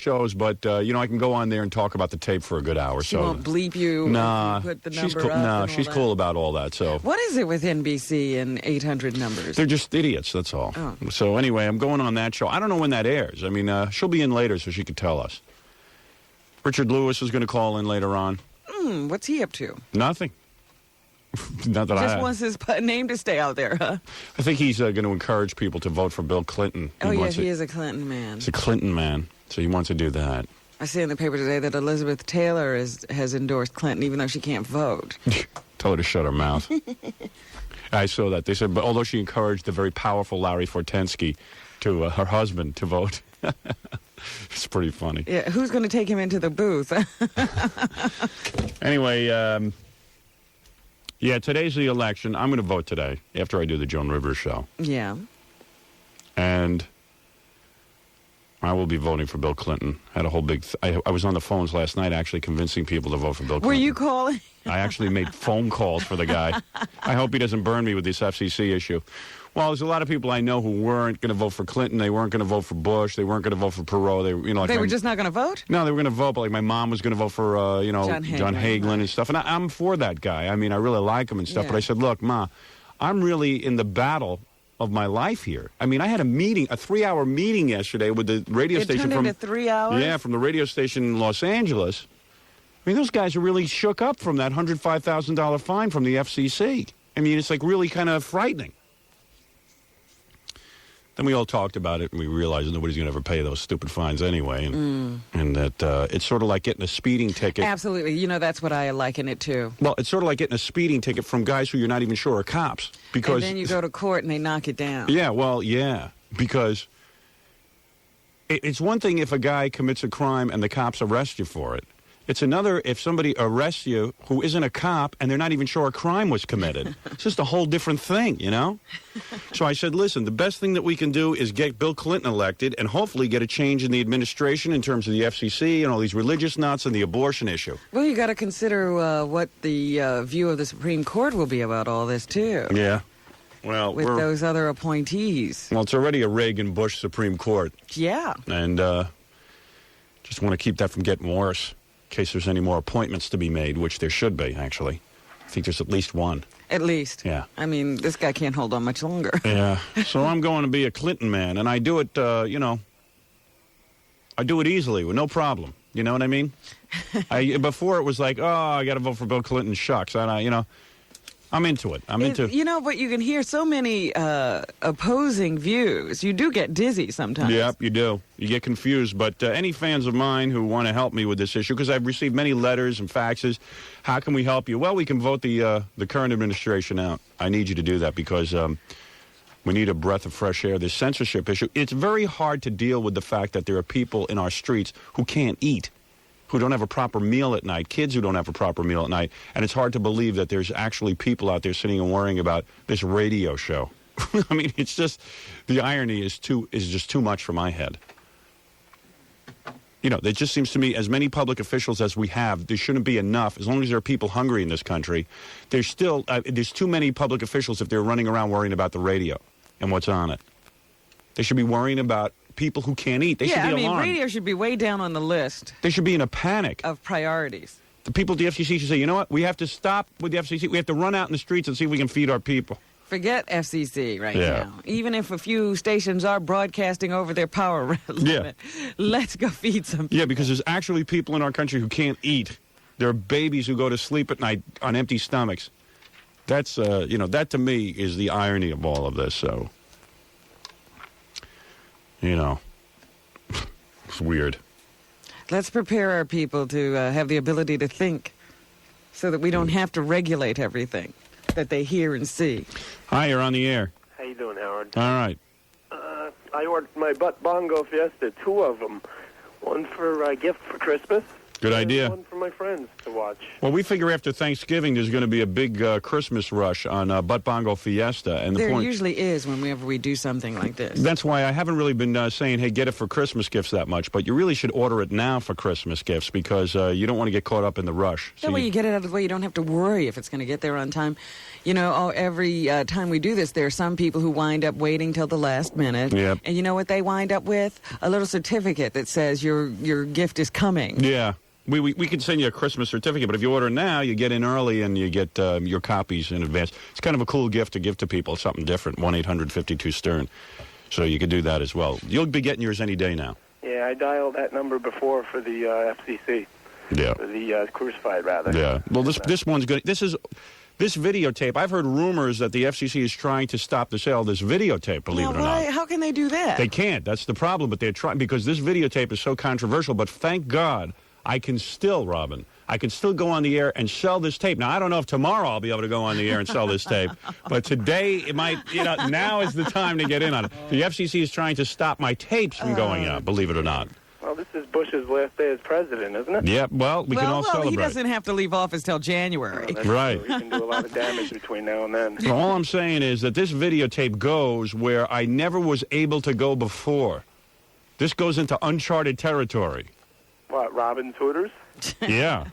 shows, but I can go on there and talk about the tape for a good hour. She won't bleep you. Nah, if you put the she's number cool. up Nah, and all she's that. cool about all that. So what is it with NBC and 800 numbers? they're just idiots. That's all. Oh. So anyway, I'm going on that show. I don't know when that airs. I mean, she'll be in later, so she could tell us. Richard Lewis is going to call in later on. What's he up to? Nothing. Not that Just wants his name to stay out there, huh? I think he's going to encourage people to vote for Bill Clinton. Oh, yes, he is a Clinton man. He's a Clinton man, so he wants to do that. I see in the paper today that Elizabeth Taylor has endorsed Clinton, even though she can't vote. Tell her to shut her mouth. I saw that. They said, but although she encouraged the very powerful Larry Fortensky to her husband to vote. It's pretty funny. Yeah, who's going to take him into the booth? Anyway, yeah, today's the election. I'm going to vote today after I do the Joan Rivers show. Yeah. And I will be voting for Bill Clinton. Had a whole big... I was on the phones last night actually convincing people to vote for Bill Clinton. Were you calling? I actually made phone calls for the guy. I hope he doesn't burn me with this FCC issue. Well, there's a lot of people I know who weren't going to vote for Clinton. They weren't going to vote for Bush. They weren't going to vote for Perot. They were just not going to vote? No, they were going to vote, but like my mom was going to vote for, John Hagelin and stuff. And I'm for that guy. I mean, I really like him and stuff. Yeah. But I said, look, Ma, I'm really in the battle of my life here. I mean, I had a 3-hour meeting yesterday with the radio station. It turned into 3 hours? Yeah, from the radio station in Los Angeles. I mean, those guys are really shook up from that $105,000 fine from the FCC. I mean, it's like really kind of frightening. Then we all talked about it, and we realized nobody's going to ever pay those stupid fines anyway, and that it's sort of like getting a speeding ticket. Absolutely. That's what I liken it to. Well, it's sort of like getting a speeding ticket from guys who you're not even sure are cops. Because, and then you go to court, and they knock it down. Yeah, well, yeah, because it's one thing if a guy commits a crime and the cops arrest you for it. It's another if somebody arrests you who isn't a cop and they're not even sure a crime was committed. It's just a whole different thing, So I said, listen, the best thing that we can do is get Bill Clinton elected and hopefully get a change in the administration in terms of the FCC and all these religious nuts and the abortion issue. Well, you got to consider what the view of the Supreme Court will be about all this, too. Yeah. Well, with those other appointees. Well, it's already a Reagan-Bush Supreme Court. Yeah. And just want to keep that from getting worse. In case there's any more appointments to be made, which there should be, actually. I think there's at least one. At least. Yeah. I mean, this guy can't hold on much longer. Yeah. So I'm going to be a Clinton man, and I do it, I do it easily with no problem. You know what I mean? Before it was like, I got to vote for Bill Clinton, shucks. And I'm into it. But you can hear so many opposing views. You do get dizzy sometimes. Yep, you do. You get confused. But any fans of mine who want to help me with this issue, because I've received many letters and faxes, how can we help you? Well, we can vote the current administration out. I need you to do that because we need a breath of fresh air. This censorship issue, it's very hard to deal with the fact that there are people in our streets who can't eat, who don't have a proper meal at night, kids who don't have a proper meal at night, and it's hard to believe that there's actually people out there sitting and worrying about this radio show. I mean, it's just, the irony is just too much for my head. It just seems to me, as many public officials as we have, there shouldn't be enough. As long as there are people hungry in this country, there's too many public officials if they're running around worrying about the radio and what's on it. They should be worrying about people who can't eat. They should be alarmed. Radio should be way down on the list. They should be in a panic of priorities. The people at the FCC should say, you know what, we have to stop with the FCC. We have to run out in the streets and see if we can feed our people. Forget FCC right now. Even if a few stations are broadcasting over their power limit, let's go feed some people. Yeah, because there's actually people in our country who can't eat. There are babies who go to sleep at night on empty stomachs. That's, that to me is the irony of all of this, so... it's weird. Let's prepare our people to have the ability to think so that we don't have to regulate everything that they hear and see. Hi, you're on the air. How you doing, Howard? All right. I ordered my Butt Bongo Fiesta, 2 of them. One for a gift for Christmas. Good idea. One for my friends to watch. Well, we figure after Thanksgiving there's going to be a big Christmas rush on Butt Bongo Fiesta. And the There point, usually is whenever we do something like this. That's why I haven't really been saying, hey, get it for Christmas gifts that much. But you really should order it now for Christmas gifts because you don't want to get caught up in the rush. That way you get it out of the way. You don't have to worry if it's going to get there on time. You know, every time we do this, there are some people who wind up waiting till the last minute. Yep. And you know what they wind up with? A little certificate that says your gift is coming. Yeah. We can send you a Christmas certificate, but if you order now, you get in early and you get your copies in advance. It's kind of a cool gift to give to people, something different, 1-800-52-STERN. So you could do that as well. You'll be getting yours any day now. Yeah, I dialed that number before for the FCC. Yeah. For the Crucified, rather. Yeah. Well, this one's good. This videotape, I've heard rumors that the FCC is trying to stop the sale of this videotape, believe Now, it or not. how can they do that? They can't. That's the problem, but they're trying because this videotape is so controversial. But thank God I can still, Robin, I can still go on the air and sell this tape. Now, I don't know if tomorrow I'll be able to go on the air and sell this tape, but today it might, now is the time to get in on it. The FCC is trying to stop my tapes from going out, believe it or not. Well, this is Bush's last day as president, isn't it? Yeah, well, we can all celebrate. He doesn't have to leave office till January. That's Right. true. He can do a lot of damage between now and then. So all I'm saying is that this videotape goes where I never was able to go before. This goes into uncharted territory. What, Robin's Hooters? Yeah.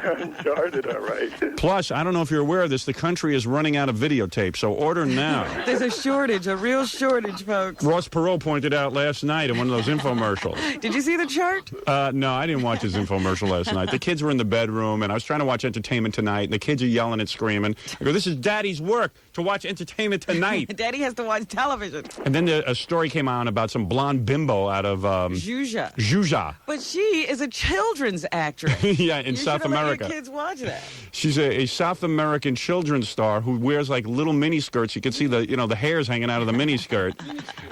Uncharted, all right. Plus, I don't know if you're aware of this, the country is running out of videotape, so order now. There's a shortage, a real shortage, folks. Ross Perot pointed out last night in one of those infomercials. Did you see the chart? No, I didn't watch his infomercial last night. The kids were in the bedroom, and I was trying to watch Entertainment Tonight, and the kids are yelling and screaming. I go, this is Daddy's work, to watch Entertainment Tonight. Daddy has to watch television. And then a story came on about some blonde bimbo out of Zhuzha. Zhuzha. But she is a children's actress. Yeah, in You South should've let America. your kids watch that. She's a South American children's star who wears like little mini skirts. You can see the hairs hanging out of the mini skirt,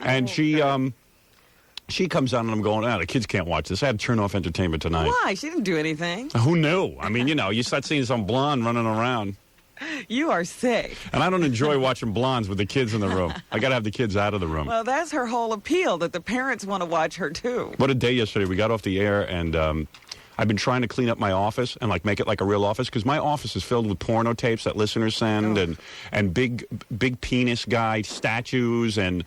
and she comes on and I'm going, the kids can't watch this. I had to turn off Entertainment Tonight. Why? She didn't do anything. Who knew? I mean, you start seeing some blonde running around, You are sick. and I don't enjoy watching blondes with the kids in the room. I got to have the kids out of the room. Well, that's her whole appeal, that the parents want to watch her, too. What a day yesterday. We got off the air, and I've been trying to clean up my office and make it like a real office because my office is filled with porno tapes that listeners send and big penis guy statues and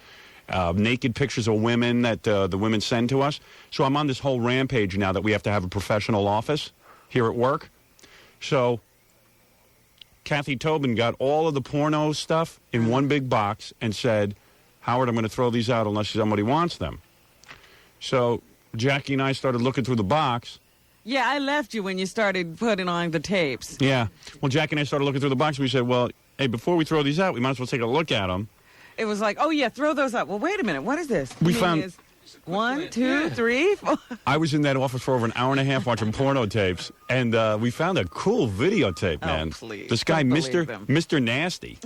naked pictures of women that the women send to us. So I'm on this whole rampage now that we have to have a professional office here at work. So Kathy Tobin got all of the porno stuff in one big box and said, Howard, I'm going to throw these out unless somebody wants them. So Jackie and I started looking through the box. Yeah, I left you when you started putting on the tapes. Yeah. Well, Jackie and I started looking through the box. We said, well, hey, before we throw these out, we might as well take a look at them. It was like, oh, yeah, throw those up. Well, wait a minute. What is this? We You mean found- it's 1, 2, 3, 4. I was in that office for over an hour and a half watching porno tapes, and we found a cool videotape, man. Please. This guy, Don't believe them. Mr. Nasty.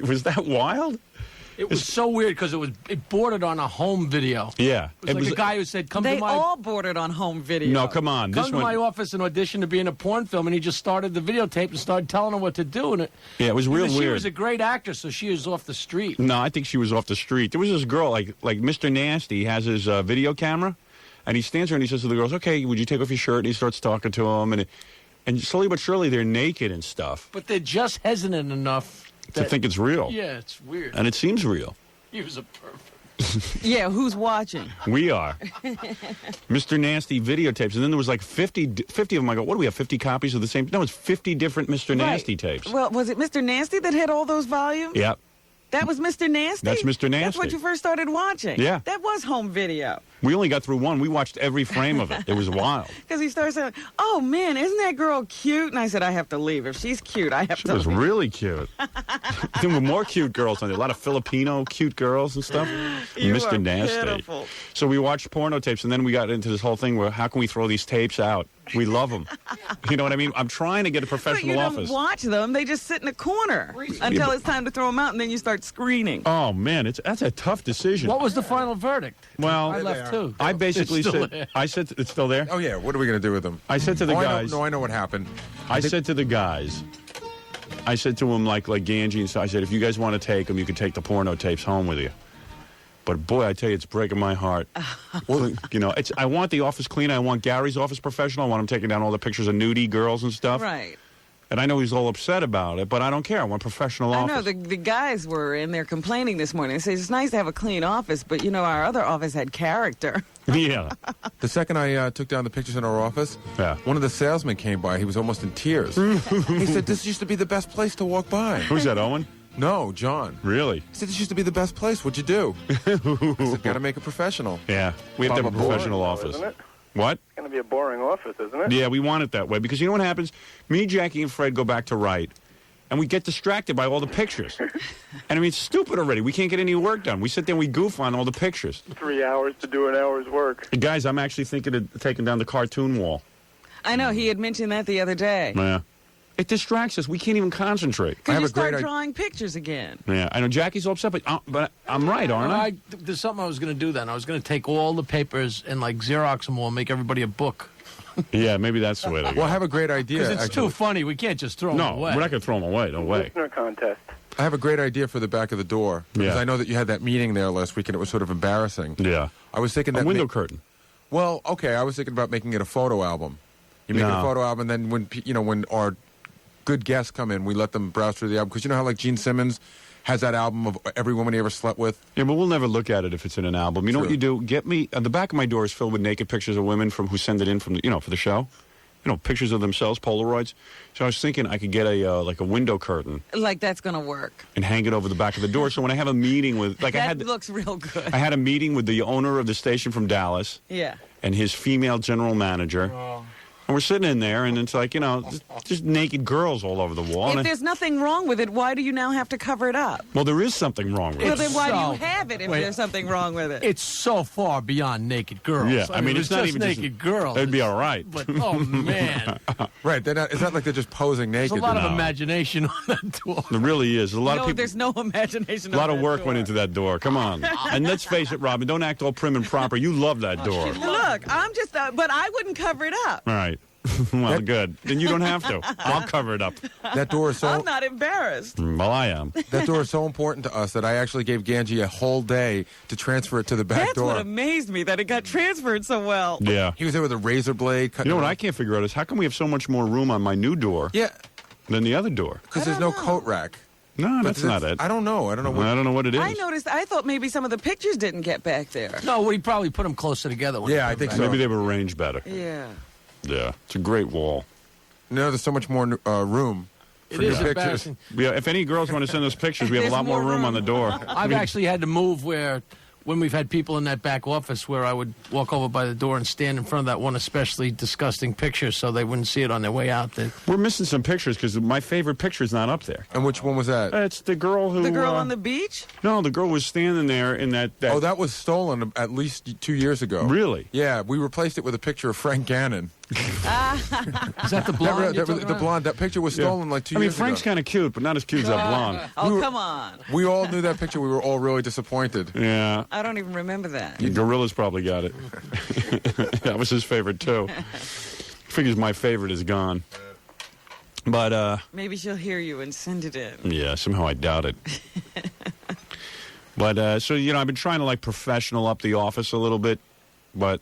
Was that wild? It was so weird because it bordered on a home video. Yeah. It was like a guy who said, "Come They to my all bordered on home video. No, come on. come This to one. my office and audition to be in a porn film," and he just started the videotape and started telling her what to do. And Yeah, it was real she weird. was a great actress, so she was off the street. No, I think she was off the street. There was this girl, like Mr. Nasty has his video camera, and he stands there and he says to the girls, okay, would you take off your shirt? And he starts talking to them, and slowly but surely they're naked and stuff But they're just hesitant enough to think it's real. Yeah, it's weird. And it seems real. He was a perfect. Yeah, who's watching? We are. Mr. Nasty videotapes. And then there was like 50 of them. I go, what do we have, 50 copies of the same? No, it's 50 different Mr. Nasty tapes. Well, was it Mr. Nasty that had all those volumes? Yeah. That was Mr. Nasty? That's Mr. That's what Nasty. you first started watching. Yeah. That was home video. We only got through one. We watched every frame of it. It was wild. Because he started saying, oh, man, isn't that girl cute? And I said, I have to leave. If she's cute, I have She to was leave. really cute. There were more cute girls on there. A lot of Filipino cute girls and stuff. You Mr. are Nasty. pitiful. So we watched porno tapes, and then we got into this whole thing where how can we throw these tapes out? We love them. You know what I mean? I'm trying to get a But you professional don't office. watch them. They just sit in a corner until it's time to throw them out, and then you start screening. Oh, man, that's a tough decision. What was the final verdict? Well, I left too. I basically It's still said, there. it's still there? Oh, yeah. What are we going to do with them? I said to the Oh, guys. I know what happened. I said to the guys, I said to them like Ganji and so I said, if you guys want to take them, you can take the porno tapes home with you. But boy, I tell you, it's breaking my heart. Well, you know, I want the office clean. I want Gary's office professional. I want him taking down all the pictures of nudie girls and stuff. Right. And I know he's all upset about it, but I don't care. I want professional office. I know the guys were in there complaining this morning. They say it's nice to have a clean office, but you know our other office had character. Yeah. The second I took down the pictures in our office, Yeah. one of the salesmen came by. He was almost in tears. He said, "This used to be the best place to walk by." Who's that, Owen? No, John. Really? He said, "This used to be the best place. What'd you do?" I said, "Got to make it professional." Yeah. We have to have a Probably. professional Boring, office. isn't it? What? It's going to be a boring office, isn't it? Yeah, we want it that way because you know what happens? Me, Jackie, and Fred go back to write, and we get distracted by all the pictures. And I mean, it's stupid already. We can't get any work done. We sit there and we goof on all the pictures. 3 hours to do an hour's work. Hey, guys, I'm actually thinking of taking down the cartoon wall. I know he had mentioned that the other day. Yeah. It distracts us. We can't even concentrate. Could have you a great start idea. drawing pictures again? Yeah, I know Jackie's all upset, but I'm right, aren't I? There's something I was going to do then. I was going to take all the papers and like Xerox them all and make everybody a book. Yeah, maybe that's the way to go. Well, I have a great idea. Because it's actually. too funny. We can't just throw them No, away. we're not going to throw them away. No way. Listener contest. I have a great idea for the back of the door. Because Yeah. I know that you had that meeting there last week and it was sort of embarrassing. Yeah. I was thinking A that window curtain. Well, okay, I was thinking about making it a photo album. You make it No. a photo album, and then when our good guests come in, we let them browse through the album. Because you know how like Gene Simmons has that album of every woman he ever slept with? Yeah, but we'll never look at it if it's in an album. You know what True. you do? Get me the back of my door is filled with naked pictures of women who send it in from for the show. Pictures of themselves, Polaroids. So I was thinking I could get a like a window curtain Like that's going to work. and hang it over the back of the door. So when I have a meeting with I That had looks real good. I had a meeting with the owner of the station from Dallas Yeah. and his female general manager. And we're sitting in there, and it's like, just naked girls all over the wall. If And there's nothing wrong with it, why do you now have to cover it up? well, there is something wrong with Well, it. then why do so- you have it if wait. there's something wrong with it? It's so far beyond naked girls. Yeah, I mean, if it's not just even naked girls. That'd be it's- all right. But oh man, Right. It's not like they're just posing there's naked. a lot of No. imagination on that door. There really is. A lot of No, people. there's no imagination. A lot of work went into that door. Come on. And let's face it, Robin, don't act all prim and proper. You love that door. Look, I'm just, but I wouldn't cover it up. All right. Well, good. Then you don't have to. I'll cover it up. That door is so I'm not embarrassed. Well, I am. that door is so important to us that I actually gave Ganji a whole day to transfer it to the back That's door. what amazed me, that it got transferred so well. Yeah. He was there with a razor blade. You know what I can't figure out is how come we have so much more room on my new door Yeah, than the other door? because there's no coat rack. No, But that's not it. I don't know. I don't know what. I don't know what it is. I noticed, I thought maybe some of the pictures didn't get back there. No, we probably put them closer together. when Yeah, they I put think them so. back. Maybe they were arranged better. Yeah. Yeah. It's a great wall. No, there's so much more room It for new is pictures. embarrassing. Yeah, if any girls want to send us pictures, we have a There's lot more more room on the door. I've actually had to move when we've had people in that back office where I would walk over by the door and stand in front of that one especially disgusting picture so they wouldn't see it on their way out. We're missing some pictures because my favorite picture is not up there. And which one was that? It's the girl who. The girl on the beach? No, the girl was standing there in that. Oh, that was stolen at least 2 years ago. Really? Yeah, we replaced it with a picture of Frank Gannon. Is that the blonde? you're talking the about? blonde. That picture was stolen like 2 I mean, years Frank's ago. kind of cute, but not as cute as that blonde. Oh, come on. We all knew that picture. We were all really disappointed. Yeah. I don't even remember that. Gorilla's probably got it. That was his favorite, too. Figures my favorite is gone. But, Maybe she'll hear you and send it in. yeah, somehow I doubt it. But, so, I've been trying to, professional up the office a little bit, but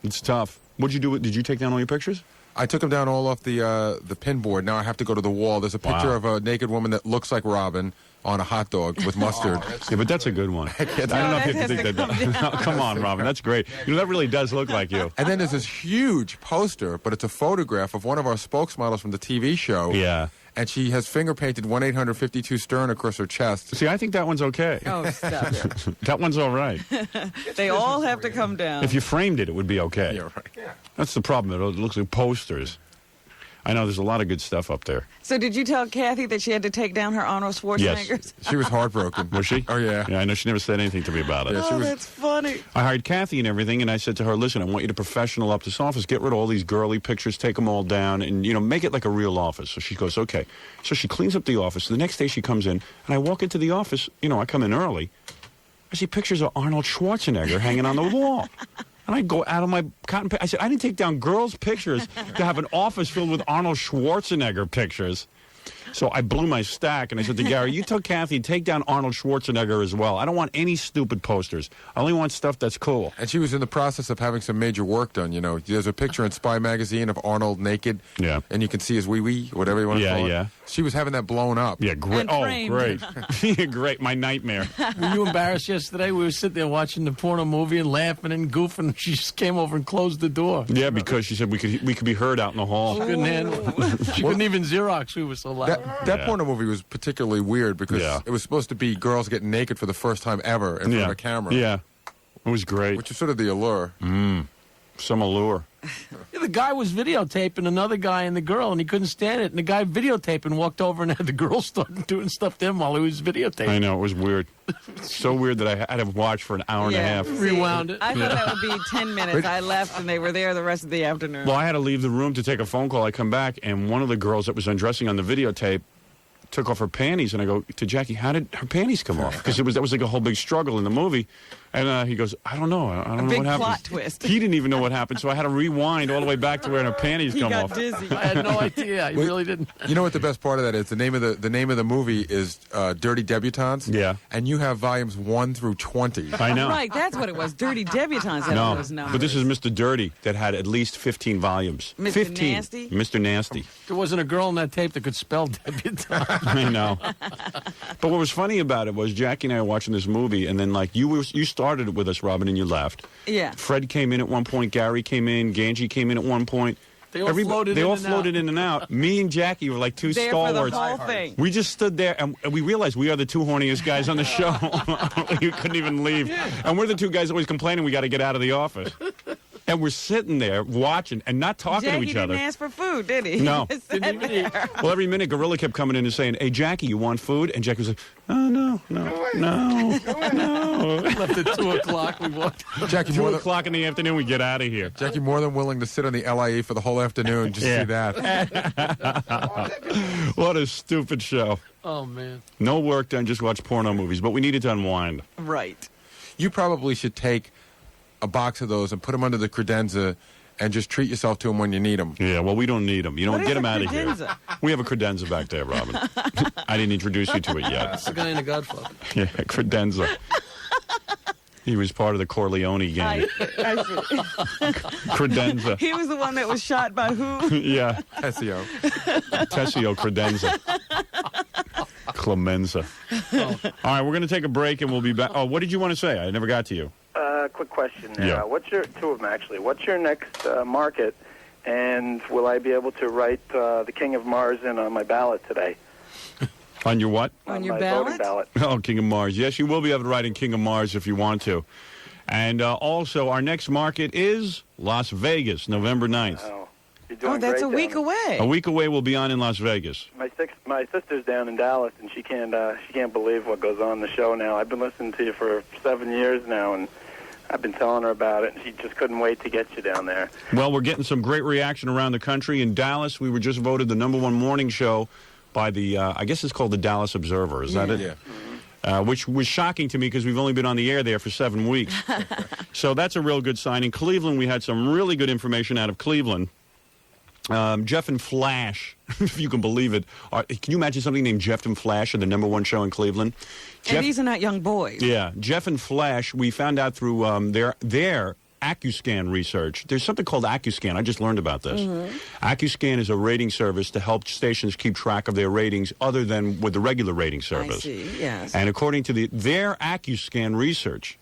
it's tough. What'd you do? Did you take down all your pictures? I took them down all off the pin board. Now I have to go to the wall. There's a picture Wow. of a naked woman that looks like Robin on a hot dog with mustard. Yeah, but that's a good one. I don't know if you that have to has think to that. come No, come on, Robin. That's great. That really does look like you. And then there's this huge poster, but it's a photograph of one of our spokesmodels from the TV show. Yeah. And she has finger painted 1-800-52-STERN across her chest. See, I think that one's okay. Oh, stop it. That one's all right. They all have to come down. If you framed it, it would be okay. Yeah, right. That's the problem. It looks like posters. I know there's a lot of good stuff up there. So did you tell Kathy that she had to take down her Arnold Schwarzeneggers? She was heartbroken. Was she? Oh, yeah. Yeah, I know she never said anything to me about it. Yeah, she Oh, was- that's funny. I hired Kathy and everything, and I said to her, listen, I want you to professional up this office. Get rid of all these girly pictures, take them all down, and, make it like a real office. So she goes, okay. So she cleans up the office. The next day she comes in, and I walk into the office. I come in early. I see pictures of Arnold Schwarzenegger hanging on the wall. And I go out of my cotton. I said, I didn't take down girls' pictures to have an office filled with Arnold Schwarzenegger pictures. So I blew my stack, and I said to Gary, you tell Kathy, take down Arnold Schwarzenegger as well. I don't want any stupid posters. I only want stuff that's cool. And she was in the process of having some major work done. You know, there's a picture in Spy magazine of Arnold naked. Yeah. And you can see his wee-wee, whatever you want to call it. Yeah. She was having that blown up. Yeah, great. And Oh, framed. great. Yeah, great. My nightmare. Were you embarrassed yesterday? We were sitting there watching the porno movie and laughing and goofing. She just came over and closed the door. Yeah, because she said we could be heard out in the hall. She couldn't handle it. She couldn't even Xerox. We were so loud. That Yeah. porno movie was particularly weird because Yeah. it was supposed to be girls getting naked for the first time ever in front of a camera. Yeah. It was great. Which is sort of the allure. Some allure. Yeah, the guy was videotaping another guy and the girl, and he couldn't stand it. And the guy videotaping walked over and had the girl start doing stuff to him while he was videotaping. I know, it was weird. So weird that I had to watch for an hour and a half. see, Rewound it. I thought that would be 10 minutes. I left, and they were there the rest of the afternoon. Well, I had to leave the room to take a phone call. I come back, and one of the girls that was undressing on the videotape took off her panties, and I go to Jackie, how did her panties come off? Because that was like a whole big struggle in the movie. And he goes, I don't know. I don't know big what happened. plot twist. He didn't even know what happened, so I had to rewind all the way back to where her panties He come got off. dizzy. I had no idea. I really didn't. You know what the best part of that is? The name of the movie is Dirty Debutantes. Yeah. And you have volumes 1 through 20. I know. Right, that's what it was. Dirty Debutantes had No, those numbers. but this is Mr. Dirty that had at least 15 volumes. Mr. 15. Nasty? Mr. Nasty. There wasn't a girl on that tape that could spell debutante. I know. But what was funny about it was Jackie and I were watching this movie, and then like you started it with us, Robin, and you left. Yeah. Fred came in at one point. Gary came in. Ganji came in at one point. They all floated they in all and floated out. in and out. Me and Jackie were like two There for the stalwarts. whole thing. We just stood there, and we realized we are the two horniest guys on the show. We couldn't even leave. And we're the two guys always complaining we got to get out of the office. And we're sitting there watching and not talking Jackie to each other. didn't ask for food, did he? No. He just sat there. Well, every minute, Gorilla kept coming in and saying, hey, Jackie, you want food? And Jackie was like, oh, no. Left at 2 o'clock. We walked. Jackie 2 more, than, o'clock in the afternoon, we get out of here. Jackie more than willing to sit on the LIE for the whole afternoon just Yeah. to see that. What a stupid show. Oh, man. No work done, just watch porno movies. But we needed to unwind. Right. You probably should take a box of those and put them under the credenza and just treat yourself to them when you need them. Yeah, well, we don't need them. You don't What get is them a out of here. credenza? We have a credenza back there, Robin. I didn't introduce you to it yet. It's the guy in The Godfather. Yeah, credenza. He was part of the Corleone gang. I see. Credenza. He was the one that was shot by who? Yeah, Tessio. Tessio credenza. Clemenza. All right, we're going to take a break and we'll be back. Oh, what did you want to say? I never got to you. Quick question. Yeah. What's your two of them actually? What's your next market? And will I be able to write the King of Mars in on my ballot today? On your what? On your my ballot? voting ballot. Oh, King of Mars. Yes, you will be able to write in King of Mars if you want to. And also, our next market is Las Vegas, November 9th. Oh, you're doing Oh, that's great a week down away. A week away, we'll be on in Las Vegas. My sister's down in Dallas, and she can't believe what goes on in the show now. I've been listening to you for 7 years now, and I've been telling her about it, and she just couldn't wait to get you down there. Well, we're getting some great reaction around the country. In Dallas, we were just voted the #1 morning show by the, I guess it's called the Dallas Observer. Is that it? Yeah. Which was shocking to me because we've only been on the air there for 7 weeks. So that's a real good sign. In Cleveland, we had some really good information out of Cleveland. Jeff and Flash, if you can believe it. Can you imagine something named Jeff and Flash at the #1 show in Cleveland? And these are not young boys. Yeah, Jeff and Flash, we found out through their AccuScan research. There's something called AccuScan. I just learned about this. AccuScan is a rating service to help stations keep track of their ratings other than with the regular rating service. I see, yes. And according to their AccuScan research,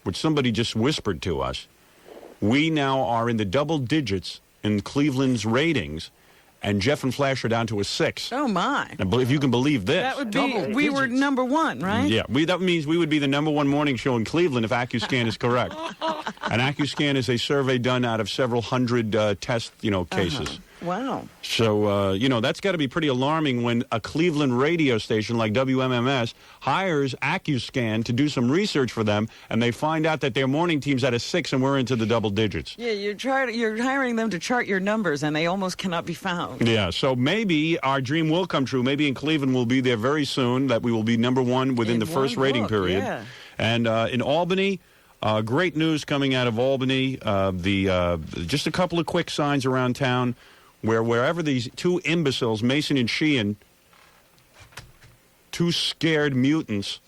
which somebody just whispered to us, we now are in the double digits in Cleveland's ratings, and Jeff and Flash are down to a 6. Oh, my. Now, if you can believe this. That would be, we were #1, right? Yeah, that means we would be the #1 morning show in Cleveland if AccuScan is correct. And AccuScan is a survey done out of several hundred test, cases. Wow. So, that's got to be pretty alarming when a Cleveland radio station like WMMS hires AccuScan to do some research for them, and they find out that their morning team's at a 6 and we're into the double digits. Yeah, you're hiring them to chart your numbers, and they almost cannot be found. Yeah, so maybe our dream will come true. Maybe in Cleveland we'll be there very soon, that we will be #1 within In the first one rating book, period. yeah. And in Albany, great news coming out of Albany. Just a couple of quick signs around town wherever these two imbeciles, Mason and Sheehan, two scared mutants.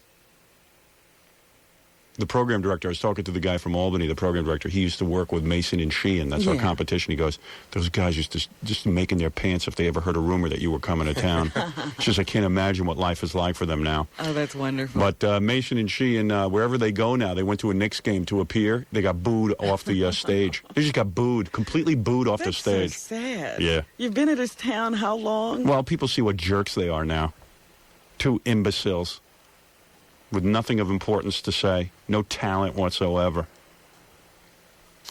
The program director, I was talking to the guy from Albany, the program director. He used to work with Mason and Sheehan. That's our competition. He goes, those guys used to just making their pants if they ever heard a rumor that you were coming to town. It's just, I can't imagine what life is like for them now. Oh, that's wonderful. But Mason and Sheehan, wherever they go now, they went to a Knicks game to appear. They got booed off the stage. They just got booed, completely booed off the stage. That's so sad. Yeah. You've been at this town how long? Well, people see what jerks they are now. Two imbeciles with nothing of importance to say, no talent whatsoever.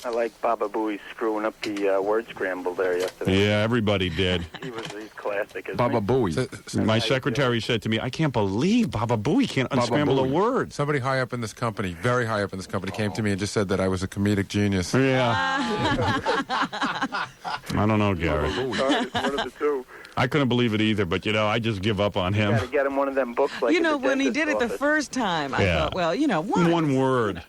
I like Baba Booey screwing up the word scramble there yesterday. Yeah, everybody did. He's classic. Isn't Baba he? Booey. My secretary said to me, I can't believe Baba Booey can't Baba unscramble a Booey. word. Somebody high up in this company, very high up in this company, came to me and just said that I was a comedic genius. Yeah. I don't know, Gary. Sorry, it's one of the two. I couldn't believe it either, but, I just give up on him. Got to get him one of them books like You at know, the when he dentist's did it the office. first time, I Yeah. thought, well, one. One word.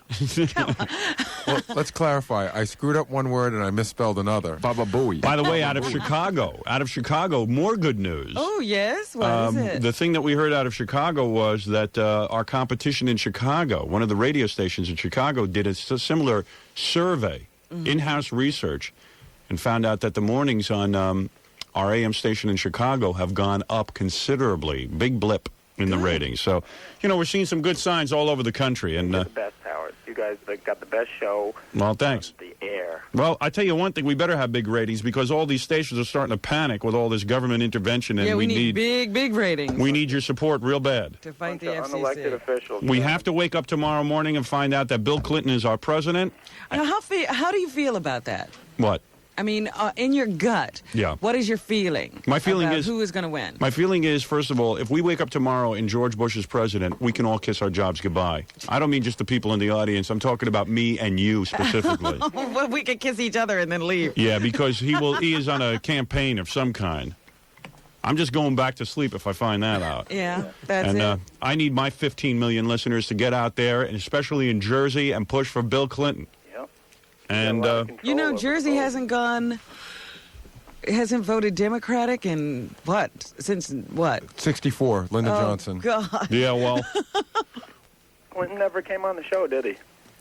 Well, let's clarify. I screwed up one word and I misspelled another. Baba Booey. By the way, out of Chicago, more good news. Oh, yes? What is it? The thing that we heard out of Chicago was that our competition in Chicago, one of the radio stations in Chicago, did a similar survey, in-house research, and found out that the mornings on our AM station in Chicago have gone up considerably. Big blip in the ratings. So, we're seeing some good signs all over the country. And You're the best, Howard. You guys got the best show. well, thanks. On the air. Well, I tell you one thing, we better have big ratings because all these stations are starting to panic with all this government intervention, and yeah, we need big ratings we need your support real bad. to fight the Bunch of unelected FCC. officials. We have to wake up tomorrow morning and find out that Bill Clinton is our president. Now, how do you feel about that? What? I mean, in your gut, Yeah. what is your feeling? My feeling about is- who is going to win? My feeling is, first of all, if we wake up tomorrow and George Bush is president, we can all kiss our jobs goodbye. I don't mean just the people in the audience. I'm talking about me and you specifically. Well, we could kiss each other and then leave. Yeah, because he is on a campaign of some kind. I'm just going back to sleep if I find that out. Yeah, that's And it. I need my 15 million listeners to get out there, and especially in Jersey, and push for Bill Clinton. Yep. And Jersey hasn't voted Democratic in since what? 64, Lyndon Johnson. God. yeah, well, Clinton never came on the show, did he?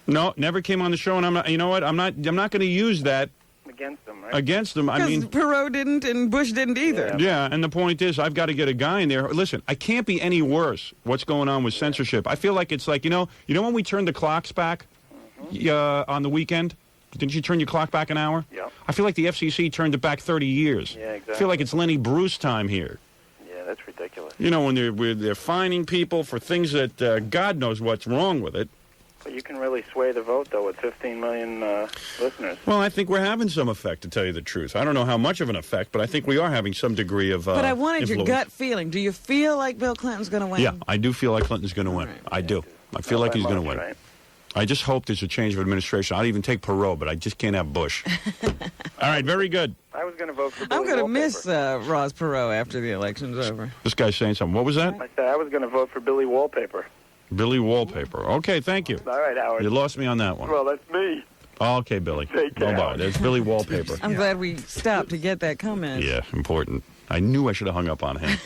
no, never came on the show, and I'm not. You know what? I'm not going to use that Against him, right? against him. I Because mean, Perot didn't and Bush didn't either. yeah, and the point is, I've got to get a guy in there. Listen, I can't be any worse. What's going on with censorship? I feel like it's like you know when we turned the clocks back on the weekend. Didn't you turn your clock back an hour? Yeah. I feel like the FCC turned it back 30 years. Yeah, exactly. I feel like it's Lenny Bruce time here. Yeah, that's ridiculous. You know, when they're fining people for things that God knows what's wrong with it. But you can really sway the vote, though, with 15 million listeners. Well, I think we're having some effect, to tell you the truth. I don't know how much of an effect, but I think we are having some degree of But I wanted your influence. gut feeling. Do you feel like Bill Clinton's going to win? Yeah, I do feel like Clinton's going to win. All right. I do. I feel Not like by he's going to much, win. right? I just hope there's a change of administration. I'd even take Perot, but I just can't have Bush. All right, very good. I was going to vote for Billy I'm going to Wallpaper. miss Ross Perot after the election's over. This guy's saying something. What was that? I said I was going to vote for Billy Wallpaper. Billy Wallpaper. Okay, thank you. All right, Howard. You lost me on that one. Well, that's me. Okay, Billy. Take care. Bye-bye. There's Billy Wallpaper. I'm glad we stopped to get that comment. Yeah, important. I knew I should have hung up on him.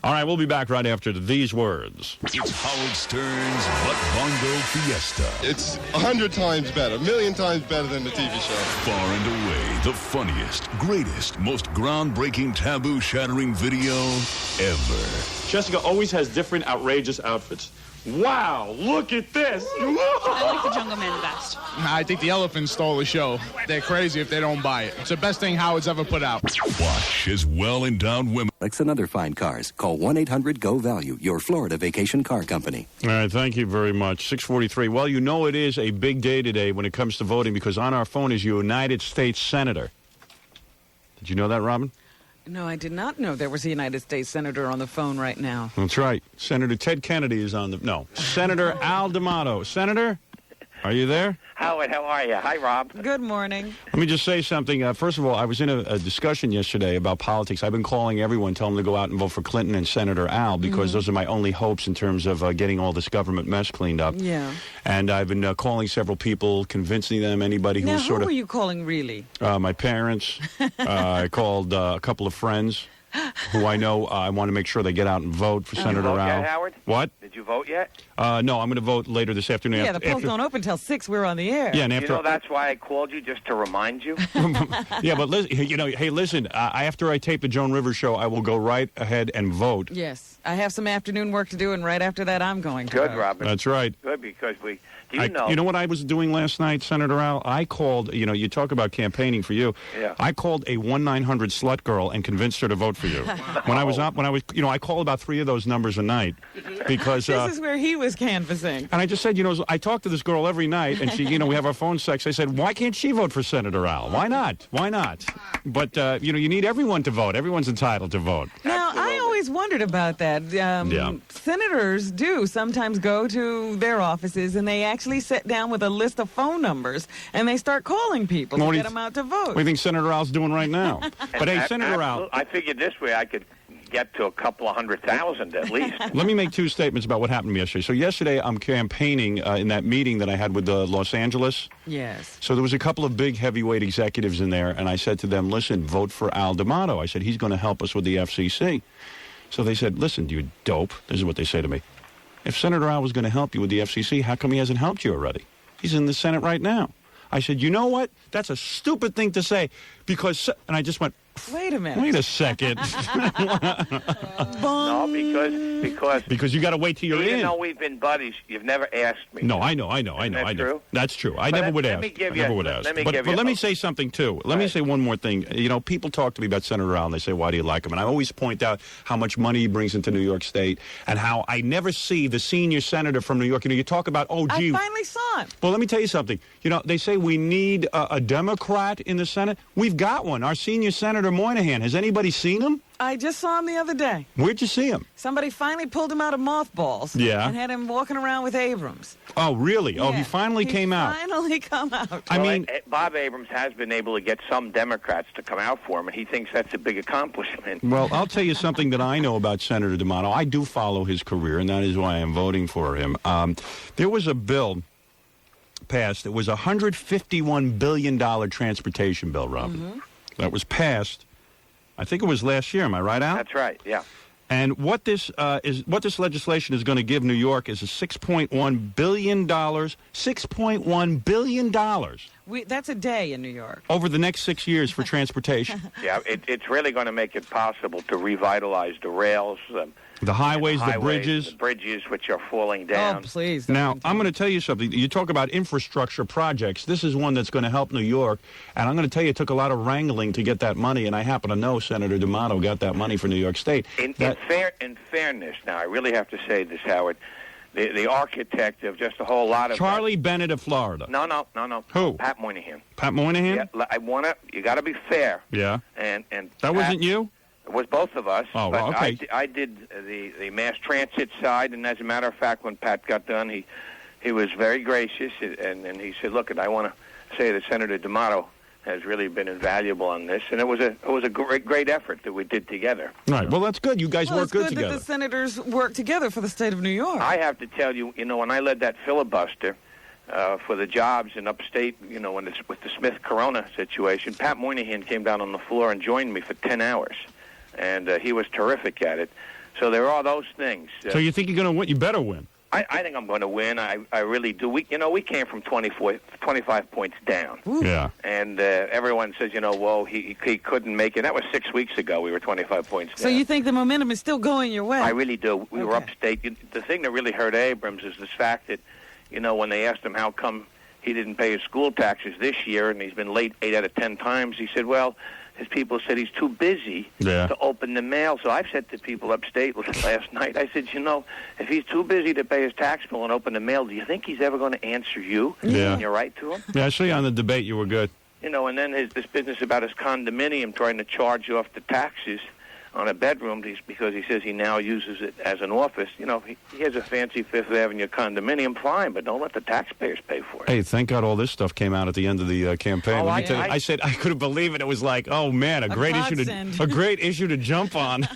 All right, we'll be back right after these words. It's Howard Stern's Butt Bongo Fiesta. It's 100 times better, a million times better than the TV show. Far and away the funniest, greatest, most groundbreaking, taboo-shattering video ever. Jessica always has different outrageous outfits. Wow, look at this. I like the Jungle Man the best. I think the elephants stole the show. They're crazy if they don't buy it. It's the best thing Howard's ever put out. Watch as well-endowed women. Alex and other fine cars. Call 1-800-GO-VALUE, your Florida vacation car company. All right, thank you very much. 6:43. Well, you know it is a big day today when it comes to voting because on our phone is a United States Senator. Did you know that, Robin? No, I did not know there was a United States Senator on the phone right now. That's right. Senator Ted Kennedy is on the... No, Senator Al D'Amato. Senator, are you there? Howard, how are you? Hi, Rob. Good morning. Let me just say something. First of all, I was in a discussion yesterday about politics. I've been calling everyone, telling them to go out and vote for Clinton and Senator Al because those are my only hopes in terms of getting all this government mess cleaned up. Yeah. And I've been calling several people, convincing them, anybody who Now, was who sort of... were you calling really? My parents. I called a couple of friends. who I know I want to make sure they get out and vote for Senator Did you vote Al. yet, Howard? What? Did you vote yet? No, I'm going to vote later this afternoon. Yeah, the polls don't open until 6. We're on the air. Yeah, and after You know, that's why I called you, just to remind you. yeah, but listen, hey, listen. After I tape the Joan Rivers show, I will go right ahead and vote. Yes. I have some afternoon work to do, and right after that, I'm going to Good, vote. Robin. That's right. Good, because we... You know what I was doing last night, Senator Al? I called, you talk about campaigning for you. Yeah. I called a 1-900 slut girl and convinced her to vote for you. I called about 3 of those numbers a night because... This is where he was canvassing. And I just said, I talk to this girl every night, and she, we have our phone sex. I said, why can't she vote for Senator Al? Why not? Why not? But, you need everyone to vote. Everyone's entitled to vote. Now, I always wondered about that. Senators do sometimes go to their offices, and they actually sit down with a list of phone numbers, and they start calling people to get them out to vote. What do you think Senator Al's doing right now? But, hey, Senator Al... I figured this way I could get to a couple of 100,000 at least. Let me make 2 statements about what happened to me yesterday. So yesterday I'm campaigning in that meeting that I had with Los Angeles. Yes. So there was a couple of big heavyweight executives in there, and I said to them, listen, vote for Al D'Amato. I said, he's going to help us with the FCC. So they said, listen, you dope. This is what they say to me. If Senator Al was going to help you with the FCC, how come he hasn't helped you already? He's in the Senate right now. I said, you know what? That's a stupid thing to say because... And I just went... Wait a minute. Wait a second. No, because you got to wait till you're in. Even though we've been buddies, you've never asked me. No, I know. True? That's true. I never would ask. But let me say something too. Let me say one more thing. People talk to me about Senator Al and they say, "Why do you like him?" And I always point out how much money he brings into New York State and how I never see the senior senator from New York. You talk about, oh, gee. I finally saw him. Well, let me tell you something. They say we need a Democrat in the Senate. We've got one. Our senior Senator Moynihan. Has anybody seen him? I just saw him the other day. Where'd you see him? Somebody finally pulled him out of mothballs. Yeah. And had him walking around with Abrams. Oh, really? Yeah. Oh, he finally came out. Finally come out. I mean, Bob Abrams has been able to get some Democrats to come out for him, and he thinks that's a big accomplishment. Well, I'll tell you something that I know about Senator D'Amato. I do follow his career, and that is why I'm voting for him. There was a bill passed. It was a $151 billion transportation bill, Robin. Mm-hmm. That was passed. I think it was last year. Am I right, Al? That's right. Yeah. And what this legislation is going to give New York is a $6.1 billion. $6.1 billion. That's a day in New York. Over the next 6 years for transportation. Yeah, it's really going to make it possible to revitalize the rails. The highways, the bridges. The bridges, which are falling down. Oh, please. Now, I'm going to tell you something. You talk about infrastructure projects. This is one that's going to help New York. And I'm going to tell you, it took a lot of wrangling to get that money. And I happen to know Senator D'Amato got that money for New York State. In fairness, now, I really have to say this, Howard. The architect of just a whole lot of... Charlie Bennett of Florida. No. Who? Pat Moynihan. Pat Moynihan? Yeah, you got to be fair. Yeah. And that wasn't you? It was both of us. Oh, but okay. I did the mass transit side, and as a matter of fact, when Pat got done, he was very gracious, and he said, "Look, I want to say that Senator D'Amato has really been invaluable on this," and it was a great effort that we did together. Right. Well, that's good. You guys work good together. It's good that the senators work together for the state of New York. I have to tell you, when I led that filibuster for the jobs in upstate, when it's with the Smith Corona situation, Pat Moynihan came down on the floor and joined me for 10 hours. And he was terrific at it. So there are those things. So you think you're going to win? You better win. I think I'm going to win. I really do. We came from 25 points down. Ooh. Yeah. And everyone says, whoa, he couldn't make it. That was 6 weeks ago. We were 25 points down. So you think the momentum is still going your way? I really do. We were upstate. The thing that really hurt Abrams is the fact that, when they asked him how come he didn't pay his school taxes this year and he's been late 8 out of 10 times, he said, well, his people said he's too busy to open the mail. So I've said to people upstate last night, I said, if he's too busy to pay his tax bill and open the mail, do you think he's ever going to answer you when you write to him? Yeah, I saw you on the debate. You were good. And then this business about his condominium trying to charge you off the taxes on a bedroom because he says he now uses it as an office. He has a fancy Fifth Avenue condominium, fine, but don't let the taxpayers pay for it. Hey, thank God all this stuff came out at the end of the campaign. Let me tell you, I said I couldn't believe it. It was like, oh man, a great issue to jump on.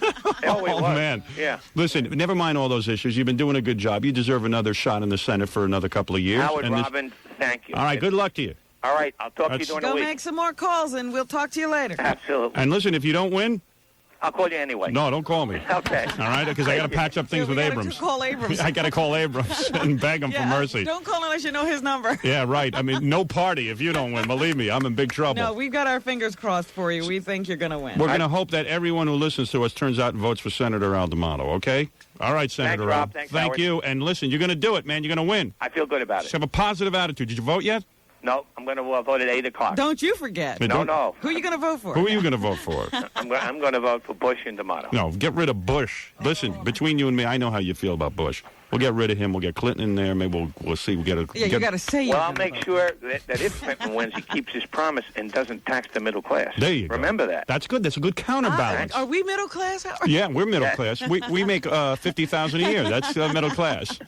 Oh man. Yeah. Listen, never mind all those issues. You've been doing a good job. You deserve another shot in the Senate for another couple of years. Howard, Robin, thank you. All right, good luck to you. All right, I'll talk to you during the week. Go make some more calls, and we'll talk to you later. Absolutely. And listen, if you don't win, I'll call you anyway. No, don't call me. Okay. All right, because I got to patch up things with Abrams. Call Abrams. I got to call Abrams and beg him for mercy. Don't call unless you know his number. Yeah, right. I mean, no party if you don't win. Believe me, I'm in big trouble. No, we've got our fingers crossed for you. We think you're going to win. We're going to hope that everyone who listens to us turns out and votes for Senator Al D'Amato, okay? All right, Senator Thanks, Al. Rob. Thanks, Thank Howard. you. And listen, you're going to do it, man. You're going to win. I feel good about Just it. have a positive attitude. Did you vote yet? No, I'm going to vote at 8 o'clock. Don't you forget. No. Who are you going to vote for? Who are you going to vote for? I'm going to vote for Bush and D'Amato. No, get rid of Bush. Listen, between you and me, I know how you feel about Bush. We'll get rid of him. We'll get Clinton in there. Maybe we'll see. We'll get a. Yeah, you got to say. Well, I'll make sure that if Clinton wins, he keeps his promise and doesn't tax the middle class. There you go. Remember that. That's good. That's a good counterbalance. Are we middle class, Howard? Yeah, we're middle class. We make $50,000 a year. That's middle class.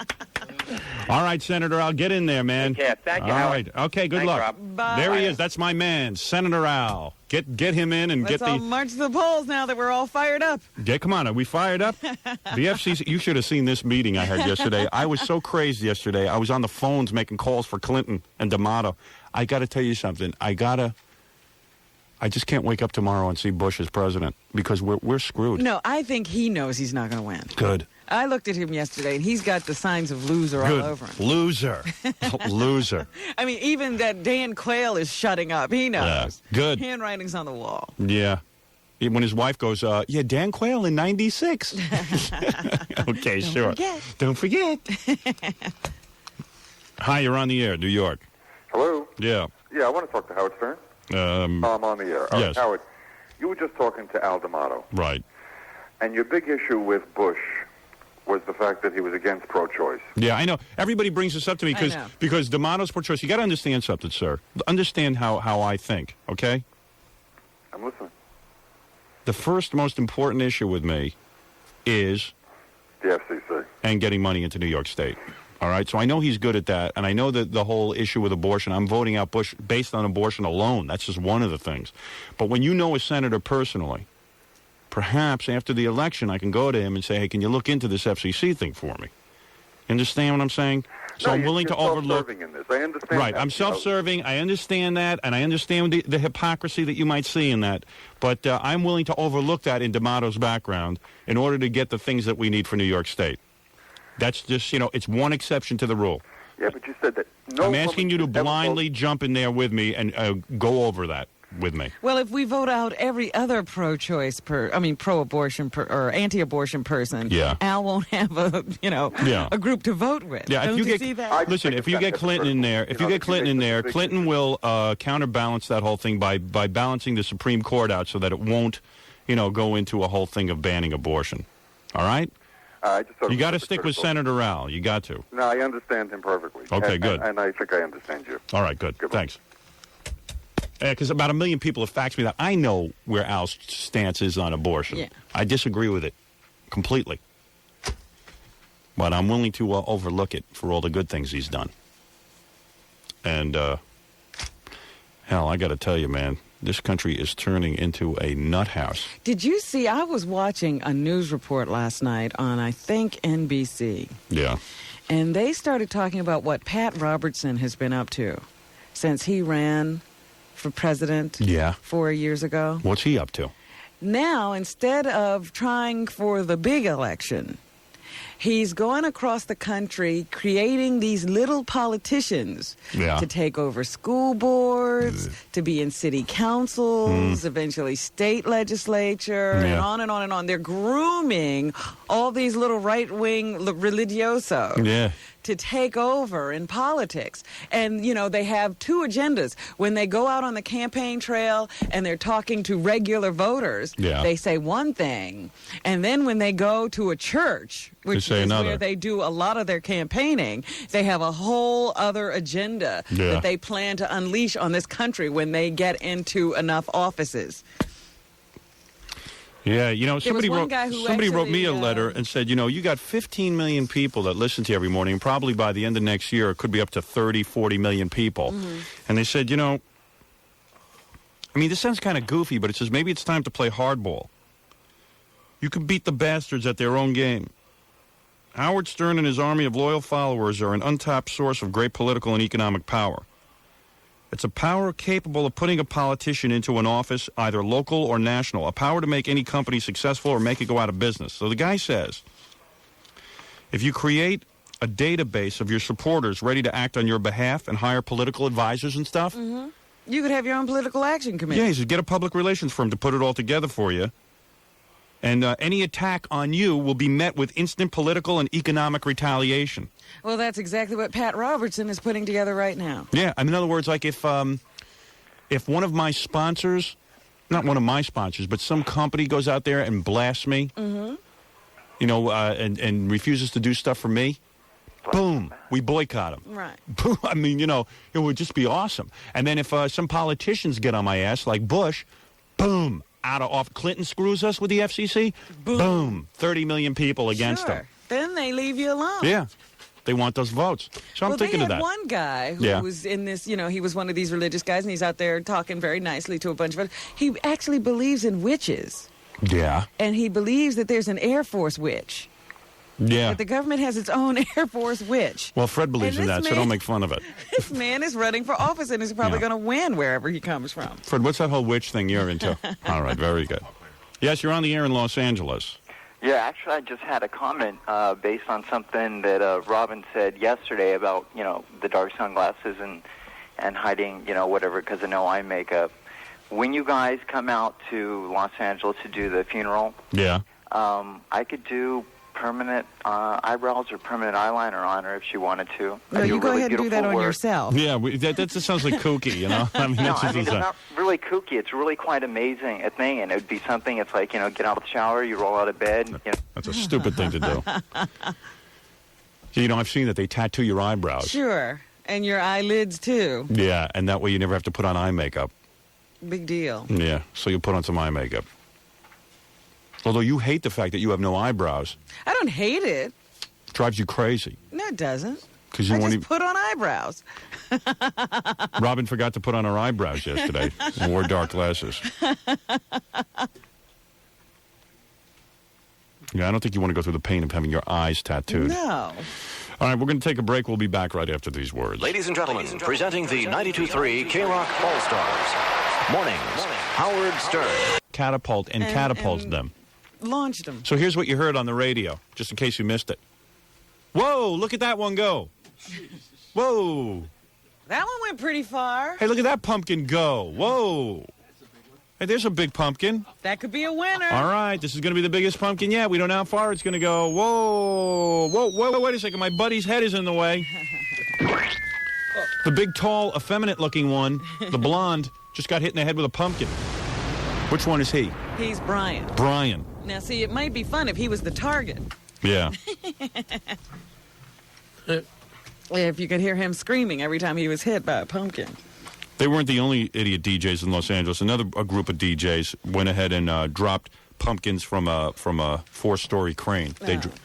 All right, Senator, I'll get in there, man. Yeah, thank you, All Howard. right. Okay, good Thanks, luck. Rob. Bye. There he is. That's my man, Senator Al. Get him in and Let's get all the. march to the polls now that we're all fired up. Come on, are we fired up? The FCC. You should have seen this meeting I had yesterday. I was so crazy yesterday. I was on the phones making calls for Clinton and D'Amato. I got to tell you something. I just can't wake up tomorrow and see Bush as president because we're screwed. No, I think he knows he's not going to win. Good. I looked at him yesterday, and he's got the signs of loser Good. all over him. Loser. Loser. I mean, even that Dan Quayle is shutting up. He knows. Yeah. Good. Handwriting's on the wall. Yeah. When his wife goes, yeah, Dan Quayle in 96. Okay, sure. Forget. Don't forget. Hi, you're on the air, New York. Hello? Yeah. Yeah, I want to talk to Howard Stern. I'm on the air. Yes. Howard, you were just talking to Al D'Amato. Right. And your big issue with Bush was the fact that he was against pro-choice. Yeah, I know. Everybody brings this up to me because D'Amato's pro-choice. You got to understand something, sir. Understand how I think, okay? I'm listening. The first most important issue with me is the FCC and getting money into New York State. All right, so I know he's good at that, and I know that the whole issue with abortion, I'm voting out Bush based on abortion alone. That's just one of the things. But when you know a senator personally, perhaps after the election I can go to him and say, hey, can you look into this FCC thing for me? Understand what I'm saying? So no, I'm willing to overlook. In this. I understand. Right, I'm self-serving. I understand that, and I understand the hypocrisy that you might see in that. But I'm willing to overlook that in D'Amato's background in order to get the things that we need for New York State. That's just, it's one exception to the rule. Yeah, but you said that no. I'm asking you to blindly jump in there with me and go over that with me. Well, if we vote out every other pro-choice, pro-abortion or anti-abortion person, yeah. Al won't have a group to vote with. Yeah, Don't if you see that? Listen, if you get Clinton in there, Clinton will counterbalance that whole thing by balancing the Supreme Court out so that it won't, go into a whole thing of banning abortion. All right? You got to stick with Senator Al. You got to. No, I understand him perfectly. Okay, good. And I think I understand you. All right, good. Goodbye. Thanks. Because about 1 million people have faxed me that. I know where Al's stance is on abortion. Yeah. I disagree with it completely. But I'm willing to overlook it for all the good things he's done. And, hell, I got to tell you, man, this country is turning into a nut house. Did you see, I was watching a news report last night on, I think, NBC. Yeah. And they started talking about what Pat Robertson has been up to since he ran for president 4 years ago. What's he up to? Now, instead of trying for the big election, he's going across the country creating these little politicians to take over school boards, to be in city councils, eventually state legislature, and on and on and on. They're grooming all these little right-wing religiosos to take over in politics. And, they have two agendas. When they go out on the campaign trail and they're talking to regular voters, they say one thing. And then when they go to a church, which is where they do a lot of their campaigning, they have a whole other agenda that they plan to unleash on this country when they get into enough offices. Yeah, somebody wrote me a letter um, and said, you got 15 million people that listen to you every morning, and probably by the end of next year, it could be up to 30, 40 million people. Mm-hmm. And they said, this sounds kind of goofy, but it says maybe it's time to play hardball. You can beat the bastards at their own game. Howard Stern and his army of loyal followers are an untapped source of great political and economic power. It's a power capable of putting a politician into an office, either local or national, a power to make any company successful or make it go out of business. So the guy says, if you create a database of your supporters ready to act on your behalf and hire political advisors and stuff. Mm-hmm. You could have your own political action committee. Yeah, you should get a public relations firm to put it all together for you. And any attack on you will be met with instant political and economic retaliation. Well, that's exactly what Pat Robertson is putting together right now. Yeah, in other words, like if one of my sponsors, not one of my sponsors, but some company goes out there and blasts me, mm-hmm. you know, and refuses to do stuff for me, boom, we boycott them. Right. Boom. I mean, you know, it would just be awesome. And then if some politicians get on my ass, like Bush, boom, out of off. Clinton screws us with the FCC, boom, 30 million people against them. Then they leave you alone. Yeah. They want those votes. So I'm thinking of that. Well, they had one guy who was in this, you know, he was one of these religious guys, and he's out there talking very nicely to a bunch of us. He actually believes in witches. Yeah. And he believes that there's an Air Force witch. Yeah. That the government has its own Air Force witch. Well, Fred believes in that, so don't make fun of it. This man is running for office, and is probably going to win wherever he comes from. Fred, what's that whole witch thing you're into? All right, very good. Yes, you're on the air in Los Angeles. Yeah, actually, I just had a comment based on something that Robin said yesterday about, you know, the dark sunglasses and hiding, you know, whatever, because of no eye makeup. When you guys come out to Los Angeles to do the funeral, I could do permanent eyebrows or permanent eyeliner on her if she wanted to. No, you go ahead and do that on yourself. Yeah, that sounds like kooky, you know? I mean, no, I mean, it's not really kooky. It's really quite amazing a thing, and it would be something, it's like, you know, get out of the shower, you roll out of bed. You know. That's a stupid thing to do. You know, I've seen that they tattoo your eyebrows. Sure, and your eyelids, too. Yeah, and that way you never have to put on eye makeup. Big deal. Yeah, so you put on some eye makeup. Although you hate the fact that you have no eyebrows. I don't hate it. It drives you crazy. No, it doesn't. Because you I won't just put on eyebrows. Robin forgot to put on her eyebrows yesterday and wore dark glasses. Yeah, I don't think you want to go through the pain of having your eyes tattooed. No. All right, we're going to take a break. We'll be back right after these words. Ladies and gentlemen, presenting the 92.3 K-Rock All-Stars. Mornings, Howard Stern. Catapult and catapults them. Launched them. So here's what you heard on the radio, just in case you missed it. Whoa, look at that one go. Whoa. That one went pretty far. Hey, look at that pumpkin go. Whoa. Hey, there's a big pumpkin. That could be a winner. All right, this is going to be the biggest pumpkin yet. We don't know how far it's going to go. Whoa. Whoa, wait a second. My buddy's head is in the way. The big, tall, effeminate-looking one, the blonde, just got hit in the head with a pumpkin. Which one is he? He's Brian. Brian. Now, see, it might be fun if he was the target. Yeah. If you could hear him screaming every time he was hit by a pumpkin. They weren't the only idiot DJs in Los Angeles. Another group of DJs went ahead and dropped pumpkins from a 4-story crane.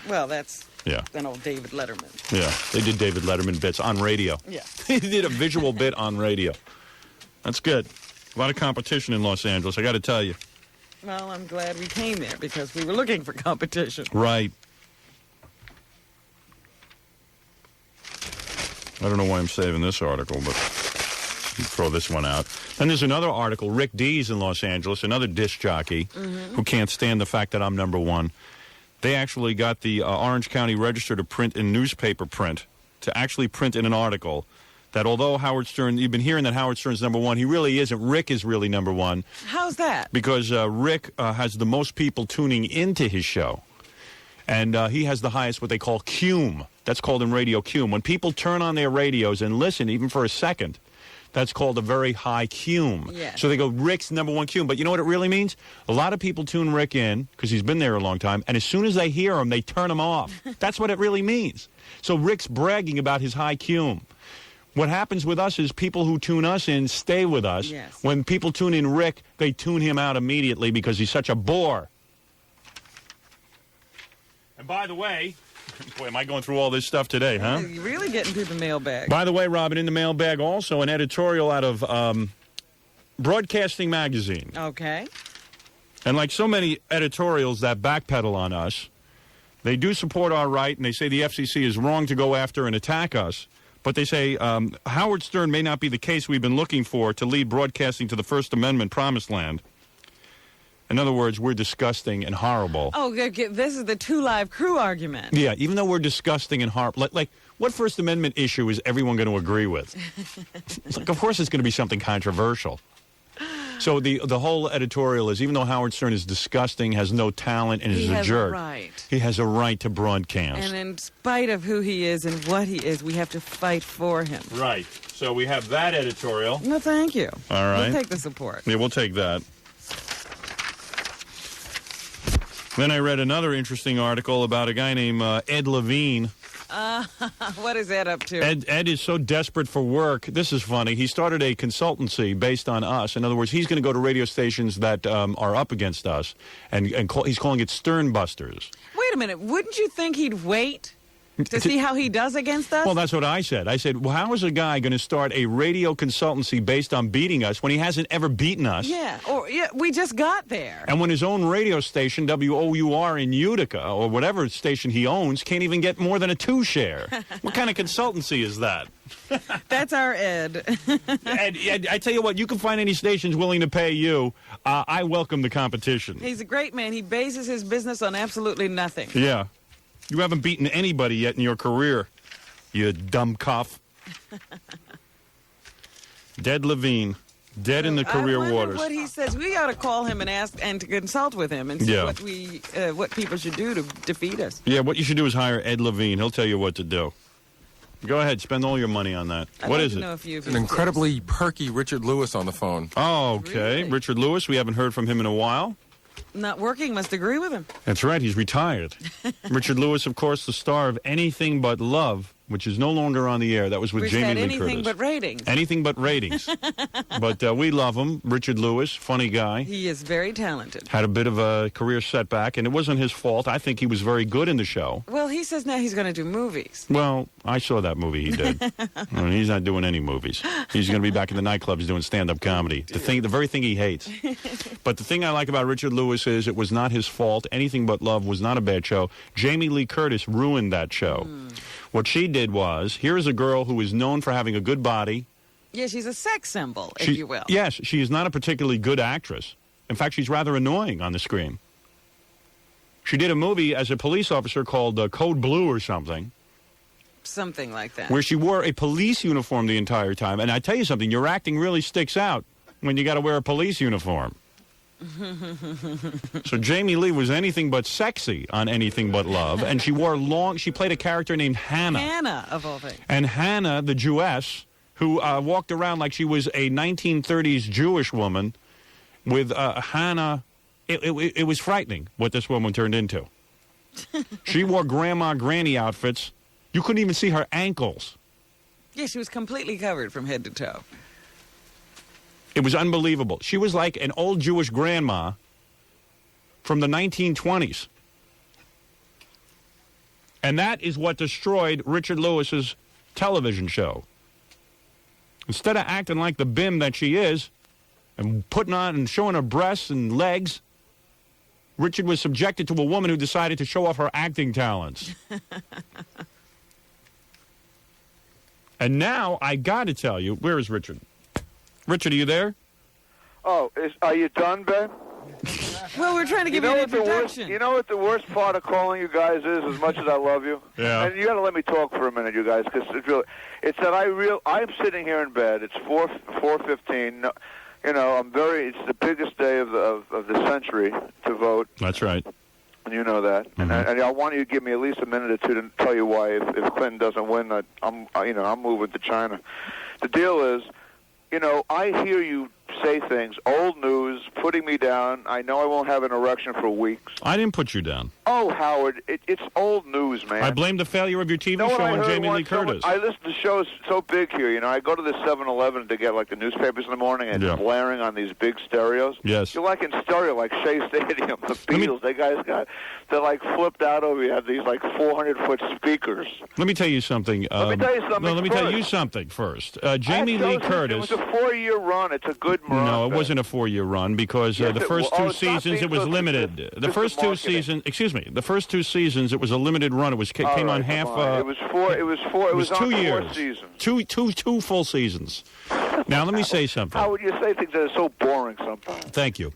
Well, that's an old David Letterman. Yeah, they did David Letterman bits on radio. Yeah. They did a visual bit on radio. That's good. A lot of competition in Los Angeles, I got to tell you. Well, I'm glad we came there because we were looking for competition. Right. I don't know why I'm saving this article, but throw this one out. Then there's another article, Rick Dees in Los Angeles, another disc jockey who can't stand the fact that I'm number one. They actually got the Orange County Register to print in newspaper print, to actually print in an article that although Howard Stern, you've been hearing that Howard Stern's number one, he really isn't. Rick is really number one. How's that? Because Rick has the most people tuning into his show. And he has the highest, what they call cume. That's called in radio cume. When people turn on their radios and listen, even for a second, that's called a very high cume. Yes. So they go, Rick's number one cume. But you know what it really means? A lot of people tune Rick in, because he's been there a long time, and as soon as they hear him, they turn him off. That's what it really means. So Rick's bragging about his high cume. What happens with us is people who tune us in stay with us. Yes. When people tune in Rick, they tune him out immediately because he's such a bore. And by the way, boy, am I going through all this stuff today, huh? You're really getting through the mailbag. By the way, Robin, in the mailbag also an editorial out of Broadcasting Magazine. Okay. And like so many editorials that backpedal on us, they do support our right, and they say the FCC is wrong to go after and attack us. But they say Howard Stern may not be the case we've been looking for to lead broadcasting to the First Amendment promised land. In other words, we're disgusting and horrible. Oh, this is the Two Live Crew argument. Yeah, even though we're disgusting and horrible. Like, what First Amendment issue is everyone going to agree with? It's like, of course it's going to be something controversial. So the whole editorial is, even though Howard Stern is disgusting, has no talent, and is a jerk, he has a right to broadcast. And in spite of who he is and what he is, we have to fight for him. Right. So we have that editorial. No, thank you. All right. We'll take the support. Yeah, we'll take that. Then I read another interesting article about a guy named Ed Levine. What is Ed up to? Ed is so desperate for work. This is funny. He started a consultancy based on us. In other words, he's going to go to radio stations that are up against us, and he's calling it Stern Busters. Wait a minute. Wouldn't you think he'd wait to see how he does against us? Well, that's what I said. I said, well, how is a guy going to start a radio consultancy based on beating us when he hasn't ever beaten us? Yeah, we just got there. And when his own radio station, WOUR in Utica, or whatever station he owns, can't even get more than a 2 share. What kind of consultancy is that? That's our Ed. Ed, I tell you what, you can find any stations willing to pay you. I welcome the competition. He's a great man. He bases his business on absolutely nothing. Yeah. You haven't beaten anybody yet in your career, you dumb cough. Dead Levine. Dead in the career waters. waters. What he says, we ought to call him and ask and to consult with him and see what people should do to defeat us. Yeah, what you should do is hire Ed Levine. He'll tell you what to do. Go ahead, spend all your money on that. What is it? An incredibly perky Richard Lewis on the phone. Oh, okay. Really? Richard Lewis, we haven't heard from him in a while. Not working, must agree with him. That's right, he's retired. Richard Lewis, of course, the star of Anything But Love, which is no longer on the air. That was with Jamie Lee Curtis. Anything but ratings. Anything but ratings. But we love him. Richard Lewis, funny guy. He is very talented. Had a bit of a career setback, and it wasn't his fault. I think he was very good in the show. Well, he says now he's going to do movies. Well, I saw that movie he did. I mean, he's not doing any movies. He's going to be back in the nightclubs doing stand-up comedy. The very thing he hates. But the thing I like about Richard Lewis is it was not his fault. Anything But Love was not a bad show. Jamie Lee Curtis ruined that show. What she did was, here is a girl who is known for having a good body. Yeah, she's a sex symbol, if you will. Yes, she is not a particularly good actress. In fact, she's rather annoying on the screen. She did a movie as a police officer called Code Blue or something. Something like that. Where she wore a police uniform the entire time. And I tell you something, your acting really sticks out when you got to wear a police uniform. So Jamie Lee was anything but sexy on Anything But Love, and she played a character named Hannah. Hannah, of all things. And Hannah, the Jewess, who walked around like she was a 1930s Jewish woman with Hannah. It was frightening what this woman turned into. She wore granny outfits. You couldn't even see her ankles. Yeah, she was completely covered from head to toe. It was unbelievable. She was like an old Jewish grandma from the 1920s. And that is what destroyed Richard Lewis's television show. Instead of acting like the bim that she is and putting on and showing her breasts and legs, Richard was subjected to a woman who decided to show off her acting talents. And now, I got to tell you, where is Richard? Richard, are you there? Oh, are you done, Ben? Well, we're trying to give you an introduction. You know what the worst part of calling you guys is, as much as I love you? Yeah. And you got to let me talk for a minute, you guys, because it's that I'm sitting here in bed. It's 4:15. You know, it's the biggest day of the century to vote. That's right. And you know that. Mm-hmm. And I want you to give me at least a minute or two to tell you why, if Clinton doesn't win, I'm moving to China. The deal is, you know, I hear you say things, old news, putting me down. I know I won't have an erection for weeks. I didn't put you down. Oh, Howard, it's old news, man. I blame the failure of your TV show on Jamie Lee Curtis. I listen to shows so big here, you know. I go to the 7-Eleven to get, like, the newspapers in the morning, and it's blaring on these big stereos. Yes. You're like in stereo, like Shea Stadium, the Beatles. They're, like, flipped out over you. Have these, like, 400-foot speakers. Let me tell you something. Let me tell you something No, let me tell you something first. Jamie Lee Curtis. It was a 4-year run. It's a good good Moran No, it fan. wasn't a 4-year run because Yes, the first two it's not seasons it was because limited. The it's first the two marketing. seasons, excuse me, the first 2 seasons it was a limited run. It was came All on right, half. come on. It was four. It was on 2 4 years. seasons. Two full seasons. Now let me say something. How would you say things that are so boring sometimes? Thank you.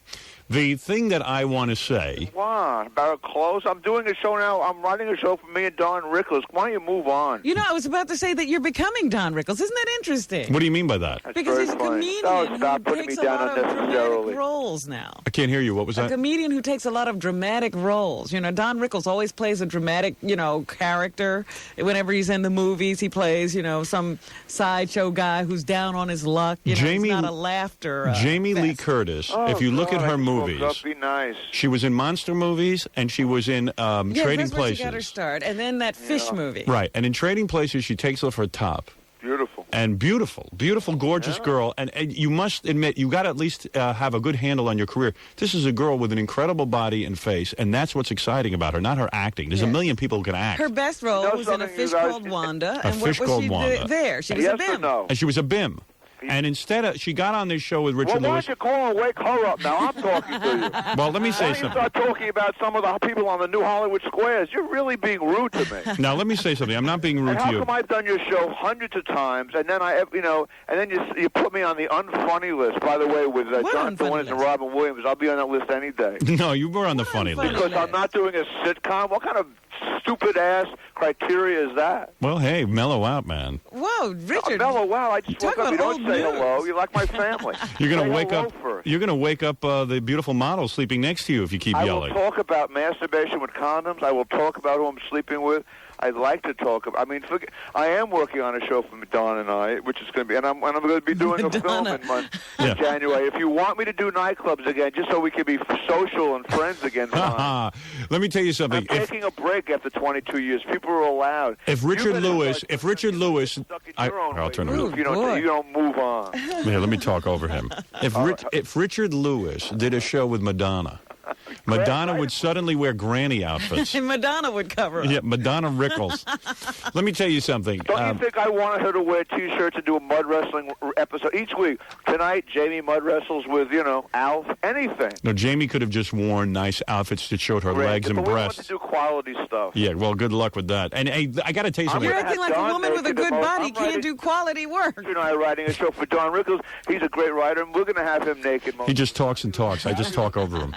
The thing that I want to say. Why? About clothes? I'm doing a show now. I'm writing a show for me and Don Rickles. Why don't you move on? You know, I was about to say that you're becoming Don Rickles. Isn't that interesting? What do you mean by that? That's Because very he's a funny. comedian Oh, stop who putting me takes a down lot of unnecessarily. dramatic roles now. I can't hear you. What was A that? comedian who takes a lot of dramatic roles. You know, Don Rickles always plays a dramatic, character. Whenever he's in the movies, he plays, some sideshow guy who's down on his luck. He's not a laughter. Jamie Lee Curtis. Oh, if you look at God, her I just woke movies, up. Be nice. she was in monster movies and she was in Trading that's where Places. she got her start. And then that fish movie. Right, and in Trading Places, she takes off her top. Beautiful. And beautiful, gorgeous girl. And you must admit, you got to at least have a good handle on your career. This is a girl with an incredible body and face, and that's what's exciting about her, not her acting. There's a million people who can act. Her best role was in A Fish Called Wanda. And Fish what was Called she Wanda. there? She was a bim. And she was a bim. And instead of, she got on this show with Richard Well, why Lewis. don't you call and wake her up now? I'm talking to you. Well, let me say Why don't you something. start talking about some of the people on the new Hollywood squares? You're really being rude to me. Now, let me say something. I'm not being rude And to how you. come I've done your show hundreds of times, and then and then you put me on the unfunny list? By the way, with Jonathan Winters and Robin Williams, I'll be on that list any day. No, you were on the funny list. Because I'm not doing a sitcom. What kind of stupid ass criteria is that? Well, hey, mellow out, man. Whoa, Richard. Mellow out. I just woke up. You don't say hello. You're like my family. You're going Say to wake hello up. first. You're going to wake up the beautiful model sleeping next to you if you keep I yelling. will talk about masturbation with condoms. I will talk about who I'm sleeping with. I'd like to talk about. I am working on a show for Don and I, which is going to be, and I'm going to be doing a film in January. If you want me to do nightclubs again, just so we can be social and friends again, fine. Let me tell you something. I'm taking a break after 22 years. People are allowed. If Richard Lewis, I'll turn it if you don't move on. Yeah, let me talk over him. If Richard Lewis did a show with Madonna, Madonna would suddenly wear granny outfits. And Madonna would cover up. Yeah, Madonna Rickles. Let me tell you something. Don't you think I wanted her to wear T-shirts and do a mud wrestling episode each week? Tonight, Jamie mud wrestles with, Alf, anything. No, Jamie could have just worn nice outfits that showed her legs and but we want breasts. to do quality stuff. Yeah, well, good luck with that. And hey, I got to tell you something. You're acting like a woman with a good body can't do quality work. You know, I'm writing a show for Don Rickles. He's a great writer, and we're going to have him naked. He just talks and talks. I just talk over him.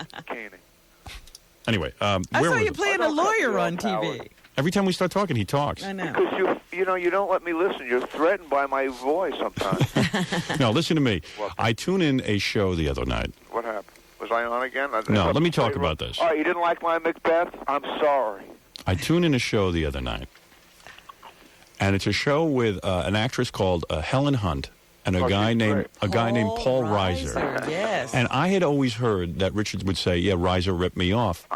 Anyway, I saw you playing a lawyer on TV. Every time we start talking, he talks. I know. Because you don't let me listen. You're threatened by my voice sometimes. No, listen to me. I tuned in a show the other night. What happened? Was I on again? No, let me talk about this. Oh, you didn't like my Macbeth? I'm sorry. I tuned in a show the other night, and it's a show with an actress called Helen Hunt and a guy named Paul Reiser. Yes. And I had always heard that Richard would say, "Yeah, Reiser ripped me off."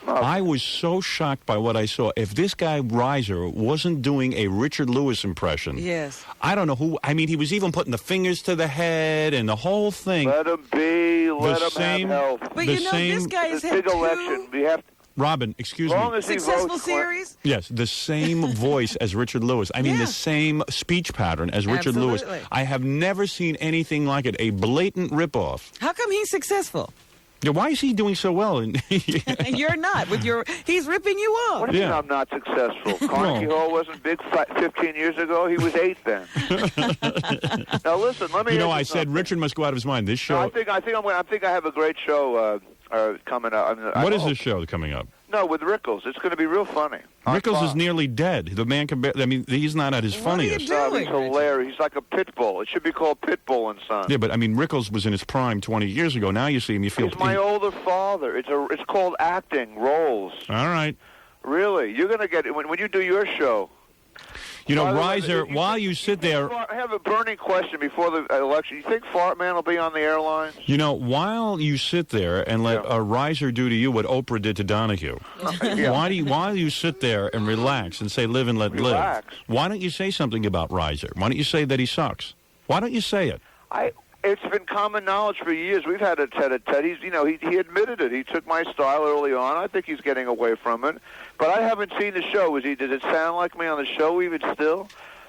I was so shocked by what I saw. If this guy Reiser wasn't doing a Richard Lewis impression, yes, I don't know who. I mean, he was even putting the fingers to the head and the whole thing. Let him be. Let him have health. But this guy has had big election. We have. Robin, excuse me. Successful series? Yes, the same voice as Richard Lewis. I mean, the same speech pattern as Richard Lewis. I have never seen anything like it. A blatant ripoff. How come he's successful? Yeah, why is he doing so well? You're not. He's ripping you off. What do you mean I'm not successful? Carnegie Hall wasn't big 15 years ago. He was 8 then. Now listen, let me. I said Richard must go out of his mind. This show. No, I think I have a great show coming up. What is this show coming up? No, with Rickles. It's going to be real funny. Rickles is nearly dead. The man can. I mean, he's not at his funniest. No, he's hilarious. He's like a pit bull. It should be called Pitbull and Son. Yeah, but I mean, Rickles was in his prime 20 years ago. Now you see him, you feel. He's my older father. It's called acting roles. All right. Really, you're going to get it when you do your show. You know, Reiser, while you sit there... I have a burning question before the election. You think Fart Man will be on the airlines? You know, while you sit there and let Reiser do to you what Oprah did to Donahue, while you sit there and relax and say live and let live, why don't you say something about Reiser? Why don't you say that he sucks? Why don't you say it? It's been common knowledge for years. We've had a tete-a-tete. He admitted it. He took my style early on. I think he's getting away from it. But I haven't seen the show. Does it sound like me on the show even still?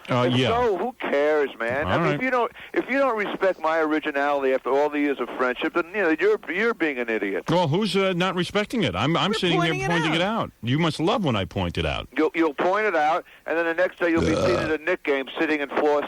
Yeah. So who cares, man? All right. if you don't respect my originality after all the years of friendship, then you're being an idiot. Well, who's not respecting it? I'm sitting here pointing it out. You must love when I point it out. You'll point it out, and then the next day you'll be seen at a Knick game sitting in floor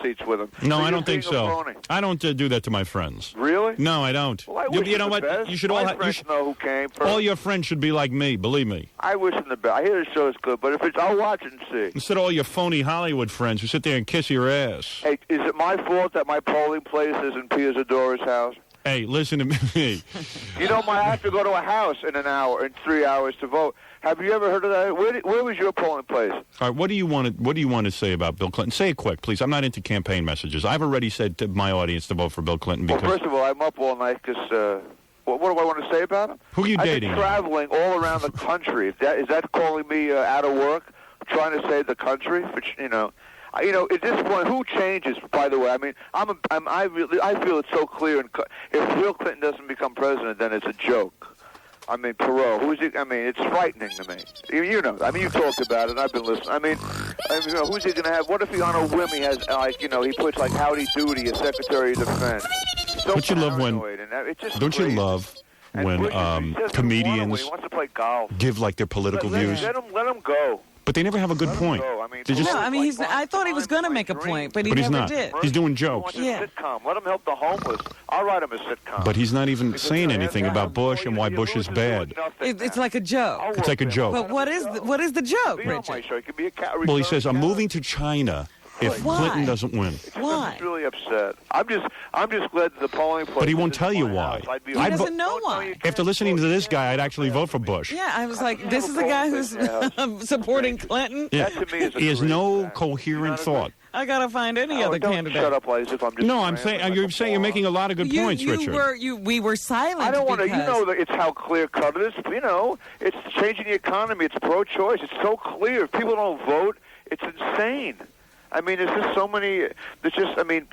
seats with them. No, so I don't think so. Phony. I don't do that to my friends. Really? No, I don't. Well, I wish you know them what? the best. You should my all friends know who came first. All your friends should be like me. Believe me. I wish them the best. I hear the show is good, but if it's, I'll watch it and see. Instead of all your phony Hollywood friends who sit there and kiss your ass. Hey, is it my fault that my polling place is in Pia Zadora's house? Hey, listen to me. You know, I have to go to a house in 3 hours to vote. Have you ever heard of that? Where was your polling place? All right, what do you want to say about Bill Clinton? Say it quick, please. I'm not into campaign messages. I've already said to my audience to vote for Bill Clinton because. Well, first of all, I'm up all night because. What do I want to say about him? Who are you dating? I've been traveling all around the country. Is that calling me out of work? Trying to save the country? Which, at this point, who changes? By the way, I mean, I feel it's so clear. And if Bill Clinton doesn't become president, then it's a joke. I mean, Perot. Who's he? I mean, it's frightening to me. You know. I mean, you talked about it. I've been listening. I mean, who's he going to have? What if he on a whim he has he puts like Howdy Doody as Secretary of Defense? So don't you love when comedians he wants to play golf. give like their political views? Let him go. But they never have a good point. I thought he was going to make a point, but he he's never not. did. He's doing jokes. He wants a sitcom. Let him help the homeless. I'll write him a sitcom. But he's not even saying anything about Bush and why Bush is bad. It's like a joke. It's like a joke. But what is the joke, Richard? Well, he says, I'm moving to China if Why? Clinton doesn't win. Why? I'm really upset. I'm just glad that the polling place. But he won't tell you why. He doesn't know why. After listening to this guy, I'd actually vote for Bush. Yeah, I was like, this is a guy who's supporting Clinton? Yeah. He has no coherent thought. I gotta find any other candidate. Shut up, as if I'm just. No, I'm saying you're making a lot of good points, Richard. We were silent. I don't want to. You know that it's how clear cut it is. It's changing the economy. It's pro-choice. It's so clear. If people don't vote, it's insane. I mean, there's just so many. There's just. I mean,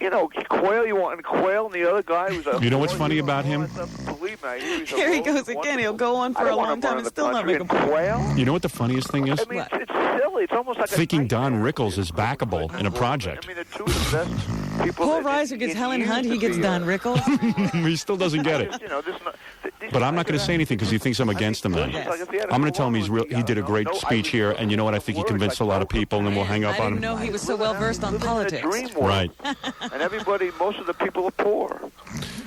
Quayle. You want Quayle and the other guy who's. You know what's funny about him? Believe me, here he goes again. He'll go on for a long time and still not make a point. Quayle. You know what the funniest thing is? I mean, it's silly. It's almost like thinking Don Rickles is backable in a project. I mean, the two of the best people. Paul Reiser gets Helen Hunt. He gets Don Rickles. He still doesn't get it. But I'm not going to say anything because he thinks I'm against him then. I'm going to tell him he did a great speech here, and you know what? I think he convinced a lot of people, and then we'll hang up on him. I didn't know he was so well versed on politics. Right. And most of the people are poor.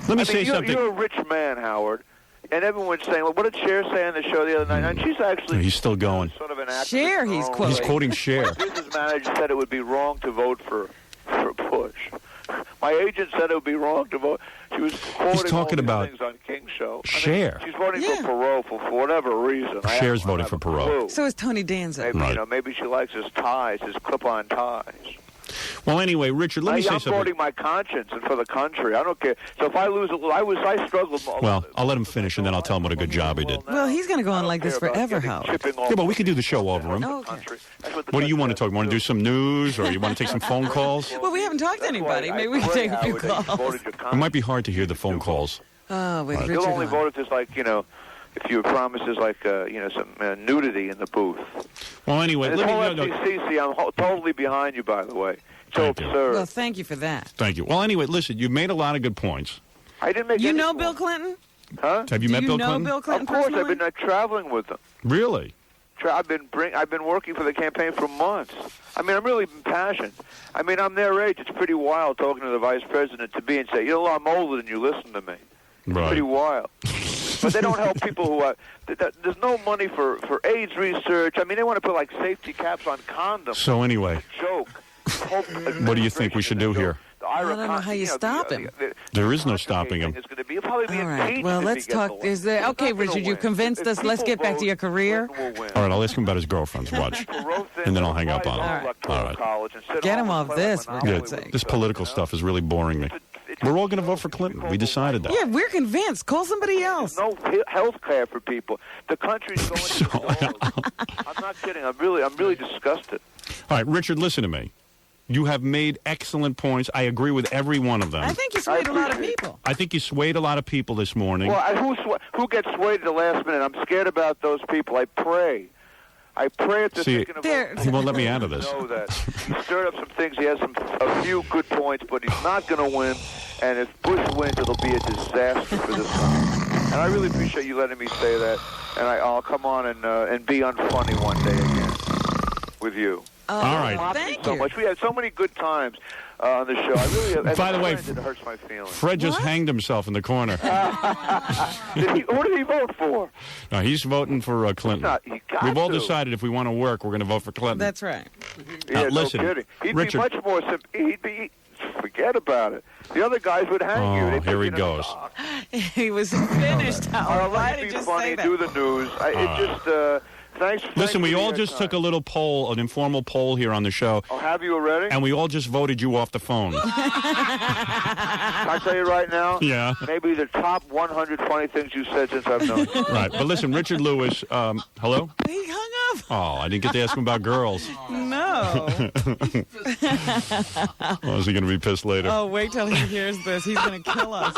Let me say something. You're a rich man, Howard. And everyone's saying, what did Cher say on the show the other night? And she's actually... He's still going. Sort of an actress. Cher, he's quoting. He's quoting Cher. My business manager said it would be wrong to vote for Bush. My agent said it would be wrong to vote. She was quoting all these things on King's show. Cher. She's voting for Perot for whatever reason. Cher's voting for Perot. So is Tony Danza. Maybe, maybe she likes his ties, his clip-on ties. Well, anyway, Richard, let me say something. I'm voting my conscience and for the country. I don't care. So if I lose, I struggled. Well, I'll let him finish, and then I'll tell him what a good job he did. Well, he's going to go on like this forever, Howard. Yeah, but we can do the show over him. Okay. What do you want to talk? Want to do some news, or you want to take some phone calls? Well, we haven't talked to anybody. Maybe we can take a few calls. It might be hard to hear the phone calls. Oh, with Richard You'll only on. vote if there's if you promises some nudity in the booth. Well, anyway, and this whole FCC, I'm totally behind you, by the way. So absurd. Well, thank you for that. Thank you. Well, anyway, listen, you've made a lot of good points. I didn't make You any know points. Bill Clinton? Huh? Have you met Bill Clinton? Bill Clinton Of course, personally? I've been traveling with him. Really? I've been working for the campaign for months. I mean, I'm really passionate. I mean, I'm their age. It's pretty wild talking to the vice president to be and say, I'm older than you. Listen to me. It's Right. pretty wild. But they don't help people who are... There's no money for AIDS research. I mean, they want to put, safety caps on condoms. So anyway. Joke. What do you think we should do here? I don't know how you stop him. There is no stopping him. All right. Well, let's talk. Okay, Richard, you convinced us. Let's get back to your career. All right, I'll ask him about his girlfriends. Watch. And then I'll hang up on him. All right. Get him off this, for God's sake. This political stuff is really boring me. We're all going to vote for Clinton. We decided that. Yeah, we're convinced. Call somebody else. No health care for people. The country's going to the dogs. I'm not kidding. I'm really disgusted. All right, Richard, listen to me. You have made excellent points. I agree with every one of them. I think you swayed a lot of people. I think you swayed a lot of people this morning. Well, who gets swayed at the last minute? I'm scared about those people. I pray I pray at the thinking of he won't let me out of this. Know that he stirred up some things. He has a few good points, but he's not going to win. And if Bush wins, it'll be a disaster for this country. And I really appreciate you letting me say that. And I'll come on and be unfunny one day again with you. All right. Thank you so much. We had so many good times on the show. I really. By the way, it hurts my feelings. Fred just hanged himself in the corner. What did he vote for? No, he's voting for Clinton. We've all decided if we want to work, we're going to vote for Clinton. That's right. Yeah, listen, no kidding. He'd Richard, be much more. Forget about it. The other guys would hang you. Oh, here he goes. He was finished. Why did be you funny, say that? do the news. Thanks. Listen, we all just took a little poll, an informal poll here on the show. Oh, have you already? And we all just voted you off the phone. Can I tell you right now? Yeah. Maybe the top 100 funny things you said since I've known you. Right. But listen, Richard Lewis, hello? He hung up. Oh, I didn't get to ask him about girls. No. Oh, is he going to be pissed later? Oh, wait till he hears this. He's going to kill us.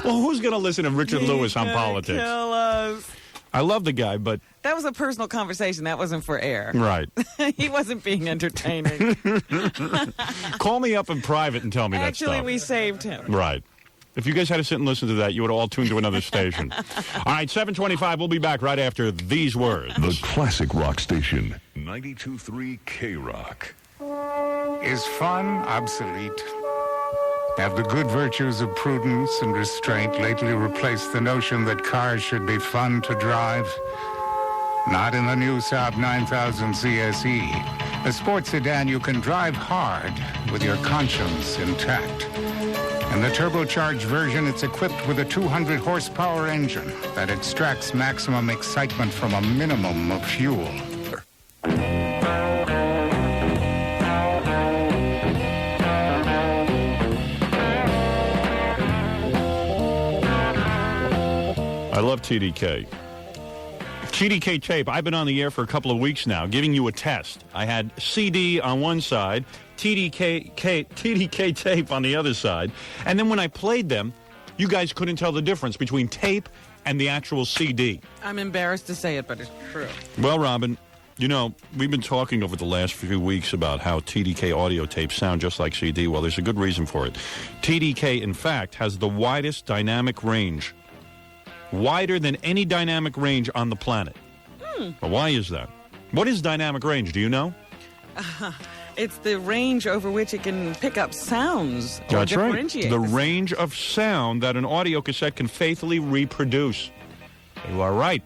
Well, who's going to listen to Richard Lewis on politics? Kill us. I love the guy, but... That was a personal conversation. That wasn't for air. Right. He wasn't being entertaining. Call me up in private and tell me that stuff. Actually, we saved him. Right. If you guys had to sit and listen to that, you would have all tuned to another station. All right, 7:25. We'll be back right after these words. The classic rock station, 92.3 K-Rock. Is fun obsolete? Have the good virtues of prudence and restraint lately replaced the notion that cars should be fun to drive? Not in the new Saab 9000 CSE, a sports sedan you can drive hard with your conscience intact. In the turbocharged version, it's equipped with a 200-horsepower engine that extracts maximum excitement from a minimum of fuel. I love TDK. TDK tape. I've been on the air for a couple of weeks now, giving you a test. I had CD on one side, TDK tape on the other side, and then when I played them, you guys couldn't tell the difference between tape and the actual CD. I'm embarrassed to say it, but it's true. Well, Robin, you know, we've been talking over the last few weeks about how TDK audio tapes sound just like CD. Well, there's a good reason for it. TDK, in fact, has the widest dynamic range. Wider than any dynamic range on the planet. Well, why is that? What is dynamic range? Do you know? It's the range over which it can pick up sounds. That's or right. differentiate. The range of sound that an audio cassette can faithfully reproduce. You are right.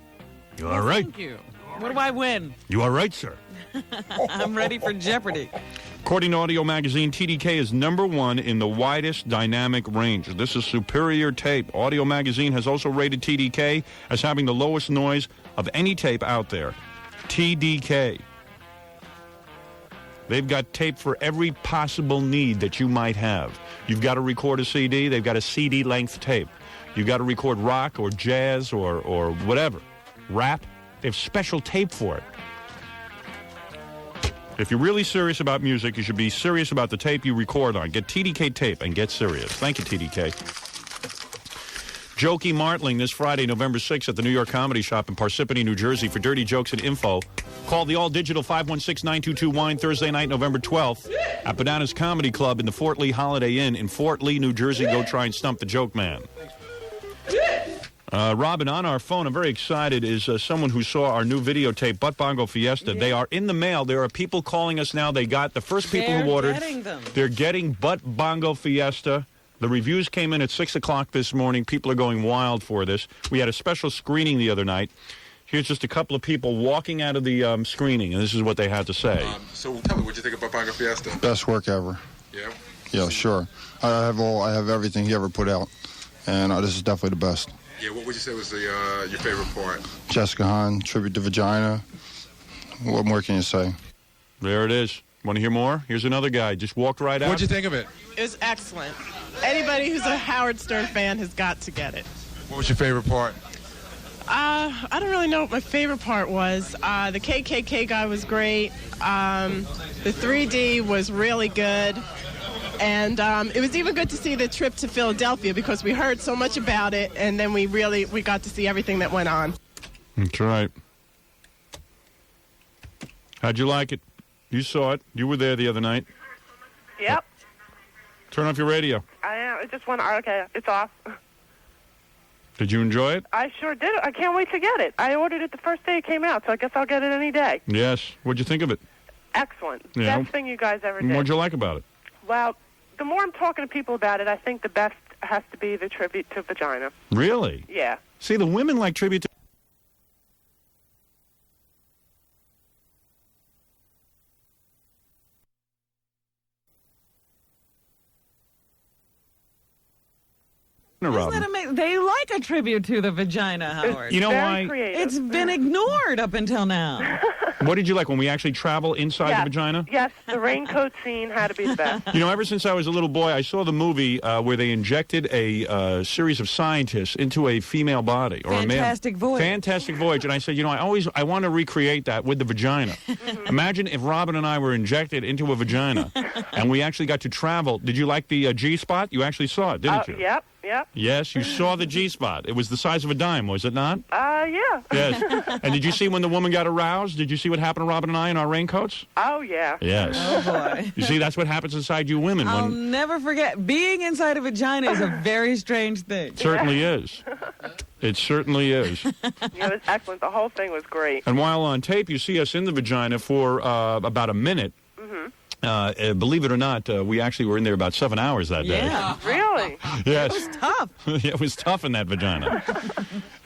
You are right. Thank you. What do I win? You are right, sir. I'm ready for Jeopardy. According to Audio Magazine, TDK is #1 in the widest dynamic range. This is superior tape. Audio Magazine has also rated TDK as having the lowest noise of any tape out there. TDK. They've got tape for every possible need that you might have. You've got to record a CD, they've got a CD-length tape. You've got to record rock or jazz or whatever, rap, they have special tape for it. If you're really serious about music, you should be serious about the tape you record on. Get TDK tape and get serious. Thank you, TDK. Jokey Martling this Friday, November 6th at the New York Comedy Shop in Parsippany, New Jersey. For dirty jokes and info, call the all-digital 516-922-WINE Thursday night, November 12th at Bananas Comedy Club in the Fort Lee Holiday Inn in Fort Lee, New Jersey. Go try and stump the joke man. Robin, on our phone, I'm very excited, is someone who saw our new videotape, Butt Bongo Fiesta. Yeah. They are in the mail. There are people calling us now. They got the first people who ordered. They're getting Butt Bongo Fiesta. The reviews came in at 6 o'clock this morning. People are going wild for this. We had a special screening the other night. Here's just a couple of people walking out of the screening, and this is what they had to say. So tell me, what you think of Butt Bongo Fiesta? Best work ever. Yeah? Yeah, sure. I have everything he ever put out, and this is definitely the best. Yeah, what would you say was your favorite part? Jessica Hahn, Tribute to Vagina. What more can you say? There it is. Want to hear more? Here's another guy. Just walked right out. What'd you think of it? It was excellent. Anybody who's a Howard Stern fan has got to get it. What was your favorite part? I don't really know what my favorite part was. The KKK guy was great. The 3D was really good. And it was even good to see the trip to Philadelphia because we heard so much about it, and then we got to see everything that went on. That's right. How'd you like it? You saw it. You were there the other night. Yep. Turn off your radio. I am. I just want to. Okay, it's off. Did you enjoy it? I sure did. I can't wait to get it. I ordered it the first day it came out, so I guess I'll get it any day. Yes. What'd you think of it? Excellent. Yeah. Best thing you guys ever did. What'd you like about it? Well, the more I'm talking to people about it, I think the best has to be the tribute to Vagina. Really? Yeah. See, the women like tribute to... Isn't that amazing? They like a tribute to the vagina, Howard. You know why? It's been ignored up until now. What did you like when we actually travel inside the vagina? Yes, the raincoat scene had to be the best. You know, ever since I was a little boy, I saw the movie where they injected a series of scientists into a female body or Fantastic a man. Voyage. Fantastic Voyage. And I said, you know, I want to recreate that with the vagina. Imagine if Robin and I were injected into a vagina, and we actually got to travel. Did you like the G-spot? You actually saw it, didn't you? Yep. Yes, you saw the G-spot. It was the size of a dime, was it not? Yeah. Yes. And did you see when the woman got aroused? Did you see what happened to Robin and I in our raincoats? Oh, yeah. Yes. Oh, boy. You see, that's what happens inside you women. I'll never forget. Being inside a vagina is a very strange thing. It certainly is. It certainly is. Yeah, it was excellent. The whole thing was great. And while on tape, you see us in the vagina for about a minute. Believe it or not, we actually were in there about 7 hours that day. Yeah. Really? Yes. It was tough. It was tough in that vagina.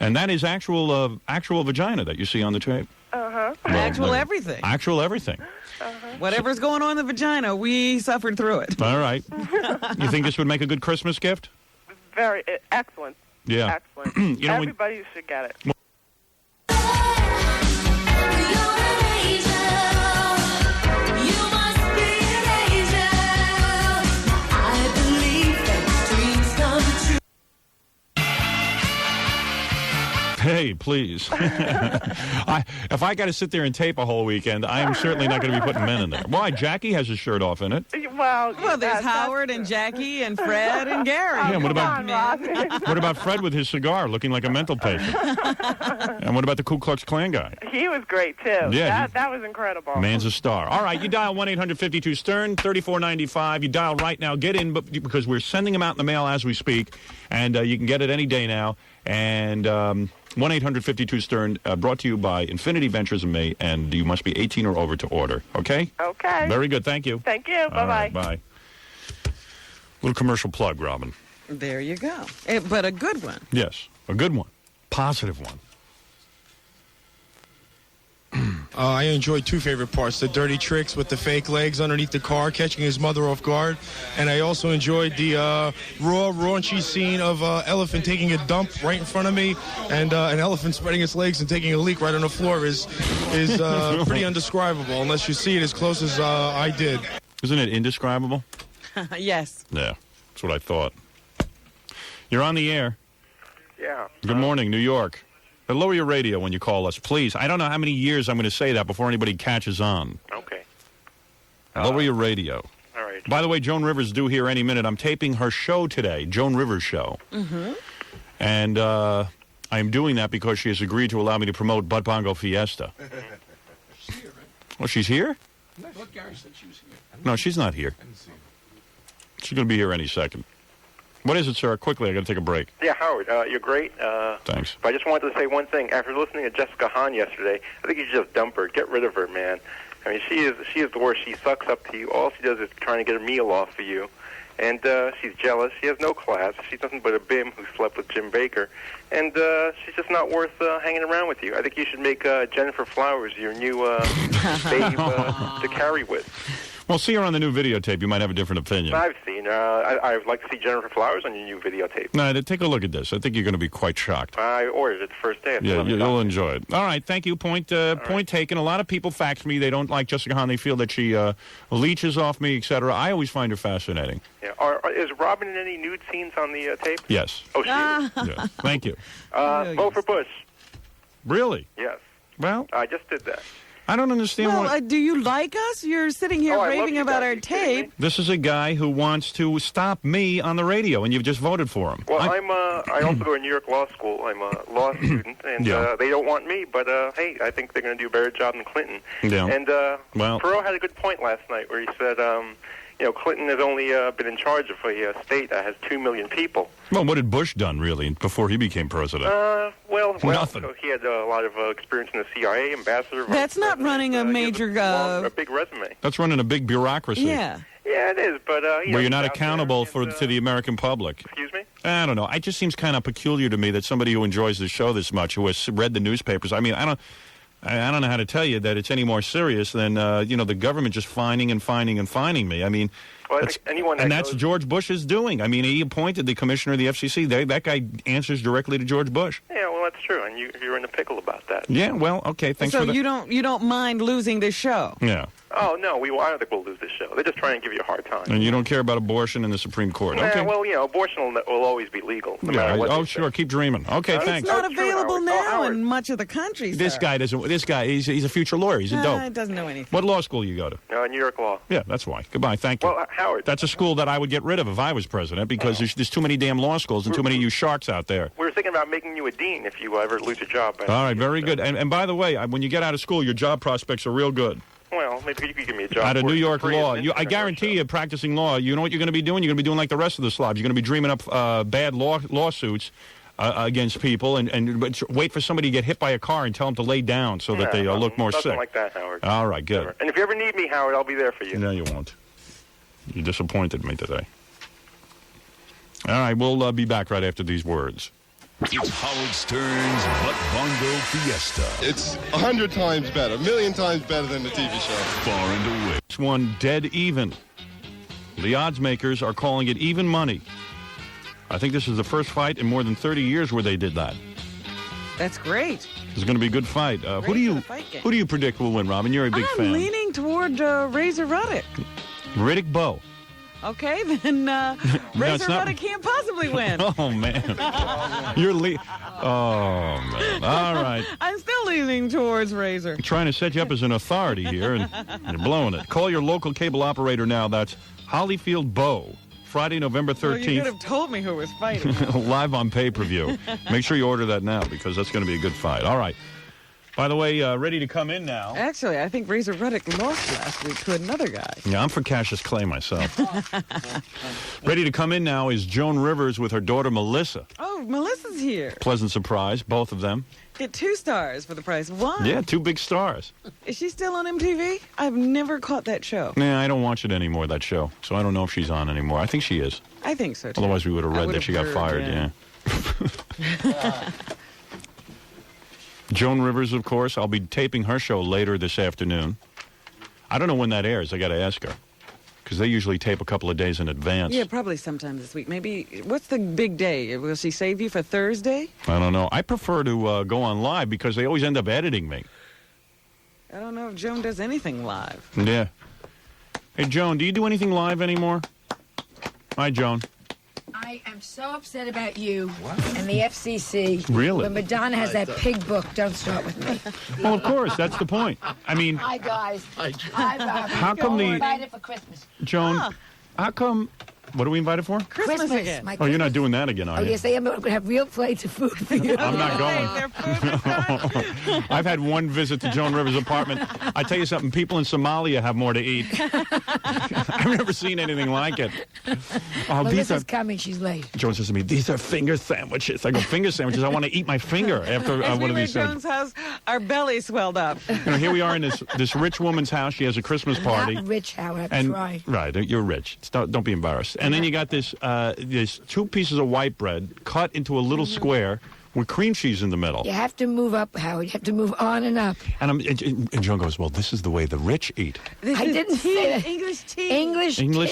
And that is actual vagina that you see on the tape. Uh-huh. Actual everything. Actual everything. Whatever's going on in the vagina, we suffered through it. All right. You think this would make a good Christmas gift? Very excellent. Yeah. Excellent. You know, Everybody should get it. Hey, please. If I got to sit there and tape a whole weekend, I am certainly not going to be putting men in there. Why? Jackie has his shirt off in it. Well, there's Howard and Jackie and Fred and Gary. Yeah, what about Fred with his cigar looking like a mental patient? And what about the Ku Klux Klan guy? He was great, too. Yeah, that was incredible. Man's a star. All right, you dial 1-800-52-STERN, 3495. You dial right now. Get in because we're sending them out in the mail as we speak, and you can get it any day now. And 1-800-52-STERN, brought to you by Infinity Ventures in May, and you must be 18 or over to order. Okay? Okay. Very good. Thank you. Thank you. Bye-bye. Right, bye. Little commercial plug, Robin. There you go. But a good one. Yes, a good one. Positive one. I enjoyed two favorite parts: the dirty tricks with the fake legs underneath the car, catching his mother off guard, and I also enjoyed the raw, raunchy scene of elephant taking a dump right in front of me, and an elephant spreading its legs and taking a leak right on the floor is pretty indescribable unless you see it as close as I did. Isn't it indescribable? Yes. Yeah, that's what I thought. You're on the air. Yeah. Good morning, New York. Lower your radio when you call us, please. I don't know how many years I'm going to say that before anybody catches on. Okay. Lower your radio. All right. By the way, Joan Rivers due here any minute. I'm taping her show today, Joan Rivers Show. Mm-hmm. And I'm doing that because she has agreed to allow me to promote Butt Bongo Fiesta. She's here, right? Oh, she's here? I thought Gary said she was here. No, she's not here. I didn't see her. She's going to be here any second. What is it, sir? Quickly, I got to take a break. Yeah, Howard, you're great. Thanks. But I just wanted to say one thing. After listening to Jessica Hahn yesterday, I think you should just dump her. Get rid of her, man. I mean, she is the worst. She sucks up to you. All she does is trying to get a meal off of you. And she's jealous. She has no class. She's nothing but a bim who slept with Jim Baker. And she's just not worth hanging around with you. I think you should make Jennifer Flowers your new babe to carry with. Well, see her on the new videotape. You might have a different opinion. I've seen her. I'd like to see Jennifer Flowers on your new videotape. No, take a look at this. I think you're going to be quite shocked. I ordered it the first day. Yeah, you'll enjoy it. All right, thank you. Point taken. A lot of people fax me. They don't like Jessica Hahn. They feel that she leeches off me, etc. I always find her fascinating. Yeah. Is Robin in any nude scenes on the tape? Yes. Oh, she is. Yeah. Thank you. Vote for Bush. Really? Yes. Well, I just did that. I don't understand Well, do you like us? You're sitting here raving about our tape. This is a guy who wants to stop me on the radio, and you've just voted for him. Well, I also go to New York Law School. I'm a law student, and they don't want me. But hey, I think they're going to do a better job than Clinton. Yeah. And Perot had a good point last night where he said, Clinton has only been in charge of a state that has 2 million people. Well, what had Bush done, really, before he became president? Nothing. He had a lot of experience in the CIA, ambassador. That's not running a major... a big resume. That's running a big bureaucracy. Yeah. Yeah, it is, but... where you're not accountable to the American public. Excuse me? I don't know. It just seems kind of peculiar to me that somebody who enjoys the show this much, who has read the newspapers, I mean, I don't know how to tell you that it's any more serious than, the government just fining and fining and fining me. I mean... Well, I think anyone that's George Bush's doing. I mean, he appointed the commissioner of the FCC. That guy answers directly to George Bush. Yeah, well, that's true, and you're in a pickle about that. Yeah, well, okay, thanks for that. So you don't mind losing this show? Yeah. Oh, no, I don't think we'll lose this show. They're just trying to give you a hard time. And you don't care about abortion in the Supreme Court. Okay. Well, abortion will always be legal. No matter what sure, keep dreaming. Okay, thanks. It's not available now in much of the country, This guy doesn't. This guy, he's a future lawyer. He's a dope. He doesn't know anything. What law school you go to? New York Law. Yeah, that's why. Goodbye. Thank you. Well, Howard. That's a school that I would get rid of if I was president because there's too many damn law schools and too many of you sharks out there. We were thinking about making you a dean if you ever lose your job. All right, very good. And by the way, when you get out of school, your job prospects are real good. Well, maybe you could give me a job. Out of New York Law. I guarantee you, practicing law, you know what you're going to be doing? You're going to be doing like the rest of the slobs. You're going to be dreaming up bad lawsuits against people and wait for somebody to get hit by a car and tell them to lay down so that they look more sick. Nothing like that, Howard. All right, good. Never. And if you ever need me, Howard, I'll be there for you. No, you won't. You disappointed me today. All right, we'll be back right after these words. It's Howard Stern's Butt Bongo Fiesta. It's 100 times better, 1,000,000 times better than the TV show. Far and away. It's one dead even. The odds makers are calling it even money. I think this is the first fight in more than 30 years where they did that. That's great. It's going to be a good fight. Who do you predict will win, Robin? You're a big fan. I'm leaning toward Razor Ruddock. Riddick Bowe. Okay, then Razor Ruddock can't possibly win. Oh, man. Oh, man. All right. I'm still leaning towards Razor. I'm trying to set you up as an authority here, and you're blowing it. Call your local cable operator now. That's Hollyfield Bowe. Friday, November 13th. Well, you could have told me who was fighting. Live on pay-per-view. Make sure you order that now because that's going to be a good fight. All right. By the way, ready to come in now. Actually, I think Razor Ruddock lost last week to another guy. Yeah, I'm for Cassius Clay myself. Ready to come in now is Joan Rivers with her daughter Melissa. Oh, Melissa's here. Pleasant surprise, both of them. Get 2 stars for the price of 1. Yeah, 2 big stars. Is she still on MTV? I've never caught that show. Nah, I don't watch it anymore, that show. So I don't know if she's on anymore. I think she is. I think so, too. Otherwise, we would have read that she got fired, yeah. Joan Rivers, of course. I'll be taping her show later this afternoon. I don't know when that airs. I got to ask her. Because they usually tape a couple of days in advance. Yeah, probably sometime this week. Maybe, what's the big day? Will she save you for Thursday? I don't know. I prefer to go on live because they always end up editing me. I don't know if Joan does anything live. Yeah. Hey, Joan, do you do anything live anymore? Hi, Joan. I am so upset about you and the FCC. Really? When Madonna has that pig book, don't start with me. Well, of course, that's the point. I mean... Hi, guys. How come the... invited for Christmas. Joan, how come... What are we invited for? Christmas again. Oh, you're not doing that again, are you? Oh, yes, I am. I'm going to have real plates of food for you. I'm not going. I've had one visit to Joan Rivers' apartment. I tell you something, people in Somalia have more to eat. I've never seen anything like it. Oh, Melissa's coming. She's late. Joan says to me, these are finger sandwiches. I go, finger sandwiches? I want to eat my finger after one of these. As we were at Joan's house, our belly swelled up. Here we are in this rich woman's house. She has a Christmas party. Not rich, Howard. I'm trying. Right, you're rich. Don't be embarrassed. And then you got this 2 pieces of white bread cut into a little square with cream cheese in the middle. You have to move up, Howard. You have to move on and up. And Joan goes, well, this is the way the rich eat. I didn't say that. English tea. English tea. English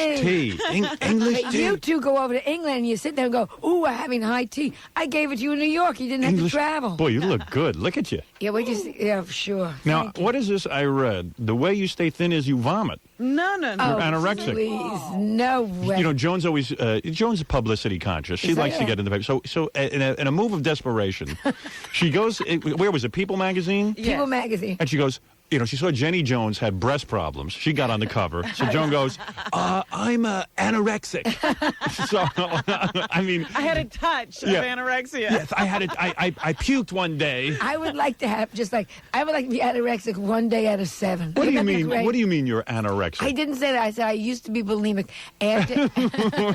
tea. You two go over to England and you sit there and go, ooh, we're having high tea. I gave it to you in New York. You didn't have to travel. Boy, you look good. Look at you. Yeah, sure. Now, what is this I read? The way you stay thin is you vomit. No. Oh, you're anorexic. Please, no way. You know, Joan's always Joan's publicity conscious. She likes to get in the paper. So in a move of desperation, she goes. Where was it? People Magazine. People Magazine. And she goes, she saw Jenny Jones had breast problems. She got on the cover. So Joan goes, I'm anorexic. So, I mean... I had a touch of anorexia. Yes, I had it. I puked one day. I would like to have, I would like to be anorexic one day out of 7. What do you mean? What do you mean you're anorexic? I didn't say that. I said I used to be bulimic. After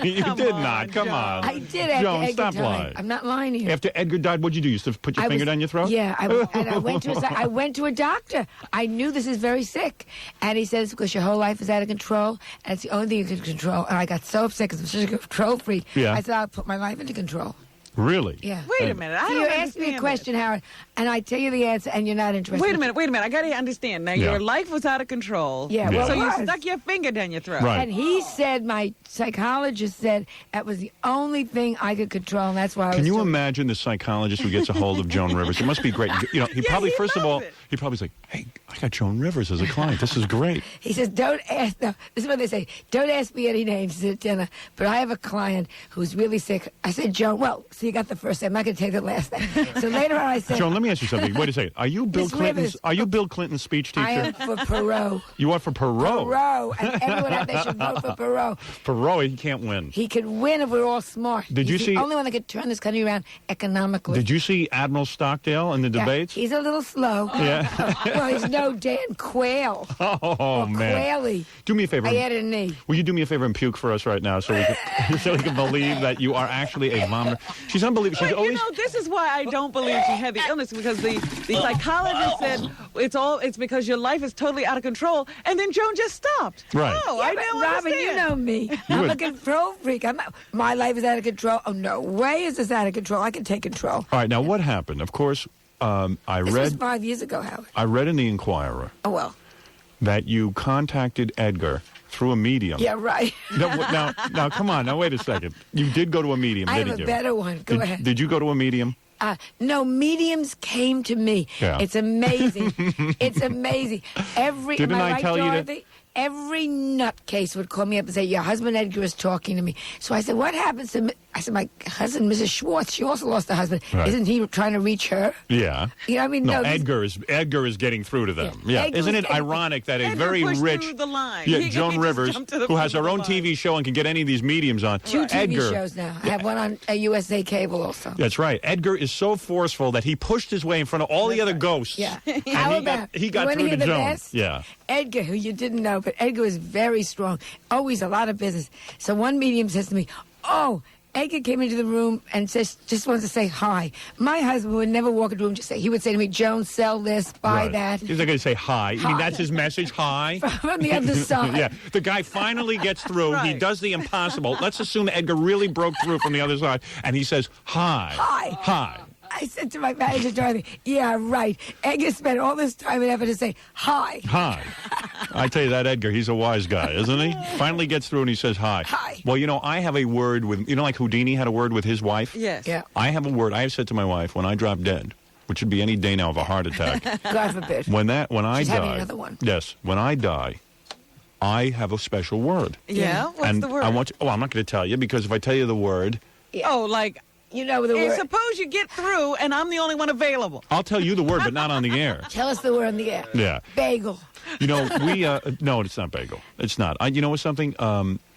You did not. Come on. I did after Joan, Edgar stop died. lying. I'm not lying to you. After Edgar died, what'd you do? You used to put your finger down your throat? Yeah, I went to a doctor. I knew this is very sick. And he says, because your whole life is out of control, and it's the only thing you can control. And I got so upset because I'm such a control freak. Yeah. I said, I'll put my life into control. Really? Yeah. Wait a minute. You asked me a question, Howard, and I tell you the answer, and you're not interested. Wait a minute. I got to understand. Now, your life was out of control. Yeah, well, so it you was. stuck your finger down your throat. Right. And he said, my psychologist said, that was the only thing I could control, and that's why I was Can you doing imagine the psychologist who gets a hold of Joan Rivers? It must be great. He probably, first of all, he probably's like, hey, I got Joan Rivers as a client. This is great. He says, don't ask, no, this is what they say, don't ask me any names at dinner, but I have a client who's really sick. I said, Joan, well, so you got the first name. I'm not going to take the last name. So later on I said... Joan, let me ask you something. Wait a second. Are you Bill Clinton's speech teacher? I am for Perot. You are for Perot? Perot. And everyone out there should vote for Perot. Perot, he can't win. He could win if we're all smart. Did you He's see... the only one that could turn this country around economically. Did you see Admiral Stockdale in the debates? He's a little slow. Yeah. Well, he's no Dan Quayle. Oh, man. Quayle. Do me a favor. I added an E. Will you do me a favor and puke for us right now so we can, so we can believe that you are actually a vomiter? She's unbelievable. She's always... this is why I don't believe she had the illness, because the psychologist said it's because your life is totally out of control, and then Joan just stopped. Right. Oh, I don't Robin, understand. you know me. I'm a control freak. My life is out of control. Oh, no way is this out of control. I can take control. All right, now what happened? Of course, This was 5 years ago, Howard. I read in the Inquirer Oh, well. that you contacted Edgar through a medium. Yeah, right. Now, come on. Now, wait a second. You did go to a medium, I didn't have a you? better one. Go ahead. Did you go to a medium? No, mediums came to me. Yeah. It's amazing. It's amazing. Didn't I tell you that- Every nutcase would call me up and say, your husband Edgar is talking to me. So I said, what happens to... I said, my husband, Mrs. Schwartz, she also lost a husband. Right. Isn't he trying to reach her? Yeah. You know what I mean? No, No, Edgar is getting through to them. Yeah. Edgar Isn't was it getting- ironic that a Edgar very pushed rich... through the line. Yeah, He Joan just Rivers, jumped to the who has front her of own the line. TV show and can get any of these mediums on. 2 TV Edgar, shows now. I have one on USA Cable also. That's right. Edgar is so forceful that he pushed his way in front of all the other ghosts. Yeah. And How about... he you got wanna through hear to the Joan. best? Yeah. Edgar, who you didn't know, but Edgar was very strong. Always a lot of business. So one medium says to me, oh, Edgar came into the room and just wants to say hi. My husband would never walk into a room and he would say to me, Joan, sell this, buy Right. that. He's not going to say hi. I mean, Hi. that's his message, hi. From the other side. Yeah. The guy finally gets through. He does the impossible. Let's assume Edgar really broke through from the other side. And he says, hi. Hi. Hi. I said to my manager, Dorothy, yeah, right. Edgar spent all this time and effort to say hi. Hi. I tell you that, Edgar, he's a wise guy, isn't he? Finally gets through and he says hi. Hi. Well, I have a word with, like Houdini had a word with his wife? Yes. Yeah. I have a word. I have said to my wife, when I drop dead, which would be any day now of a heart attack. God forbid. When I She's die. having another one. Yes. When I die, I have a special word. Yeah? What's and the word? I'm not going to tell you, because if I tell you the word, Oh, like... You know the Hey, word. suppose you get through and I'm the only one available. I'll tell you the word, but not on the air. Tell us the word in the air. Yeah. Bagel. We, no, it's not bagel. It's not. You know something?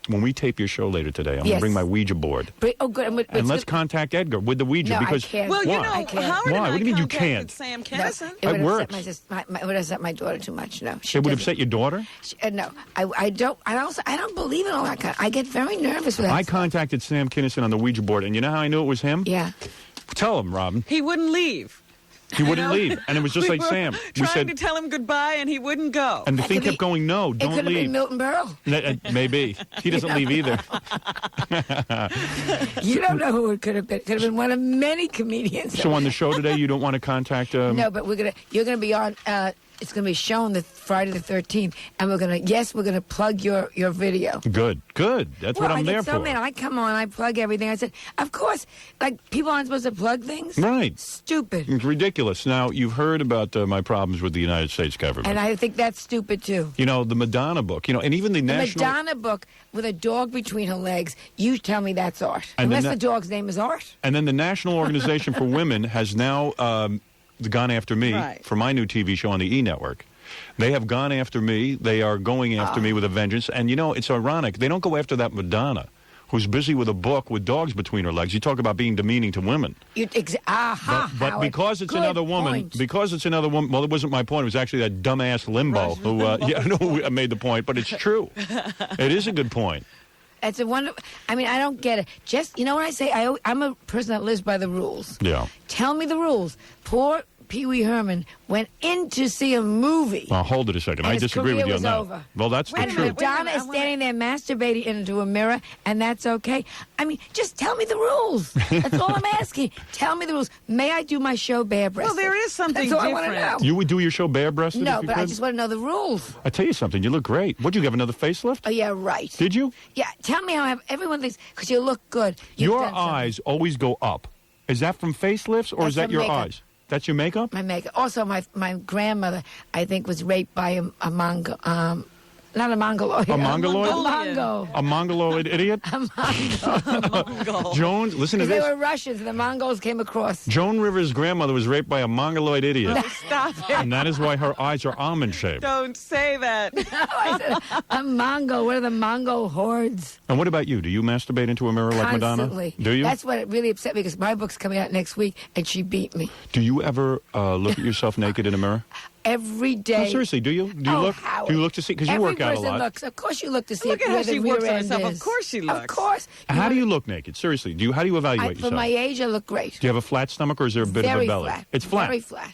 When we tape your show later today, I'm going Yes. to bring my Ouija board. Oh, good. And let's contact Edgar with the Ouija. No, because I can't. Well, why? you know, I can't. Howard Why? and I What do you mean you contacted can't? Sam No, Kennison. it would works. It would upset my daughter too much. No, she It would doesn't. upset your daughter? No, I don't. I don't believe in all that kind. I get very nervous with that. I contacted Sam Kinison on the Ouija board, and you know how I knew it was him? Yeah. Tell him, Robin. He wouldn't leave. He wouldn't leave, and it was just We like were Sam. We trying said, to tell him goodbye, and he wouldn't go. and the thing kept going, no, It don't could have leave. been Milton Berle. Maybe. He doesn't leave either. You don't know who it could have been. It could have been one of many comedians. So on the show today, you don't want to contact... No, but you're gonna be on. It's gonna be shown the Friday the 13th, and we're gonna plug your video. Good. That's what I'm there for. I come on, I plug everything. I said, of course, like people aren't supposed to plug things. Right. Stupid. It's ridiculous. Now, you've heard about my problems with the United States government. And I think that's stupid too. You know, the Madonna book, and even the national... Madonna book with a dog between her legs. You tell me that's art. And Unless then the dog's name is Art. And then the National Organization for Women has now gone after me Right. for my new TV show on the E! Network. They have gone after me. They are going after me with a vengeance. And, you know, it's ironic. They don't go after that Madonna, who's busy with a book with dogs between her legs. You talk about being demeaning to women. But because it's another woman, well, it wasn't my point. It was actually that dumbass Limbo who made the point, but it's true. It is a good point. It's a wonderful. I mean, I don't get it. Just, you know what I say? I'm a person that lives by the rules. Yeah. Tell me the rules. Poor Pee Wee Herman went in to see a movie. Well, hold it a second. I disagree with you on that. Over. Well, that's the truth. Madonna is standing there masturbating into a mirror, and that's okay. I mean, just tell me the rules. That's all I'm asking. Tell me the rules. May I do my show bare-breasted? Well, there is something that's all different. I want to know. You would do your show bare-breasted? No, if you but could? I just want to know the rules. I tell you something. You look great. What, you have another facelift? Oh, yeah, right. Did you? Yeah, tell me how everyone thinks, because you look good. Your eyes always go up. Is that from facelifts, or That's is that from your makeup. eyes? That's your makeup? My makeup. Also, my grandmother, I think, was raped by a Mongol. Not a Mongoloid. A Mongoloid? A Mongol. A Mongoloid idiot? A Mongol. Joan, listen to They this. were Russians, and the Mongols came across. Joan Rivers' grandmother was raped by a Mongoloid idiot. No, stop it. And that is why her eyes are almond-shaped. Don't say that. No, I said, a Mongol. What are the Mongol hordes? And what about you? Do you masturbate into a mirror like Madonna? Constantly. Do you? That's what really upset me, because my book's coming out next week, and she beat me. Do you ever look at yourself naked in a mirror? Every day. No, seriously, do you? Do you look? Howard. Do you look to see? Because you work out a Every person lot. looks. Of course you look to see Look at where how the she rear works on end herself. is. Of course she looks. Of course. How do you look naked? Seriously, how do you evaluate For yourself? my age, I look great. Do you have a flat stomach, or is there a bit of a Very belly? flat. It's flat. Very flat.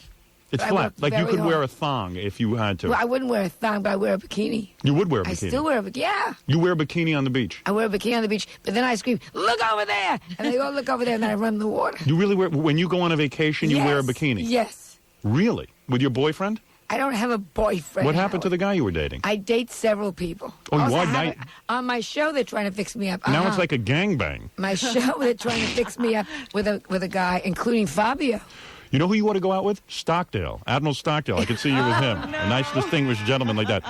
It's But I flat. work Like you very could wear hard. a thong if you had to. Well, I wouldn't wear a thong, but I wear a bikini. You would wear a bikini. I still wear a bikini. Yeah. You wear a bikini on the beach. I wear a bikini on the beach, but then I scream, "Look over there!" And they go, "Look over there!" And then I run in the water. You really wear, when you go on a vacation, you wear a bikini? Yes. Really? With your boyfriend? I don't have a boyfriend. What happened to the guy you were dating? I date several people. Oh, you Also, are I have night- on my show, they're trying to fix me up. Now it's like a gangbang. My show, they're trying to fix me up with a guy, including Fabio. You know who you want to go out with? Stockdale. Admiral Stockdale. I could see you with him. A nice, distinguished gentleman like that.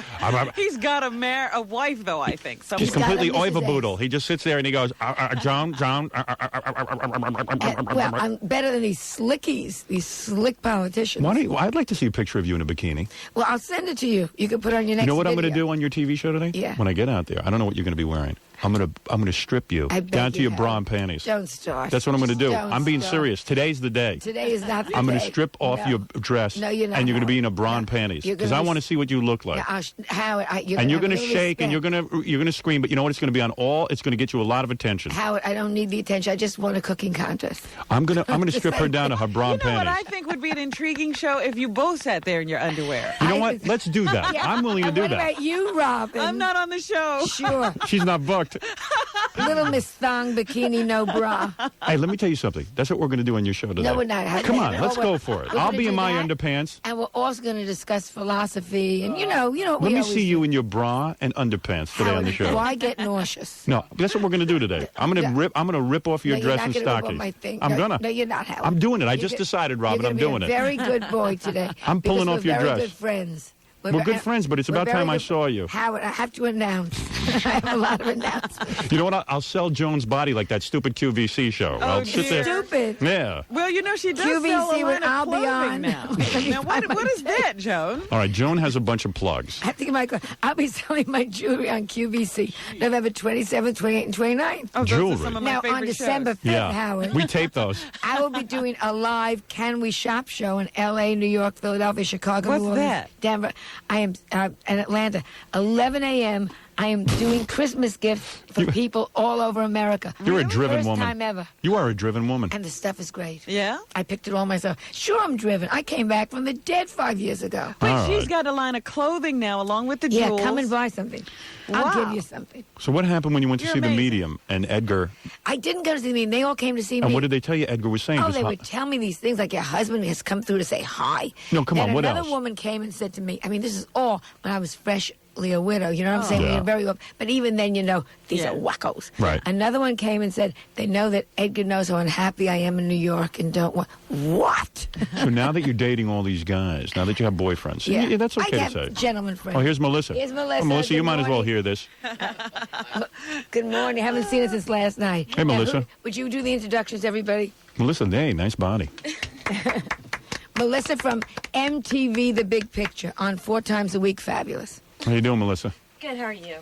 He's got a wife, though, I think. He's completely oivaboodle. He just sits there and he goes, John. Well, I'm better than these slickies, these slick politicians. Why don't you, I'd like to see a picture of you in a bikini. Well, I'll send it to you. You can put it on your next You know what I'm going to video. do on your TV show today? Yeah. When I get out there, I don't know what you're going to be wearing. I'm gonna strip you I bet down to you your have. bra and panties. Don't start. That's what I'm going to do. Don't I'm being start. serious. Today's the day. Today is not the I'm going day. to strip off No. your dress. No, you're not. And you're going to be in a bra and panties You're because I gonna want to see what you look like. Yeah, Howard, you're And you're going going to shake and you're going to scream, but you know what? It's going to be on all. It's going to get you a lot of attention. Howard, I don't need the attention. I just want a cooking contest. I'm going to strip her down to her bra and You know what panties. I think would be an intriguing show if you both sat there in your underwear. You know what? Let's do that. Yeah. I'm willing to And do what that. about you, Robin? I'm not on the show. Sure. She's not booked. Little Miss Thong Bikini, no bra. Hey, let me tell you something. That's what we're going to do on your show today. No, we're not. Come on, let's go for it. We're I'll gonna be in do my that. underpants. And we're also going to discuss philosophy. And, you know what Let we me always see you in your bra and underpants today on the show. Why get nauseous? No, that's what we're going to do today. I'm going to rip off your No, dress you're and not gonna rip off stockings. my thing. I'm No, gonna. No, you're not, Howard. I'm doing it. I You're just go- decided, you're Robin. gonna I'm be doing a it. very good boy today. I'm pulling because off your we're very dress. good friends. We're good friends, but it's we're about very time I good- saw you. Howard, I have to announce. I have a lot of announcements. You know what? I'll sell Joan's body like that stupid QVC show. Oh, I'll sit there. Stupid. Yeah. Well, you know, she does QVC sell a when line of I'll be clothing on. now. Now, what is that, Joan? All right, Joan has a bunch of plugs. I think I'll be selling my jewelry on QVC November 27th, 28th, and 29th. Oh, Jewelry. those are some of my Now, favorite on December 5th, Yeah. Howard, We tape those. I will be doing a live Can We Shop show in L.A., New York, Philadelphia, Chicago, What's New Orleans, that? Denver. I am in Atlanta. 11 a.m. I am doing Christmas gifts for people all over America. You're a driven First woman. time ever. You are a driven woman. And the stuff is great. Yeah? I picked it all myself. Sure, I'm driven. I came back from the dead 5 years ago. But All she's right. got a line of clothing now, along with the Yeah, jewels. come and buy something. Wow. I'll give you something. So what happened when you went to You're see amazing. The Medium and Edgar? I didn't go to see me. They all came to see me. And what did they tell you Edgar was saying? Oh, Just they how- would tell me these things like your husband has come through to say hi. No, come Then on, what another else? woman came and said to me, I mean, this is all when I was freshly a widow. You know what I'm saying? Yeah. You're very well. But even then, you know, these Yeah. are wackos. Right. Another one came and said, they know that Edgar knows how unhappy I am in New York and don't want. What? So now that you're dating all these guys, now that you have boyfriends, yeah, that's okay I to say. have gentleman friends. Oh, here's Melissa. Here's Melissa. Oh, Melissa, Good you might as well morning. hear this. Good morning. Haven't seen it since last night. Hey, Now, Melissa. would you do the introductions, everybody? Melissa, hey, nice body. Melissa from MTV The Big Picture on 4 times a week. Fabulous. How you doing, Melissa? Good, how are you?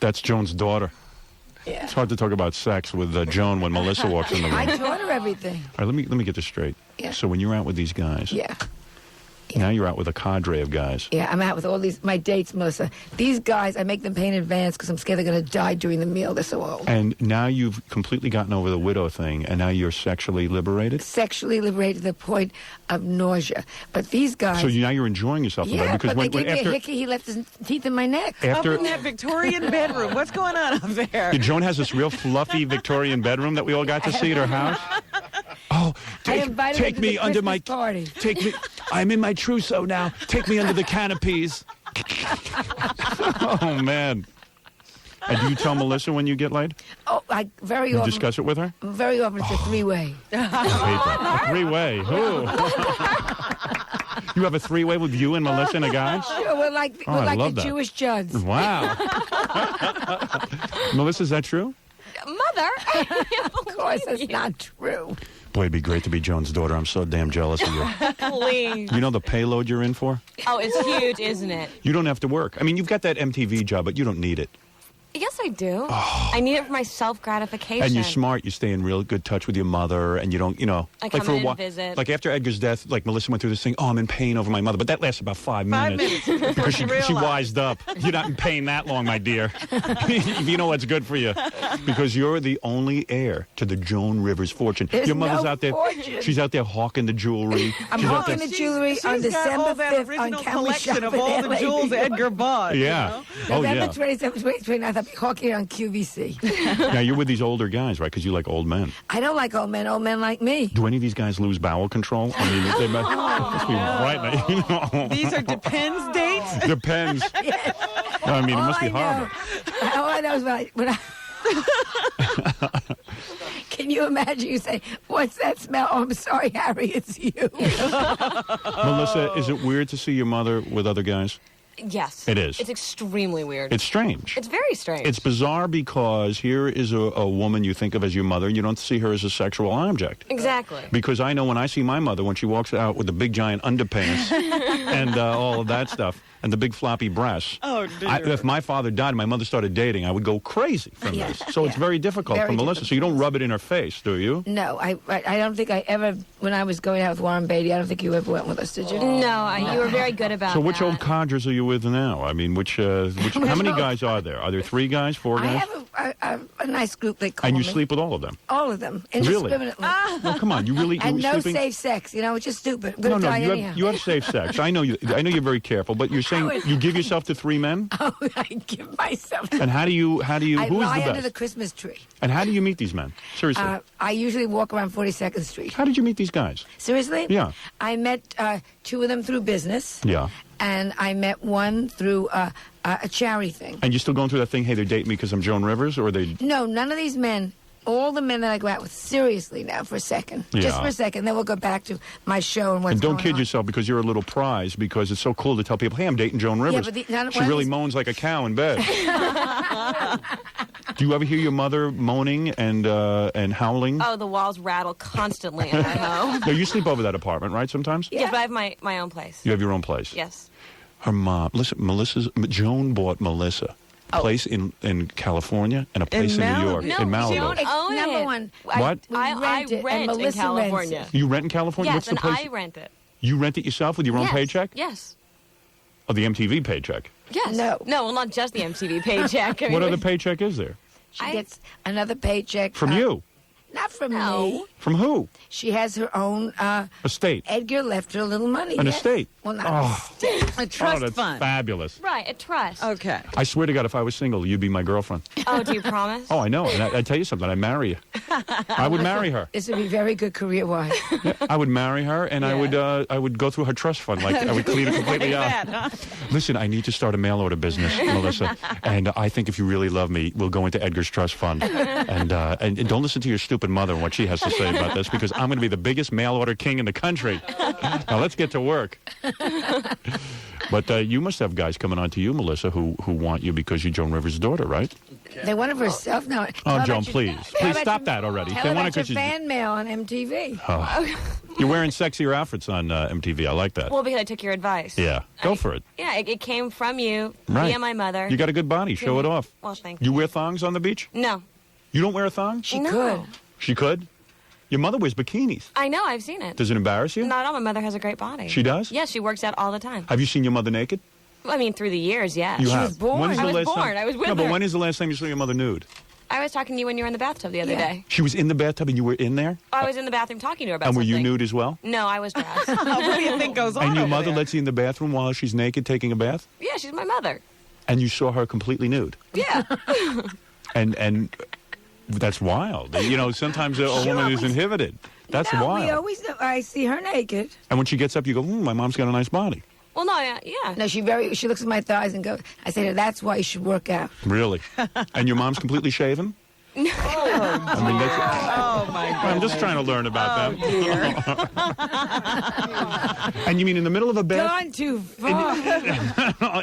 That's Joan's daughter. Yeah. It's hard to talk about sex with Joan when Melissa walks in the room. I taught her everything. All right, let me get this straight. Yeah. So when you're out with these guys, Yeah. now you're out with a cadre of guys. Yeah, I'm out with all my dates, Melissa. These guys, I make them pay in advance because I'm scared they're going to die during the meal. They're so old. And now you've completely gotten over the widow thing, and now you're sexually liberated? Sexually liberated to the point of nausea. But these guys... So now you're enjoying yourself in bed? Yeah, Because but they gave me after, a hickey. He left his teeth in my neck. After- Up in that Victorian bedroom. What's going on up there? Yeah, Joan has this real fluffy Victorian bedroom that we all got to see at her house. Oh, take me under my party. Take me. I'm in my trousseau now. Take me under the canopies. Oh man. And do you tell Melissa when you get laid? Oh, I very You often. discuss it with her? Very often it's a 3-way. I hate that. A three-way. Who? You have a three-way with you and Melissa and a guy? Sure, we're like Oh, I love the that. Jewish Judds. Wow. Melissa, is that true? Mother, of course that's not true. Boy, it'd be great to be Joan's daughter. I'm so damn jealous of you. Please. You know the payload you're in for? Oh, it's huge, isn't it? You don't have to work. I mean, you've got that MTV job, but you don't need it. Yes, I do. I need it for my self-gratification. And you're smart. You stay in real good touch with your mother, and you don't, I come for in a while. and visit. Like after Edgar's death, like Melissa went through this thing. Oh, I'm in pain over my mother, but that lasts about 5 minutes. Because she wised up. You're not in pain that long, my dear. You know what's good for you, because you're the only heir to the Joan Rivers fortune. There's Your mother's no out there. fortune. She's out there hawking the jewelry. I'm She's out hawking there- the jewelry on She's got December all that 5th on original Camel collection Shop of in all the LA. jewels Edgar bought. Yeah. Oh, November yeah. 27th, 29th, I'll be hawking it on QVC. Now you're with these older guys, right? Because you like old men. I don't like old men like me. Do any of these guys lose bowel control? I mean, they must be right. These are Depends dates? Depends. Yes. I mean, it All must be I horrible. know- All I know is when I can you imagine you say, what's that smell? Oh, I'm sorry, Harry, it's you. Melissa, is it weird to see your mother with other guys? Yes. It is. It's extremely weird. It's strange. It's very strange. It's bizarre because here is a woman you think of as your mother, and you don't see her as a sexual object. Exactly. Because I know when I see my mother, when she walks out with the big giant underpants and all of that stuff, and the big floppy breasts. Oh, dear. If my father died and my mother started dating, I would go crazy from Yeah. this. So it's very difficult Very for Melissa. So you don't rub it in her face, do you? No, I don't think I ever, when I was going out with Warren Beatty, I don't think you ever went with us, did you? No, you were very good about So which that. old codgers are you with now? I mean, which how many guys are there? Are there 3 guys, 4 I guys? have a nice group they call And you me. sleep with all of them? All of them, Really? indiscriminately. No, come on, you really And you're no sleeping? safe sex, it's just stupid. I'm gonna No, die you anyhow. have safe sex. I know you're very careful, but you're saying you give yourself to 3 men? Oh, I give myself. And how do you I who is lie the under the best? Christmas tree. And how do you meet these men? Seriously. I usually walk around 42nd Street. How did you meet these guys? Seriously? Yeah. I met 2 of them through business. Yeah. And I met one through a charity thing. And you're still going through that thing, hey, they're dating me because I'm Joan Rivers, or they... No, none of these men, all the men that I go out with, seriously now for a second. Just Yeah. for a second, then we'll go back to my show and what's And don't going kid on. yourself because you're a little prize because it's so cool to tell people, hey, I'm dating Joan Rivers. but none she of really these- moans like a cow in bed. Do you ever hear your mother moaning and howling? Oh, the walls rattle constantly in my home. No, you sleep over that apartment, right, sometimes? Yes, but I have my own place. You have your own place? Yes. Her mom, listen, Joan bought Melissa a place in California and a place in New York, No, in Malibu. we don't own Number it. one, What? I rent it, and rent in Melissa California. rents You rent in California? Yes, What's the and place? I rent it. You rent it yourself with your own Yes. paycheck? Yes. Or the MTV paycheck? Yes. No, well, not just the MTV paycheck. I What mean, other paycheck is there? She gets another paycheck. From you? Not from me. From who? She has her own... Estate. Edgar left her a little money. An yes. estate? Well, not Oh. an estate. A trust that's fund. fabulous. Right, a trust. Okay. I swear to God, if I was single, you'd be my girlfriend. Oh, do you promise? Oh, I know. And I tell you something, I'd marry you. I would marry her. This would be very good career-wise. I would marry her, and I would go through her trust fund. Like, I would clean it completely out. Listen, I need to start a mail order business, Melissa. And I think if you really love me, we'll go into Edgar's trust fund. And don't listen to your stupid mother and what she has to say about this, because I'm going to be the biggest mail order king in the country. Now, let's get to work. But you must have guys coming on to you, Melissa, who want you because you're Joan Rivers' daughter, right? They want it for herself now. Oh, Joan, please stop that already. Tell They her want it about your 'cause fan mail on MTV. you're wearing sexier outfits on MTV. I like that. Well, because I took your advice. Yeah, go for it. Yeah, it came from you, Right. via my mother. You got a good body. Show it off. Well, thank you. wear thongs on the beach? No. You don't wear a thong? She could. She could? Your mother wears bikinis. I know, I've seen it. Does it embarrass you? Not at all. My mother has a great body. She does? Yes, she works out all the time. Have you seen your mother naked? I mean, through the years, yeah. You She have. was born. When is the I was last born. time- I was with No, her. but when is the last time you saw your mother nude? I was talking to you when you were in the bathtub the other day. She was in the bathtub and you were in there? I was in the bathroom talking to her about And were something. you nude as well? No, I was dressed. What do you think goes on And your over mother there? lets you in the bathroom while she's naked taking a bath? Yeah, she's my mother. And you saw her completely nude? Yeah. And that's wild. You know, sometimes a woman is inhibited. That's no, wild. we always know. I see her naked. And when she gets up, you go, my mom's got a nice body. Well, no, yeah. No, she looks at my thighs and goes, I say to her, that's why you should work out. Really? And your mom's completely shaven? Oh, I mean, that's, oh my God. I'm just trying to learn about that. And you mean in the middle of a bath? Gone too far.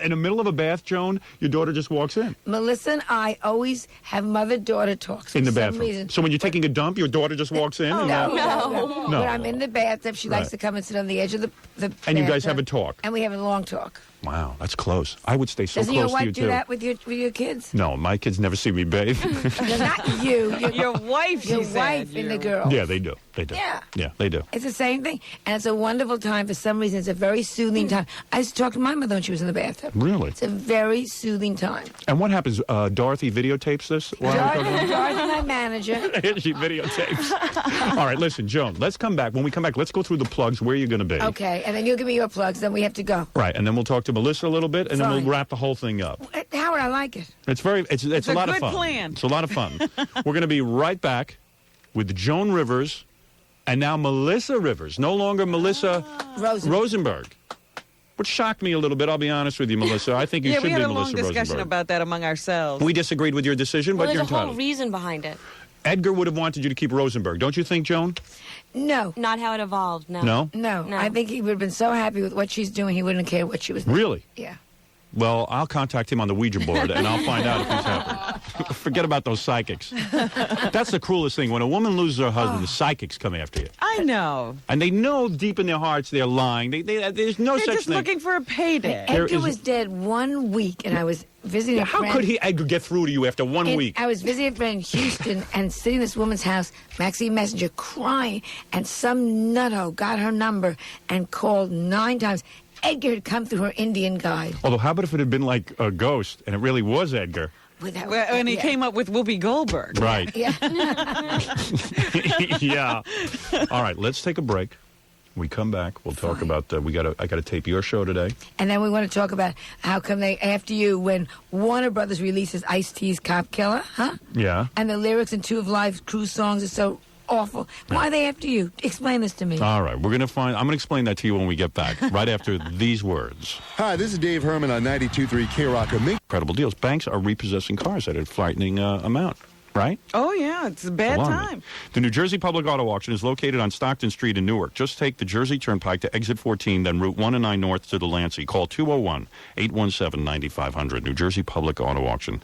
In the middle of a bath, Joan, your daughter just walks in. Melissa and I always have mother-daughter talks In the for some bathroom. reason. So when you're taking a dump, your daughter just walks in? and No. No. When I'm in the bathtub, she likes Right. to come and sit on the edge of the And you guys bathtub, have a talk? And we have a long talk. Wow, that's close. I would stay so Doesn't your close to wife you, do too. that with your kids? No, my kids never see me bathe. No, not you. Your wife, Your she said. wife and the girl. Yeah, they do. They do. Yeah. Yeah, they do. It's the same thing. And it's a wonderful time. For some reason, it's a very soothing time. I used to talk to my mother when she was in the bathtub. Really? It's a very soothing time. And what happens? Dorothy videotapes this? while we're talking? Dorothy, my manager. She videotapes. All right, listen, Joan, let's come back. When we come back, let's go through the plugs, where you're going to be. Okay, and then you'll give me your plugs, then we have to go. Right, and then we'll talk to Melissa a little bit, and then Fine. we'll wrap the whole thing up. Howard, I like it. It's a a lot of good fun. plan. It's a lot of fun. We're going to be right back with Joan Rivers and now Melissa Rivers. No longer Melissa Rosenberg. Which shocked me a little bit, I'll be honest with you, Melissa. I think you should we be had a Melissa long discussion Rosenberg. about that among ourselves. We disagreed with your decision, Well, but you're there's a whole entitled. reason behind it. Edgar would have wanted you to keep Rosenberg. Don't you think, Joan? No. Not how it evolved, no. No? No, I think he would have been so happy with what she's doing, he wouldn't care what she was doing. Really? Yeah. Well, I'll contact him on the Ouija board, and I'll find out if he's happy. Forget about those psychics. That's the cruelest thing. When a woman loses her husband, the psychics come after you. I know. And they know deep in their hearts they're lying. There's no They're such just thing. looking for a payday. There Edgar is- was dead 1 week, and I was visiting a How friend. could Edgar get through to you after 1 And week? I was visiting a friend in Houston and sitting in this woman's house, Maxine Messenger, crying, and some nutto got her number and called 9 times. Edgar had come through her Indian guide. Although, how about if it had been like a ghost and it really was Edgar? And he came up with Whoopi Goldberg. Right. Yeah. Yeah. All right, let's take a break. We come back. We'll talk about. I got to tape your show today. And then we want to talk about how come they, after you, when Warner Brothers releases Ice-T's Cop Killer, huh? Yeah. And the lyrics in 2 of Life's cruise songs are so awful. Why are they after you? Explain this to me. All right, I'm going to explain that to you when we get back. Right after these words. Hi, this is Dave Herman on 92.3 K-Rock. Incredible deals. Banks are repossessing cars at a frightening amount. Right? Oh, yeah. It's a bad Alarming. time. The New Jersey Public Auto Auction is located on Stockton Street in Newark. Just take the Jersey Turnpike to exit 14, then Route 1 and 9 north to Delancey. Call 201-817-9500. New Jersey Public Auto Auction.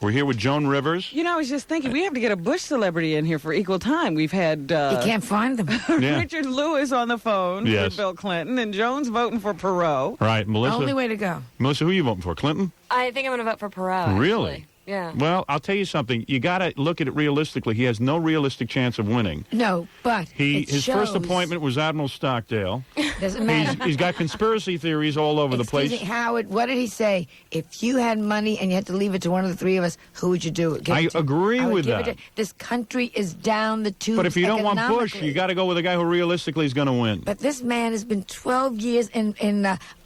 We're here with Joan Rivers. You know, I was just thinking, we have to get a Bush celebrity in here for equal time. We've had... You can't find them. Yeah. Richard Lewis on the phone Yes. with Bill Clinton, and Jones voting for Perot. Right, Melissa. Only way to go. Melissa, who are you voting for? Clinton? I think I'm going to vote for Perot. Really? Actually. Yeah. Well, I'll tell you something. You got to look at it realistically. He has no realistic chance of winning. No, but His first appointment was Admiral Stockdale. Doesn't matter. He's got conspiracy theories all over the Excuse place. me, Howard, what did he say? If you had money and you had to leave it to one of the 3 of us, who would you do it? Give I it to? agree I would with give it that. to- this country is down the tubes. But if you don't want Bush, economically. you got to go with a guy who realistically is going to win. But this man has been 12 years in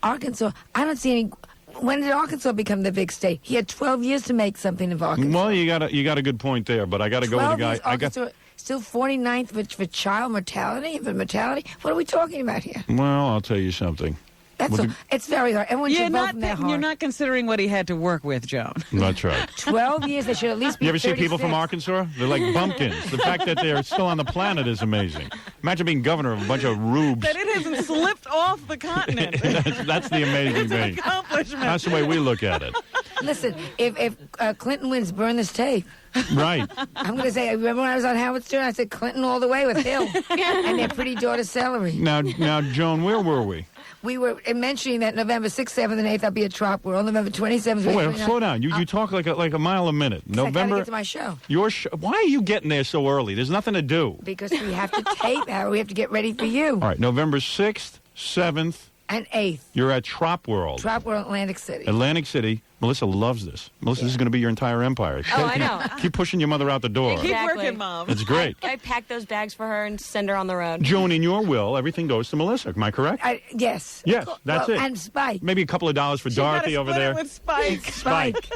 Arkansas. I don't see any. When did Arkansas become the big state? He had 12 years to make something of Arkansas. Well, you got a good point there, but I got to go with a 12 guy. years, Arkansas still 49th for child mortality and for mortality. What are we talking about here? Well, I'll tell you something. That's Well, all, it's very hard. Everyone should vote from their heart. You're not considering what he had to work with, Joan. That's right. 12 years. They should at least be. You ever see people from 36. Arkansas? They're like bumpkins. The fact that they're still on the planet is amazing. Imagine being governor of a bunch of rubes. That it hasn't slipped off the continent. That's the amazing It's an thing. accomplishment. That's the way we look at it. Listen, if Clinton wins, burn this tape. Right. I'm going to say, remember when I was on Howard Stern? I said Clinton all the way with Hill and their pretty daughter celery. Now, Joan, where were we? We were mentioning that November 6th, 7th, and 8th I'll be at Trop World. November 27th. Oh, wait, slow down. You talk like a mile a minute. November. I gotta get to my show. Your show. Why are you getting there so early? There's nothing to do. Because we have to tape, Howard. We have to get ready for you. All right, November 6th, 7th, and 8th. You're at Trop World. Trop World, Atlantic City. Atlantic City. Melissa loves this. Melissa, this is going to be your entire empire. Oh, I know. Keep pushing your mother out the door. Exactly. Keep working, Mom. That's great. I pack those bags for her and send her on the road. Joan, in your will, everything goes to Melissa. Am I correct? Yes. Yes, that's it. And Spike. Maybe a couple of dollars for Dorothy over there. With Spike. Spike.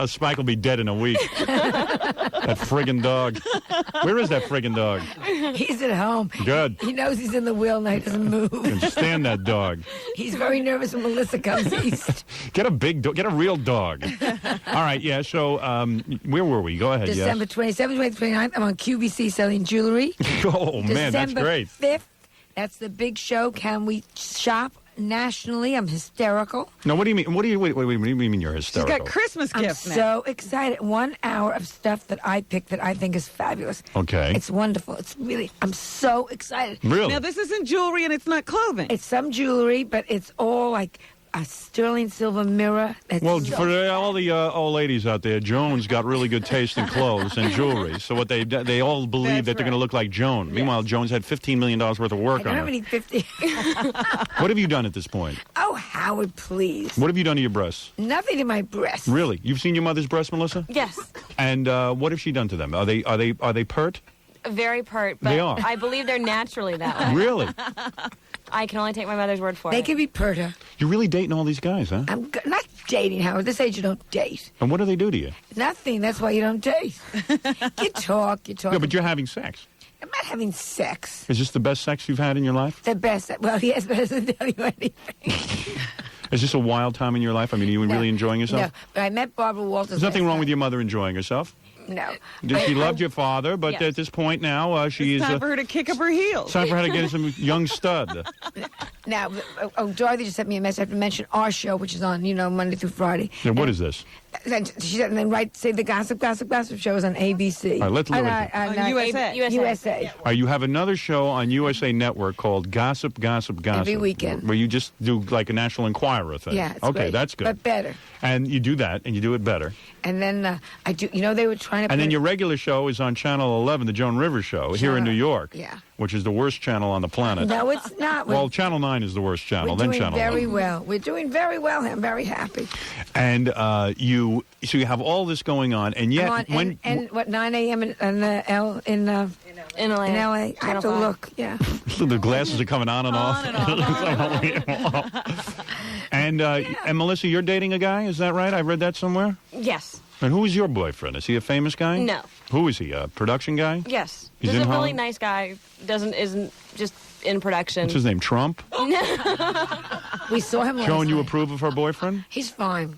Spike will be dead in a week. That friggin' dog. Where is that friggin' dog? He's at home. Good. He knows he's in the wheel and he doesn't move. Can stand that dog. He's very nervous when Melissa comes east. Get a big dog. Get a real dog. All right, yeah, so where were we? Go ahead, December 27th, 28th, 29th, I'm on QVC selling jewelry. Oh, man, that's great. December 5th, that's the big show. Can we shop nationally? I'm hysterical. No, what do you mean? What do you mean you're hysterical? She's got Christmas gifts now. I'm so excited. 1 hour of stuff that I picked that I think is fabulous. Okay. It's wonderful. It's really, I'm so excited. Really? Now, this isn't jewelry and it's not clothing. It's some jewelry, but it's all like a sterling silver mirror. Well, for all the old ladies out there, Joan's got really good taste in clothes and jewelry. So what they all believe that they're going to look like Joan. Yes. Meanwhile, Joan's had $15 million worth of work on her. I don't have any 50. What have you done at this point? Oh, Howard, please. What have you done to your breasts? Nothing to my breasts. Really? You've seen your mother's breasts, Melissa? Yes. And what have she done to them? Are they pert? Very pert, but They are. I believe they're naturally that way. Really? I can only take my mother's word for it. They can be perter. You're really dating all these guys, huh? I'm not dating, Howard. At this age, you don't date. And what do they do to you? Nothing. That's why you don't date. You talk. No, but you're having sex. I'm not having sex. Is this the best sex you've had in your life? The best. Well, yes, but it doesn't tell you anything. Is this a wild time in your life? I mean, are you really enjoying yourself? No, but I met Barbara Walters. There's nothing wrong with your mother enjoying herself. No. She loved your father, but Yes. at this point now, she It's is... time for her to kick up her heels. It's time for her to get some young stud. Now, Dorothy just sent me a message. I have to mention our show, which is on, Monday through Friday. Yeah, what is this? She said, and then say the Gossip show is on ABC. All right, let's look at on USA. USA. You have another show on USA Network called Gossip. Every weekend. Where you just do like a National Enquirer thing. Yeah, it's okay, great, that's good. but better. And you do that, and you do it better. And then I do, they were trying to And then your regular show is on Channel 11, the Joan Rivers Show, here in New York. Yeah. Which is the worst channel on the planet. No, it's not. Well, Channel 9 is the worst channel, We're then doing Channel very 11. well. We're doing very well. I'm very happy. And you have all this going on, and yet I'm on, and what 9 a.m. in LA. In LA. I have to look. Yeah. So the glasses are coming on and off. And Melissa, you're dating a guy, is that right? I read that somewhere. Yes. And who is your boyfriend? Is he a famous guy? No. Who is he? A production guy? Yes. He's He's in a really Hollywood? nice guy. Isn't just in production. What's his name? Trump? We saw him last Joan, you night. approve of her boyfriend? He's fine.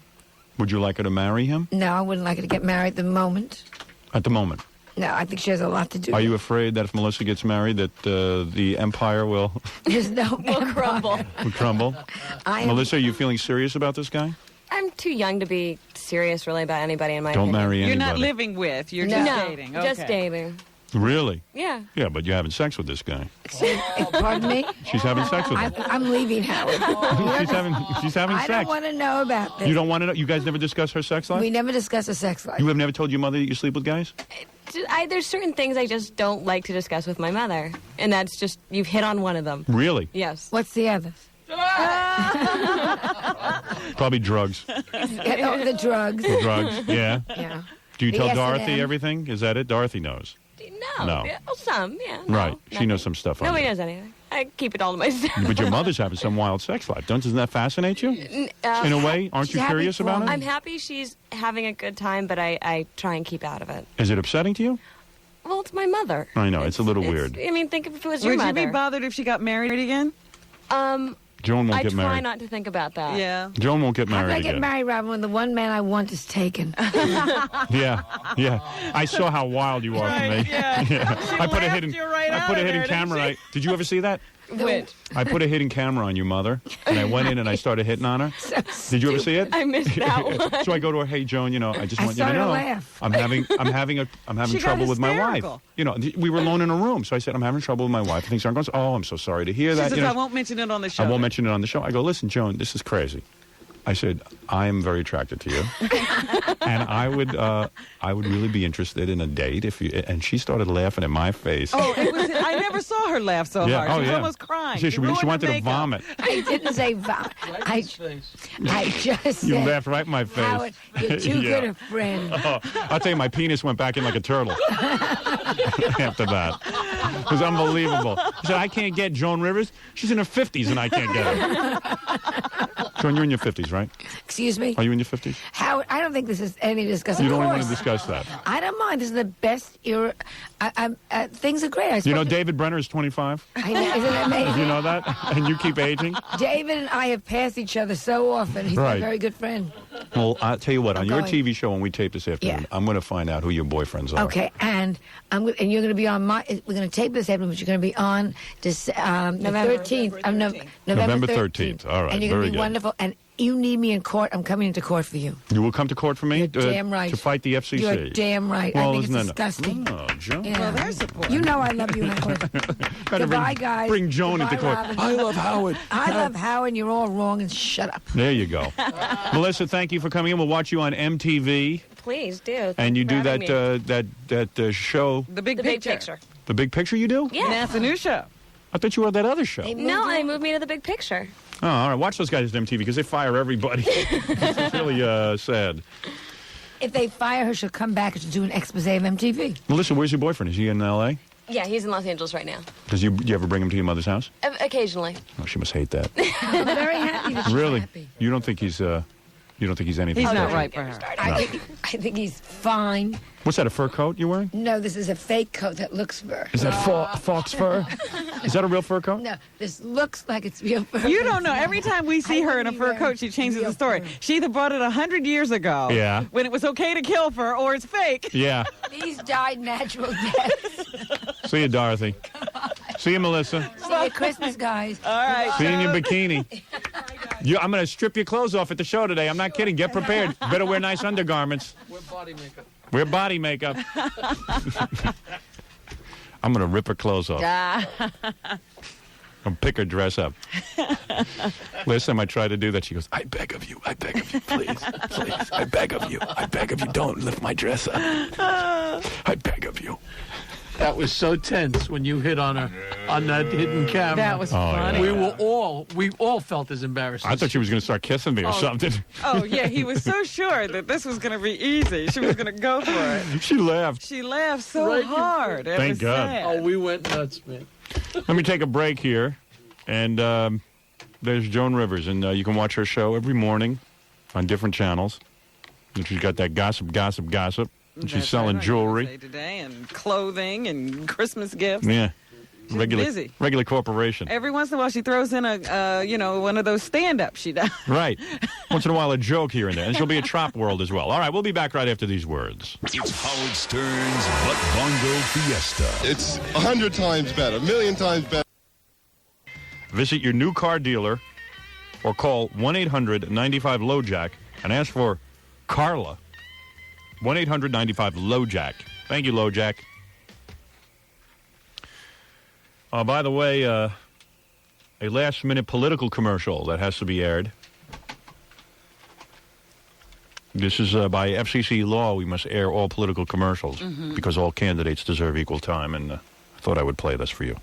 Would you like her to marry him? No, I wouldn't like her to get married at the moment. At the moment. No, I think she has a lot to do. Are you afraid that if Melissa gets married that the empire will There's no crumble. crumble? Melissa, are you feeling serious about this guy? I'm too young to be serious really about anybody in my Don't opinion. marry You're anybody. not living with. You're No, just dating. just Okay. dating. Really? Yeah. Yeah, but you're having sex with this guy. Pardon me? She's having sex with him. I'm leaving, Howard. She's having I sex. don't want to know about this. You don't want to know? You guys never discuss her sex life? We never discuss her sex life. You have never told your mother that you sleep with guys? There's certain things I just don't like to discuss with my mother, and that's just you've hit on one of them. Really? Yes. What's the other? Probably drugs. The drugs. The drugs, yeah. Yeah. Do you The tell S&M. Dorothy everything? Is that it? Dorothy knows. No. Yeah, well, some, yeah. no, Right. She nothing. knows some stuff on Nobody it. knows anything. I keep it all to myself. But your mother's having some wild sex life. Doesn't that fascinate you? In a way? Aren't you curious about it? I'm happy she's having a good time, but I try and keep out of it. Is it upsetting to you? Well, it's my mother. I know. It's a little weird. I mean, think if it was your Would mother. you be bothered if she got married again? Joan won't I get try married. not to think about that. Yeah. Joan won't get How married can I get again. married, Robin, when the one man I want is taken? Yeah. I saw how wild you are to me. yeah. I put a hidden, you right I out put a of hidden there, didn't camera. she? Did you ever see that? Which? I put a hidden camera on you, Mother, and I went in and I started hitting on her. Did you ever see it? I missed that one. So I go to her, hey Joan, I just want you to started to know laugh. I'm having She got trouble with my wife. hysterical. We were alone in a room, so I said I'm having trouble with my wife. Things aren't going. Oh, I'm so sorry to hear that. She says, I won't mention it on the show. I won't mention it on the show. I go, listen, Joan, this is crazy. I said, I am very attracted to you, and I would really be interested in a date if you. And she started laughing at my face. Oh, I never saw her laugh so hard. She was almost crying. She wanted to vomit. I didn't say vomit. I just said. You laughed right in my face. Howard, you're too good a friend. Oh, I'll tell you, my penis went back in like a turtle after that. It was unbelievable. He said, I can't get Joan Rivers. She's in her 50s and I can't get her. Joan, you're in your 50s, right? Excuse me? Are you in your 50s? Howard, I don't think this is anything to discuss. You don't even want to discuss that. I don't mind. This is the best era. Things are great. David Brenner is 25? I know, isn't it amazing? You know that? And you keep aging? David and I have passed each other so often. He's my very good friend. Well, I'll tell you what. On your TV show, when we tape this afternoon, I'm going to find out who your boyfriends are. Okay, and you're going to be on my. We're going to tape this afternoon, but you're going to be on this November 13th. November 13th. All right, and you're going to be wonderful. And you need me in court. I'm coming into court for you. You will come to court for me? You're damn right. To fight the FCC? You're damn right. Well, I think it's disgusting. Oh, Joan. Yeah. Well, there's support. You know I love you, Howard. Goodbye, guys. Bring Joan Goodbye, into court. Robin. I love Howard. I love Howard, and you're all wrong, and shut up. There you go. Melissa, thank you for coming in. We'll watch you on MTV. Please do. And you do that show. The Big Picture. The Big Picture you do? Yeah. That's a new show. I thought you were on that other show. No, they moved me to the Big Picture. Oh, all right. Watch those guys at MTV because they fire everybody. It's really sad. If they fire her, she'll come back and she'll do an expose of MTV. Melissa, where's your boyfriend? Is he in L.A.? Yeah, he's in Los Angeles right now. Do you ever bring him to your mother's house? Occasionally. Oh, she must hate that. I'm very happy that she's Really? happy. You don't think he's anything? He's not right for her. I think he's fine. What's that, a fur coat you're wearing? No, this is a fake coat that looks fur. Is that fox fur? Is that a real fur coat? No, this looks like it's real fur. You don't know. Every time we see her in a fur coat, she changes the story. She either bought it 100 years ago, when it was okay to kill fur, or it's fake. Yeah. These died natural deaths. See you, Dorothy. See you, Melissa. See you, Christmas, guys. All right. See you in your bikini. I'm going to strip your clothes off at the show today. I'm not kidding. Get prepared. Better wear nice undergarments. Wear body makeup. Wear body makeup. I'm going to rip her clothes off. And pick her dress up. Last time I tried to do that, she goes, I beg of you, please, please, I beg of you, don't lift my dress up. I beg of you. That was so tense when you hit on her on that hidden camera. That was funny. Yeah. We all felt as embarrassed. I thought she was going to start kissing me or something. Oh, yeah, he was so sure that this was going to be easy. She was going to go for it. She laughed. She laughed so hard. It Thank was God. sad. Oh, we went nuts, man. Let me take a break here. And there's Joan Rivers. And you can watch her show every morning on different channels. And she's got that gossip. And she's selling jewelry. Today, and clothing and Christmas gifts. Yeah. She's busy. Regular corporation. Every once in a while, she throws in one of those stand-ups she does. Right. Once in a while, a joke here and there. And she'll be at Trop World as well. All right, we'll be back right after these words. It's Howard Stern's Butt Bongo Fiesta. It's 100 times better, 1,000,000 times better. Visit your new car dealer or call 1-800-95-LOJACK and ask for Carla. 1-800-95-LOJACK. Thank you, LoJack. By the way, a last-minute political commercial that has to be aired. This is by FCC law. We must air all political commercials because all candidates deserve equal time, and I thought I would play this for you.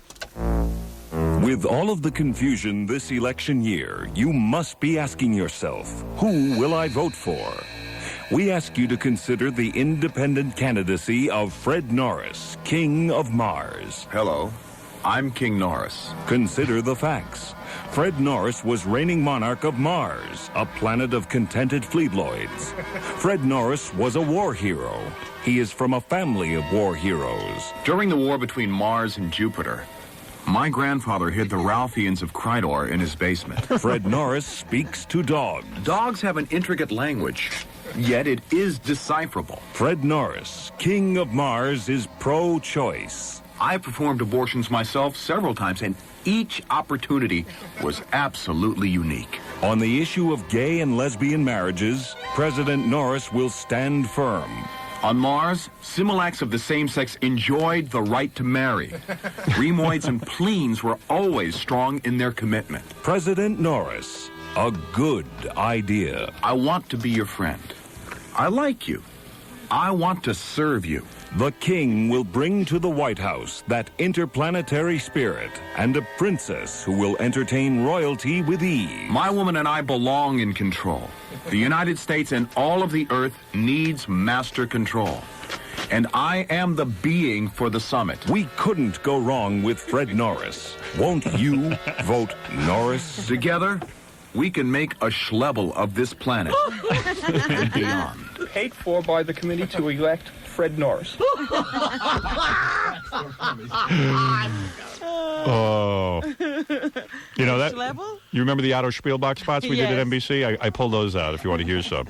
With all of the confusion this election year, you must be asking yourself, who will I vote for? We ask you to consider the independent candidacy of Fred Norris, King of Mars. Hello, I'm King Norris. Consider the facts. Fred Norris was reigning monarch of Mars, a planet of contented fleetloids. Fred Norris was a war hero. He is from a family of war heroes. During the war between Mars and Jupiter, my grandfather hid the Ralphians of Crydor in his basement. Fred Norris speaks to dogs. Dogs have an intricate language, yet it is decipherable. Fred Norris, King of Mars, is pro-choice. I performed abortions myself several times, and each opportunity was absolutely unique. On the issue of gay and lesbian marriages, President Norris will stand firm. On Mars, Similacs of the same sex enjoyed the right to marry. Remoids and Pleens were always strong in their commitment. President Norris, a good idea. I want to be your friend. I like you. I want to serve you. The king will bring to the White House that interplanetary spirit and a princess who will entertain royalty with ease. My woman and I belong in control. The United States and all of the Earth needs master control. And I am the being for the summit. We couldn't go wrong with Fred Norris. Won't you vote Norris? Together, we can make a Schleble of this planet and beyond. Paid for by the committee to elect Fred Norris. Oh. You know that? You remember the Otto Spielbach spots we did at NBC? I pulled those out if you want to hear some.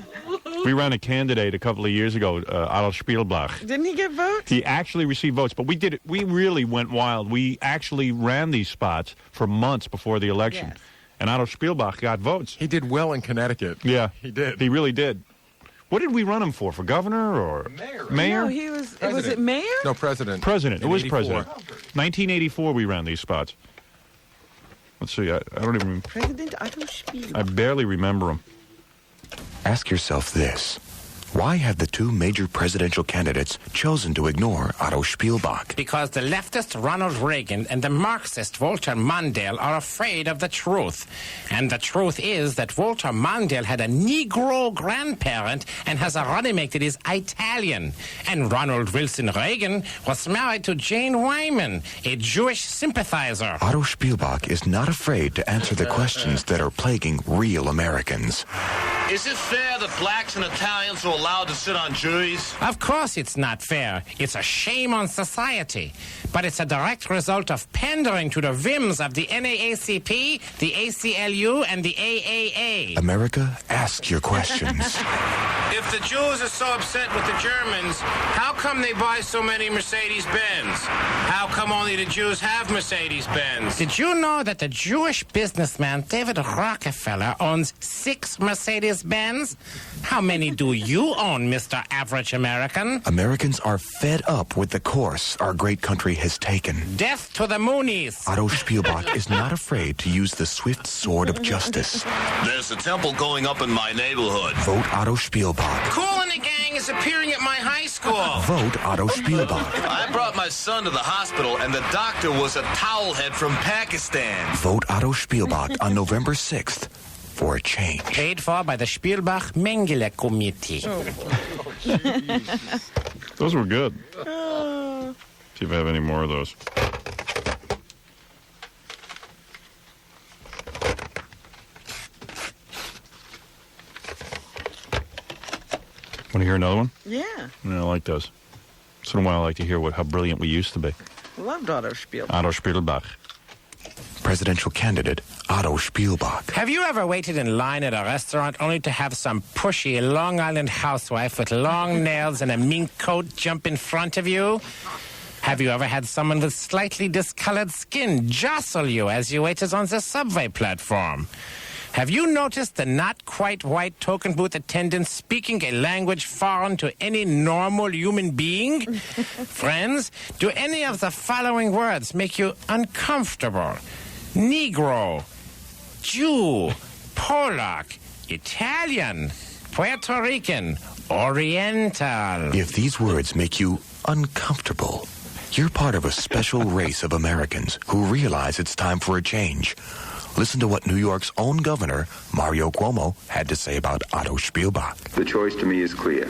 We ran a candidate a couple of years ago, Otto Spielbach. Didn't he get votes? He actually received votes, but we did it. We really went wild. We actually ran these spots for months before the election. Yes. And Otto Spielbach got votes. He did well in Connecticut. Yeah. He did. He really did. What did we run him for? For governor or mayor? No, he was. Was it mayor? No, president. President. It In was 84. president. 1984 we ran these spots. Let's see. I don't even. President Otto Spielbach. I barely remember him. Ask yourself this. Why have the two major presidential candidates chosen to ignore Otto Spielbach? Because the leftist Ronald Reagan and the Marxist Walter Mondale are afraid of the truth. And the truth is that Walter Mondale had a Negro grandparent and has a running mate that is Italian. And Ronald Wilson Reagan was married to Jane Wyman, a Jewish sympathizer. Otto Spielbach is not afraid to answer the questions that are plaguing real Americans. Is it fair that blacks and Italians are allowed to sit on juries? Of course it's not fair. It's a shame on society. But it's a direct result of pandering to the whims of the NAACP, the ACLU, and the AAA. America, ask your questions. If the Jews are so upset with the Germans, how come they buy so many Mercedes-Benz? How come only the Jews have Mercedes-Benz? Did you know that the Jewish businessman David Rockefeller owns 6 Mercedes-Benz? How many do you own, Mr. Average American? Americans are fed up with the course our great country has taken. Death to the Moonies. Otto Spielbach is not afraid to use the swift sword of justice. There's a temple going up in my neighborhood. Vote Otto Spielbach. Kool and the Gang is appearing at my high school. Vote Otto Spielbach. I brought my son to the hospital, and the doctor was a towelhead from Pakistan. Vote Otto Spielbach on November 6th for a change. Paid for by the Spielbach Mengele Committee. Those were good. See if I have any more of those. Want to hear another one? Yeah. I like those. Once in a while, I like to hear how brilliant we used to be. Loved Otto Spielbach. Otto Spielbach. Presidential candidate Otto Spielbach. Have you ever waited in line at a restaurant only to have some pushy Long Island housewife with long nails and a mink coat jump in front of you? Have you ever had someone with slightly discolored skin jostle you as you waited on the subway platform? Have you noticed the not-quite-white token booth attendant speaking a language foreign to any normal human being? Friends, do any of the following words make you uncomfortable? Negro, Jew, Polak, Italian, Puerto Rican, Oriental. If these words make you uncomfortable, you're part of a special race of Americans who realize it's time for a change. Listen to what New York's own governor, Mario Cuomo, had to say about Otto Spielbach. The choice to me is clear.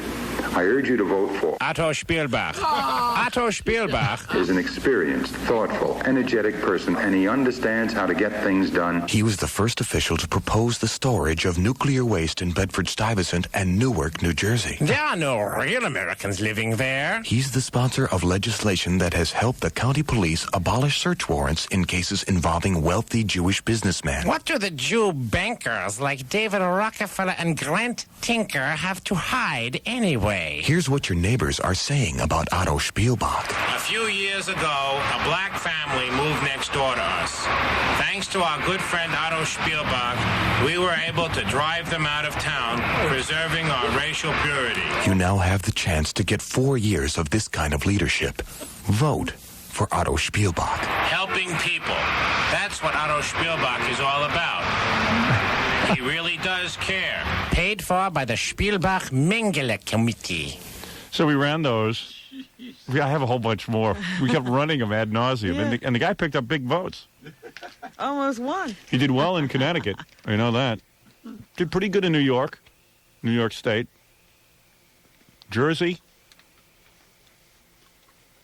I urge you to vote for Otto Spielbach. Otto Spielbach is an experienced, thoughtful, energetic person, and he understands how to get things done. He was the first official to propose the storage of nuclear waste in Bedford-Stuyvesant and Newark, New Jersey. There are no real Americans living there. He's the sponsor of legislation that has helped the county police abolish search warrants in cases involving wealthy Jewish businessmen. What do the Jew bankers like David Rockefeller and Grant Tinker have to hide anyway? day. Here's what your neighbors are saying about Otto Spielbach. A few years ago, a black family moved next door to us. Thanks to our good friend Otto Spielbach, we were able to drive them out of town, preserving our racial purity. You now have the chance to get 4 years of this kind of leadership. Vote for Otto Spielbach. Helping people. That's what Otto Spielbach is all about. He really does care. Paid for by the Spielbach Mengele Committee. So we ran those. I have a whole bunch more. We kept running them ad nauseum, and the guy picked up big votes. Almost won. He did well in Connecticut. I know that. Did pretty good in New York State. Jersey.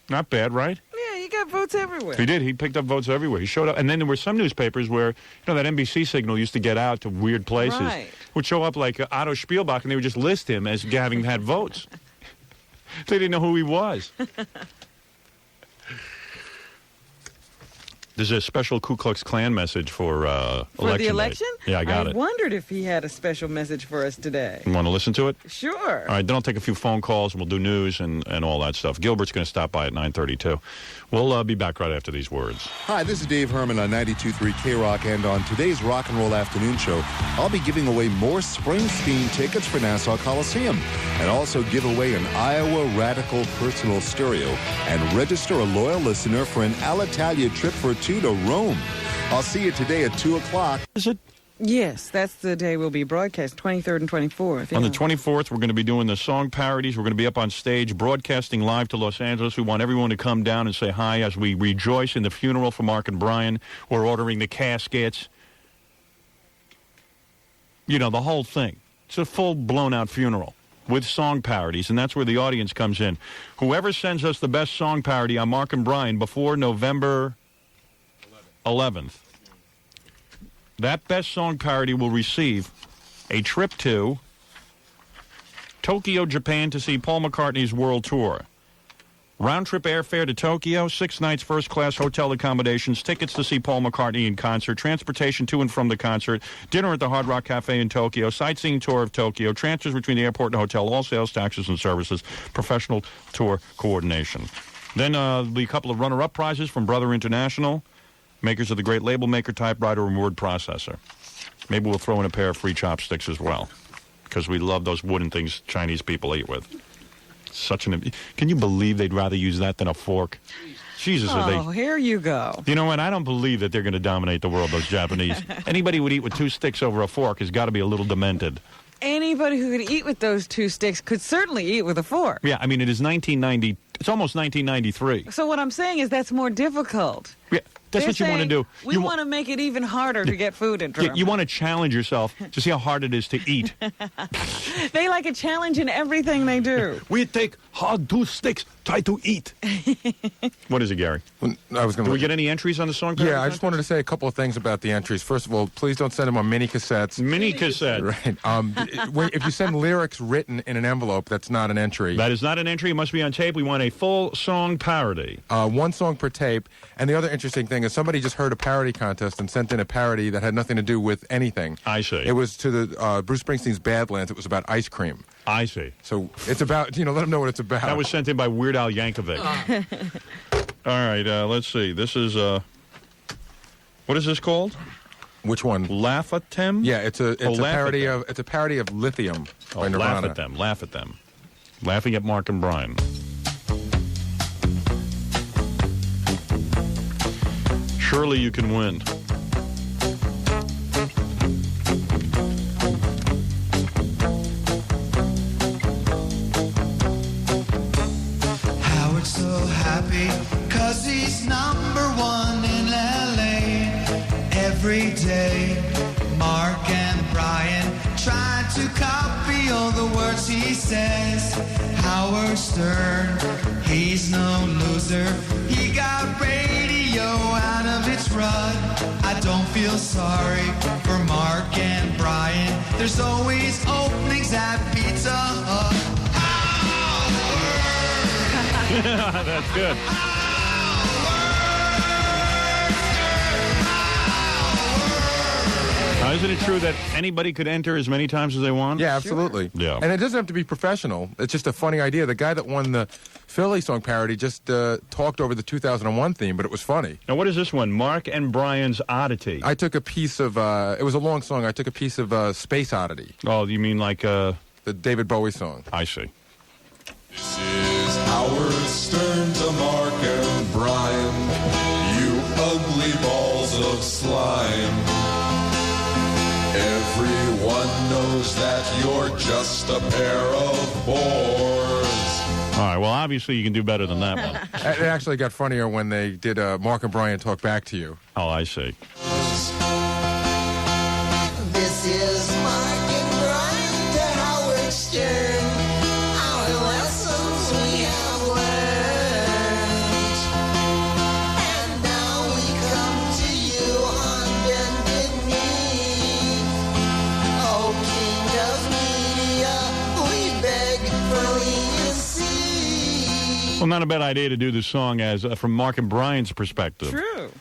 Not bad, right? Yeah, he got votes everywhere. He did. He picked up votes everywhere. He showed up. And then there were some newspapers where, that NBC signal used to get out to weird places. Right. Would show up like Otto Spielbach, and they would just list him as having had votes. They didn't know who he was. There's a special Ku Klux Klan message for election For the election? Day. Yeah, I got it. I wondered if he had a special message for us today. You want to listen to it? Sure. All right, then I'll take a few phone calls, and we'll do news and all that stuff. Gilbert's going to stop by at 9:32. We'll be back right after these words. Hi, this is Dave Herman on 92.3 K-Rock, and on today's Rock and Roll Afternoon Show, I'll be giving away more Springsteen tickets for Nassau Coliseum, and also give away an Iowa Radical personal stereo, and register a loyal listener for an Alitalia trip for 2 to Rome. I'll see you today at 2 o'clock. Is it? Yes, that's the day we'll be broadcast, 23rd and 24th. On the 24th, we're going to be doing the song parodies. We're going to be up on stage broadcasting live to Los Angeles. We want everyone to come down and say hi as we rejoice in the funeral for Mark and Brian. We're ordering the caskets. The whole thing. It's a full blown-out funeral with song parodies, and that's where the audience comes in. Whoever sends us the best song parody on Mark and Brian before November 11th, that best song parody will receive a trip to Tokyo, Japan to see Paul McCartney's world tour. Round-trip airfare to Tokyo, 6 nights first-class hotel accommodations, tickets to see Paul McCartney in concert, transportation to and from the concert, dinner at the Hard Rock Cafe in Tokyo, sightseeing tour of Tokyo, transfers between the airport and hotel, all sales, taxes, and services, professional tour coordination. Then there'll be a couple of runner-up prizes from Brother International, makers of the great label maker, typewriter, and word processor. Maybe we'll throw in a pair of free chopsticks as well, because we love those wooden things Chinese people eat with. Can you believe they'd rather use that than a fork? Jesus, here you go. You know what? I don't believe that they're going to dominate the world, those Japanese. Anybody who would eat with 2 sticks over a fork has got to be a little demented. Anybody who could eat with those 2 sticks could certainly eat with a fork. Yeah, I mean, it is 1990. It's almost 1993. So what I'm saying is that's more difficult. Yeah, that's what you want to do. We want to make it even harder to get food in Germany. You want to challenge yourself to see how hard it is to eat. They like a challenge in everything they do. We take hard 2 sticks, try to eat. What is it, Gary? Do we get any entries on the song? Yeah, I just wanted to say a couple of things about the entries. First of all, please don't send them on mini cassettes. Mini cassette. Right. If you send lyrics written in an envelope, that's not an entry. That is not an entry. It must be on tape. We want a full song parody. 1 song per tape. And the other interesting thing is somebody just heard a parody contest and sent in a parody that had nothing to do with anything. I see. It was to the Bruce Springsteen's Badlands. It was about ice cream. I see. So it's about, let them know what it's about. That was sent in by Weird Al Yankovic. All right, let's see. This is, what is this called? Which one? Laugh at Them? Yeah, it's a parody of Lithium by Nirvana. Laugh at them. Laughing at Mark and Brian. Surely you can win. Howard's so happy 'cause he's #1 in LA. Every day Mark and Brian try to copy all the words he says. Howard Stern, he's no loser. He got radio out of its rut. I don't feel sorry for Mark and Brian. There's always openings at Pizza Hut. That's good. Now, isn't it true that anybody could enter as many times as they want? Yeah, absolutely. Sure. Yeah. And it doesn't have to be professional. It's just a funny idea. The guy that won the Philly song parody just talked over the 2001 theme, but it was funny. Now, what is this one? Mark and Brian's Oddity. I took a piece of, it was a long song. I took a piece of Space Oddity. Oh, you mean like... the David Bowie song. I see. This is Howard Stern to Mark and Brian, you ugly balls of slime. Everyone knows that you're just a pair of bores. All right, well, obviously you can do better than that one. It actually got funnier when they did Mark and Brian Talk Back to You. Oh, I see. This is Mark and Brian to Howard Stern. Our lessons we have learned. And now we come to you on bended knee. Oh, King of Media, we beg for leniency. Well, not a bad idea to do this song as from Mark and Brian's perspective. True.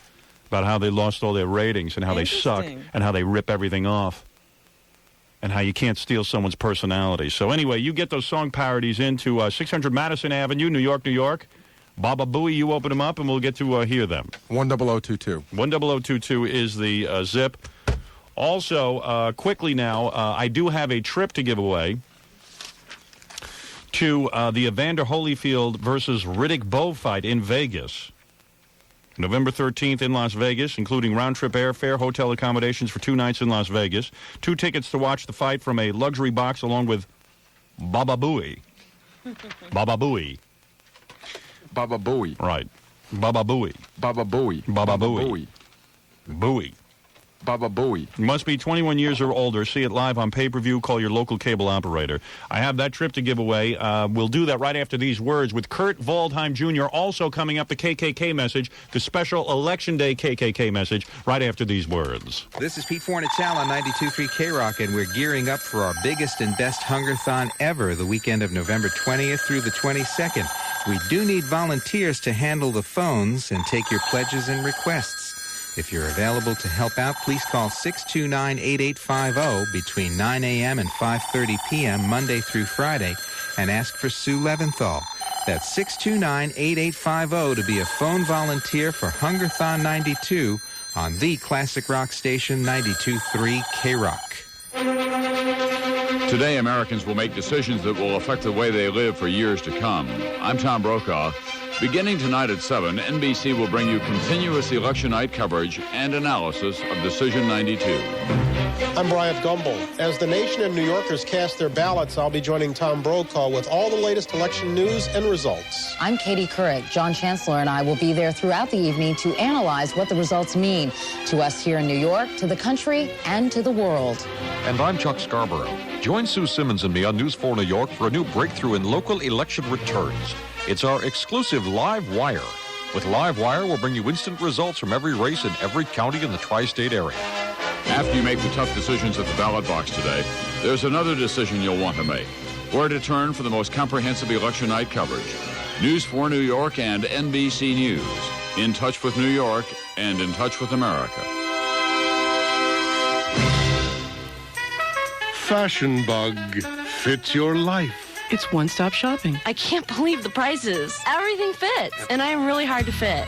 About how they lost all their ratings and how they suck and how they rip everything off and how you can't steal someone's personality. So anyway, you get those song parodies into 600 Madison Avenue, New York, New York. Baba Booey, you open them up and we'll get to hear them. 10022. 10022 is the zip. Also, quickly now, I do have a trip to give away to the Evander Holyfield versus Riddick Bowe fight in Vegas. November 13th in Las Vegas, including round-trip airfare, hotel accommodations for 2 nights in Las Vegas, 2 tickets to watch the fight from a luxury box along with Baba Booey. Baba Booey. Baba Booey. Right. Baba Booey. Baba Booey. Baba Booey. Booey. Baba Booey. You must be 21 years or older. See it live on pay-per-view. Call your local cable operator. I have that trip to give away. We'll do that right after these words with Kurt Waldheim Jr. Also coming up, the KKK message, the special Election Day KKK message, right after these words. This is Pete Fornichal on 92.3 K-Rock, and we're gearing up for our biggest and best Hungerthon ever, the weekend of November 20th through the 22nd. We do need volunteers to handle the phones and take your pledges and requests. If you're available to help out, please call 629-8850 between 9 a.m. and 5:30 p.m. Monday through Friday and ask for Sue Leventhal. That's 629-8850 to be a phone volunteer for Hungerthon 92 on the classic rock station 92.3 K-Rock. Today, Americans will make decisions that will affect the way they live for years to come. I'm Tom Brokaw. Beginning tonight at 7, NBC will bring you continuous election night coverage and analysis of Decision 92. I'm Bryant Gumbel. As the nation and New Yorkers cast their ballots, I'll be joining Tom Brokaw with all the latest election news and results. I'm Katie Couric. John Chancellor and I will be there throughout the evening to analyze what the results mean to us here in New York, to the country, and to the world. And I'm Chuck Scarborough. Join Sue Simmons and me on News 4 New York for a new breakthrough in local election returns. It's our exclusive Live Wire. With Live Wire, we'll bring you instant results from every race in every county in the tri-state area. After you make the tough decisions at the ballot box today, there's another decision you'll want to make. Where to turn for the most comprehensive election night coverage. News 4 New York and NBC News. In touch with New York and in touch with America. Fashion Bug fits your life. It's one-stop shopping. I can't believe the prices. Everything fits, and I am really hard to fit.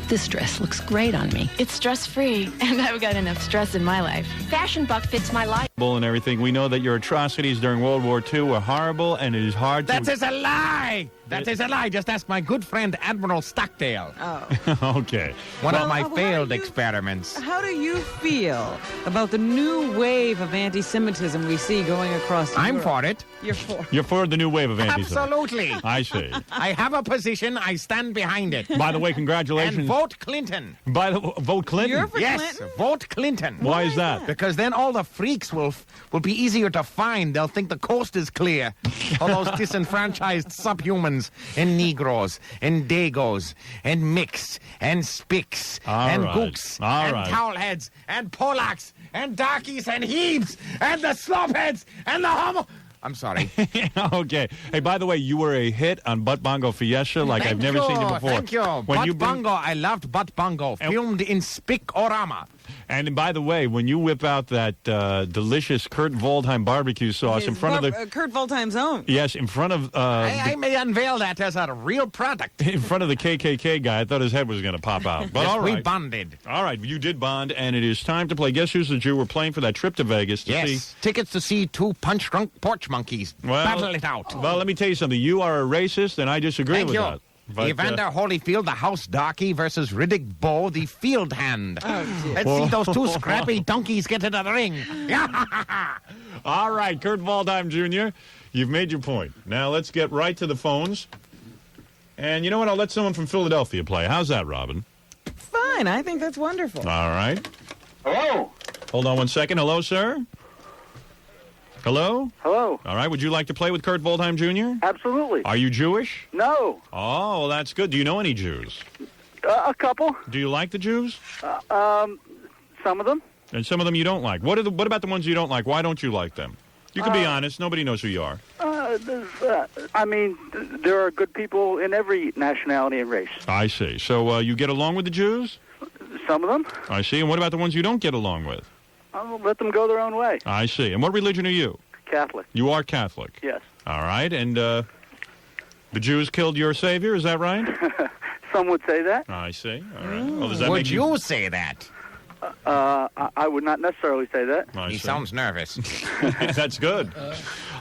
This dress looks great on me. It's stress-free, and I've got enough stress in my life. Fashion Buck fits my life. And everything. We know that your atrocities during World War II were horrible, and it is hard to... That is a lie! That is a lie. Just ask my good friend Admiral Stockdale. Oh. Okay. One of my failed experiments. How do you feel about the new wave of anti-Semitism we see going across Europe? I'm for it. You're for You're for the new wave of anti-Semitism. Absolutely. I see. I have a position. I stand behind it. By the way, congratulations. And vote Clinton. Vote Clinton? You're for yes, Clinton? vote Clinton. Why is that? Because then all the freaks will be easier to find. They'll think the coast is clear. All those disenfranchised subhumans and Negroes and Dagos and Mix and Spicks and Gooks and Towelheads and Polacks and Darkies and Heaves and the Slopheads and the Homo... I'm sorry. Okay. Hey, by the way, you were a hit on Butt Bongo Fiesta like I've never seen you before. Thank you. Butt Bongo. I loved Butt Bongo. Filmed in Spick-O-Rama. And by the way, when you whip out that delicious Kurt Waldheim barbecue sauce in front of the Kurt Waldheim's own. Yes, in front of I may unveil that as a real product. in front of the KKK guy, I thought his head was going to pop out. But yes, all right, we bonded. All right, you did bond, and it is time to play. Guess Who's the Jew? We're playing for that trip to Vegas to see. Tickets to see two punch-drunk porch monkeys battle it out. Well, let me tell you something. You are a racist, and I disagree with that. But, Evander Holyfield, the house darky, versus Riddick Bowe, the field hand. Let's see those two scrappy donkeys get into the ring. All right, Kurt Waldheim Jr., you've made your point. Now let's get right to the phones. And you know what? I'll let someone from Philadelphia play. How's that, Robin? Fine. I think that's wonderful. All right. Hello. Hold on 1 second. Hello, sir? Hello? Hello. All right. Would you like to play with Kurt Waldheim Jr.? Absolutely. Are you Jewish? No. Oh, well, that's good. Do you know any Jews? A couple. Do you like the Jews? Some of them. And some of them you don't like. What about the ones you don't like? Why don't you like them? You can be honest. Nobody knows who you are. I mean, there are good people in every nationality and race. I see. So you get along with the Jews? Some of them. I see. And what about the ones you don't get along with? I'll let them go their own way. I see. And what religion are you? Catholic. You are Catholic? Yes. All right. And the Jews killed your Savior, is that right? Some would say that. I see. All right. Well, does that Would make you say that? I would not necessarily say that. He sounds nervous. That's good.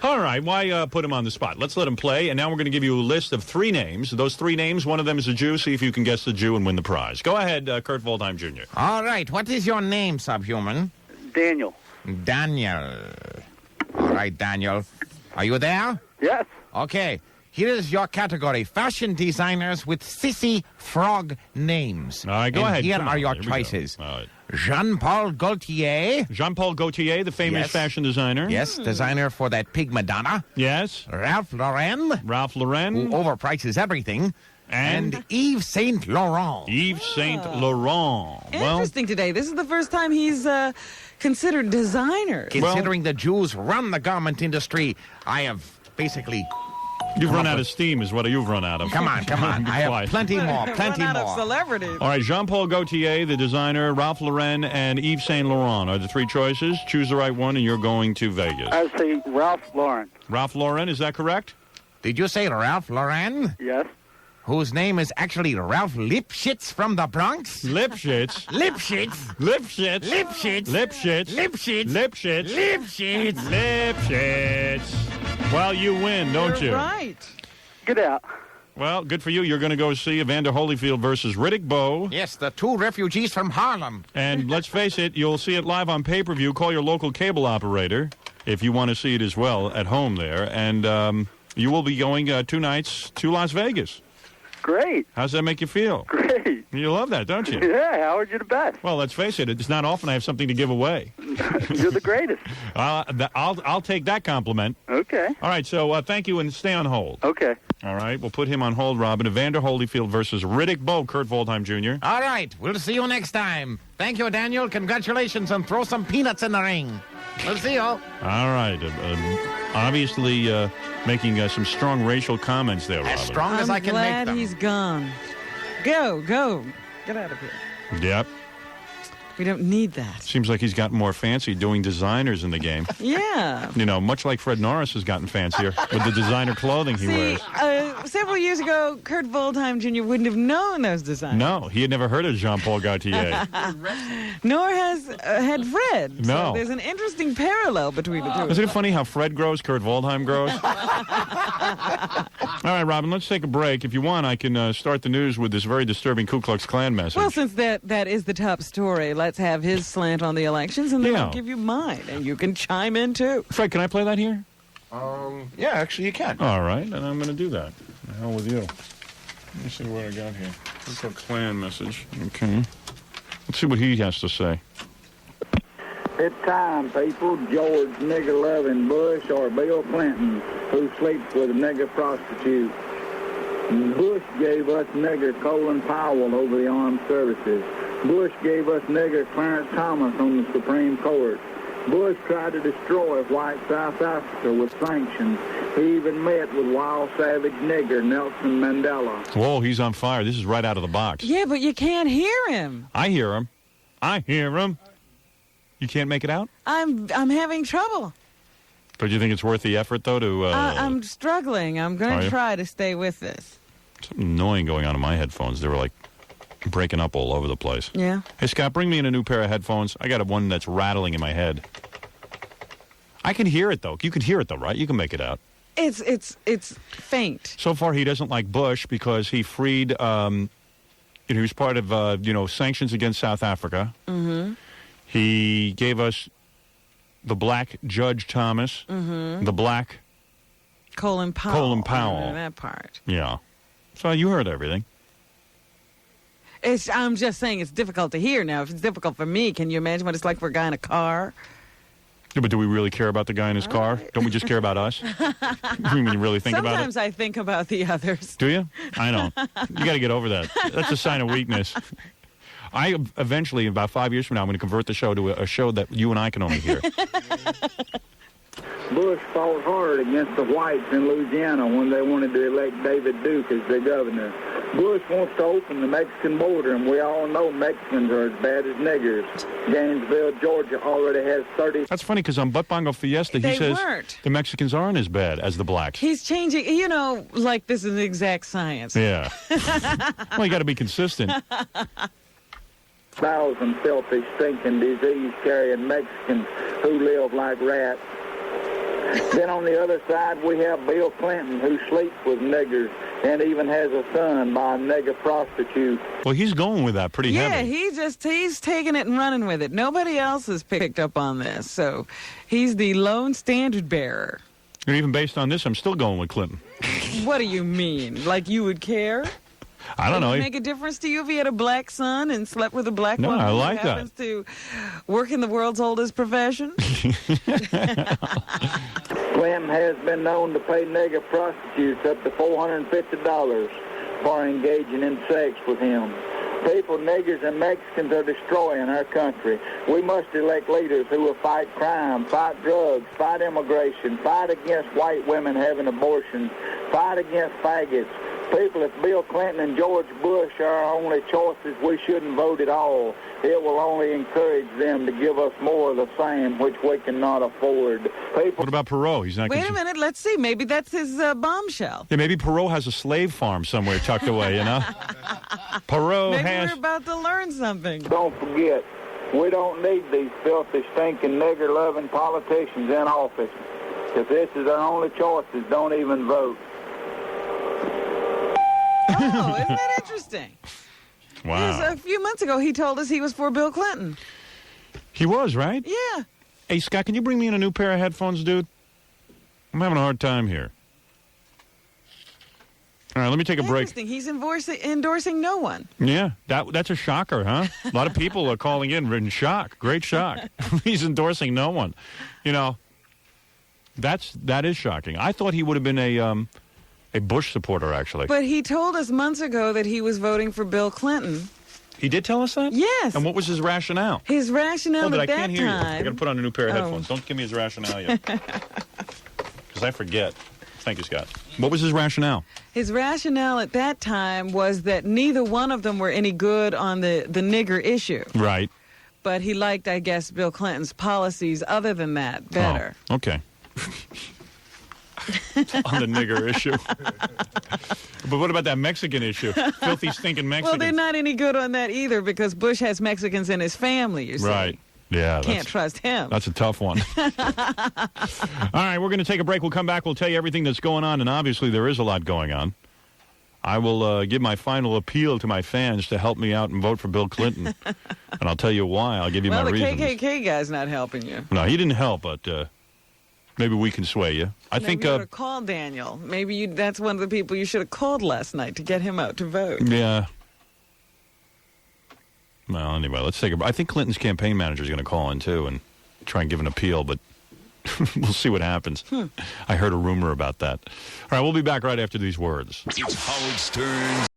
All right. Why put him on the spot? Let's let him play. And now we're going to give you a list of 3 names. Those 3 names, one of them is a Jew. See if you can guess the Jew and win the prize. Go ahead, Kurt Waldheim Jr. All right. What is your name, subhuman? Daniel. Daniel. All right, Daniel. Are you there? Yes. Okay. Here is your category. Fashion designers with sissy frog names. All right, go ahead. Here Come are on. your Here we go. choices. All right. Jean-Paul Gaultier. Jean-Paul Gaultier, the famous Yes. fashion designer. Yes, designer for that pig Madonna. Yes. Ralph Lauren. Ralph Lauren. Who overprices everything. And Yves Saint Laurent. Yves Saint Laurent. Interesting today. This is the first time he's considered designer. Considering the Jews run the garment industry, I have basically... You've run out of steam is what you've run out of. Come on. Be I have quiet. plenty more, plenty Run out more. of celebrities. All right, Jean-Paul Gaultier, the designer, Ralph Lauren, and Yves Saint Laurent are the 3 choices. Choose the right one, and you're going to Vegas. I say Ralph Lauren. Ralph Lauren, is that correct? Did you say Ralph Lauren? Yes. Whose name is actually Ralph Lipschitz from the Bronx? Lipschitz. Lipschitz. Lipschitz. Lipschitz. Lipschitz. Lipschitz. Lipschitz. Lipschitz. Lipschitz. Well, you win, don't you? Right. Get out. Well, good for you. You're going to go see Evander Holyfield versus Riddick Bowe. Yes, the 2 refugees from Harlem. And let's face it, you'll see it live on pay-per-view. Call your local cable operator if you want to see it as well at home there. And you will be going 2 nights to Las Vegas. Great. How's that make you feel? Great. You love that, don't you? Yeah, Howard, you're the best. Well, let's face it, it's not often I have something to give away. You're the greatest. I'll take that compliment. Okay. All right, so thank you and stay on hold. Okay. All right, we'll put him on hold, Robin. Evander Holyfield versus Riddick Bowe, Kurt Waldheim Jr. All right, we'll see you next time. Thank you, Daniel. Congratulations, and throw some peanuts in the ring. We'll see you. All right, obviously making some strong racial comments there, Robin. As strong as I can make I'm them. glad he's gone. Go. Get out of here. Yep. We don't need that. Seems like he's gotten more fancy doing designers in the game. Yeah. You know, much like Fred Norris has gotten fancier with the designer clothing he wears. Several years ago, Kurt Waldheim Jr. wouldn't have known those designers. No, he had never heard of Jean-Paul Gaultier. Nor has had Fred. No. So there's an interesting parallel between the two. Isn't it funny how Fred grows, Kurt Waldheim grows? All right, Robin, let's take a break. If you want, I can start the news with this very disturbing Ku Klux Klan message. Well, since that is the top story, let's have his slant on the elections, and then I'll give you mine, and you can chime in, too. Fred, can I play that here? Yeah, actually, you can. All right, and I'm going to do that. The hell with you. Let me see what I got here. Ku Klux Klan message. Okay. Let's see what he has to say. It's time, people. George nigger-loving Bush or Bill Clinton, who sleeps with a nigger prostitute. Bush gave us nigger Colin Powell over the armed services. Bush gave us nigger Clarence Thomas on the Supreme Court. Bush tried to destroy white South Africa with sanctions. He even met with wild savage nigger Nelson Mandela. Whoa, he's on fire. This is right out of the box. Yeah, but you can't hear him. I hear him. I hear him. You can't make it out? I'm having trouble. But do you think it's worth the effort, though, to... I'm struggling. I'm going Are to you? try to stay with this. Something annoying going on in my headphones. They were, like, breaking up all over the place. Yeah. Hey, Scott, bring me in a new pair of headphones. I got one that's rattling in my head. I can hear it, though. You can hear it, though, right? You can make it out. It's faint. So far, he doesn't like Bush because he freed... he was part of, sanctions against South Africa. Mm-hmm. He gave us the black Judge Thomas, the black Colin Powell. Colin Powell. I remember that part. Yeah. So you heard everything. I'm just saying it's difficult to hear now. If it's difficult for me, can you imagine what it's like for a guy in a car? Yeah, but do we really care about the guy in his car? Don't we just care about us? When you really think about it? Sometimes I think about the others. Do you? I don't. You got to get over that. That's a sign of weakness. I eventually, about 5 years from now, I'm going to convert the show to a show that you and I can only hear. Bush fought hard against the whites in Louisiana when they wanted to elect David Duke as their governor. Bush wants to open the Mexican border, and we all know Mexicans are as bad as niggers. Gainesville, Georgia already has 30... That's funny, because on Butt Bongo Fiesta, he They says weren't. the Mexicans aren't as bad as the blacks. He's changing, like this is exact science. Yeah. Well, you got to be consistent. 1,000 filthy, stinking, disease-carrying Mexicans who live like rats. Then on the other side, we have Bill Clinton, who sleeps with niggers and even has a son by a nigger prostitute. Well, he's going with that pretty Yeah, heavy. he's taking it and running with it. Nobody else has picked up on this, so he's the lone standard bearer. And even based on this, I'm still going with Clinton. What do you mean? Like you would care? I don't know. Would it make a difference to you if he had a black son and slept with a black No, woman I like who that. happens to work in the world's oldest profession? Clinton has been known to pay nigger prostitutes up to $450 for engaging in sex with him. People, niggers, and Mexicans are destroying our country. We must elect leaders who will fight crime, fight drugs, fight immigration, fight against white women having abortions, fight against faggots. People, if Bill Clinton and George Bush are our only choices, we shouldn't vote at all. It will only encourage them to give us more of the same, which we cannot afford. People. What about Perot? He's not. Wait a minute, let's see. Maybe that's his bombshell. Yeah, maybe Perot has a slave farm somewhere tucked away, Perot Maybe has... we're about to learn something. Don't forget, we don't need these filthy, stinking, nigger-loving politicians in office. If this is our only choices, don't even vote. Oh, isn't that interesting? Wow. A few months ago, he told us he was for Bill Clinton. He was, right? Yeah. Hey, Scott, can you bring me in a new pair of headphones, dude? I'm having a hard time here. All right, let me take a break. Interesting. He's endorsing no one. Yeah, that's a shocker, huh? A lot of people are calling in shock. Great shock. He's endorsing no one. That is shocking. I thought he would have been a Bush supporter, actually. But he told us months ago that he was voting for Bill Clinton. He did tell us that? Yes. And what was his rationale? His rationale Hold it, at that I can't hear you. time... I got to put on a new pair of headphones. Don't give me his rationale yet. Because I forget. Thank you, Scott. What was his rationale? His rationale at that time was that neither one of them were any good on the nigger issue. Right. But he liked, I guess, Bill Clinton's policies other than that better. Oh, okay. On the nigger issue. But what about that Mexican issue? Filthy, stinking Mexicans. Well, they're not any good on that either because Bush has Mexicans in his family, you see. Right. Yeah. Can't trust him. That's a tough one. All right, we're going to take a break. We'll come back. We'll tell you everything that's going on, and obviously there is a lot going on. I will give my final appeal to my fans to help me out and vote for Bill Clinton. And I'll tell you why. I'll give you my reasons. Well, the KKK guy's not helping you. No, he didn't help, but maybe we can sway you. I think you ought to call Daniel. Maybe that's one of the people you should have called last night to get him out to vote. Yeah. Well, anyway, let's take a break. I think Clinton's campaign manager is going to call in, too, and try and give an appeal, but we'll see what happens. I heard a rumor about that. All right, we'll be back right after these words. It's Howard Stern's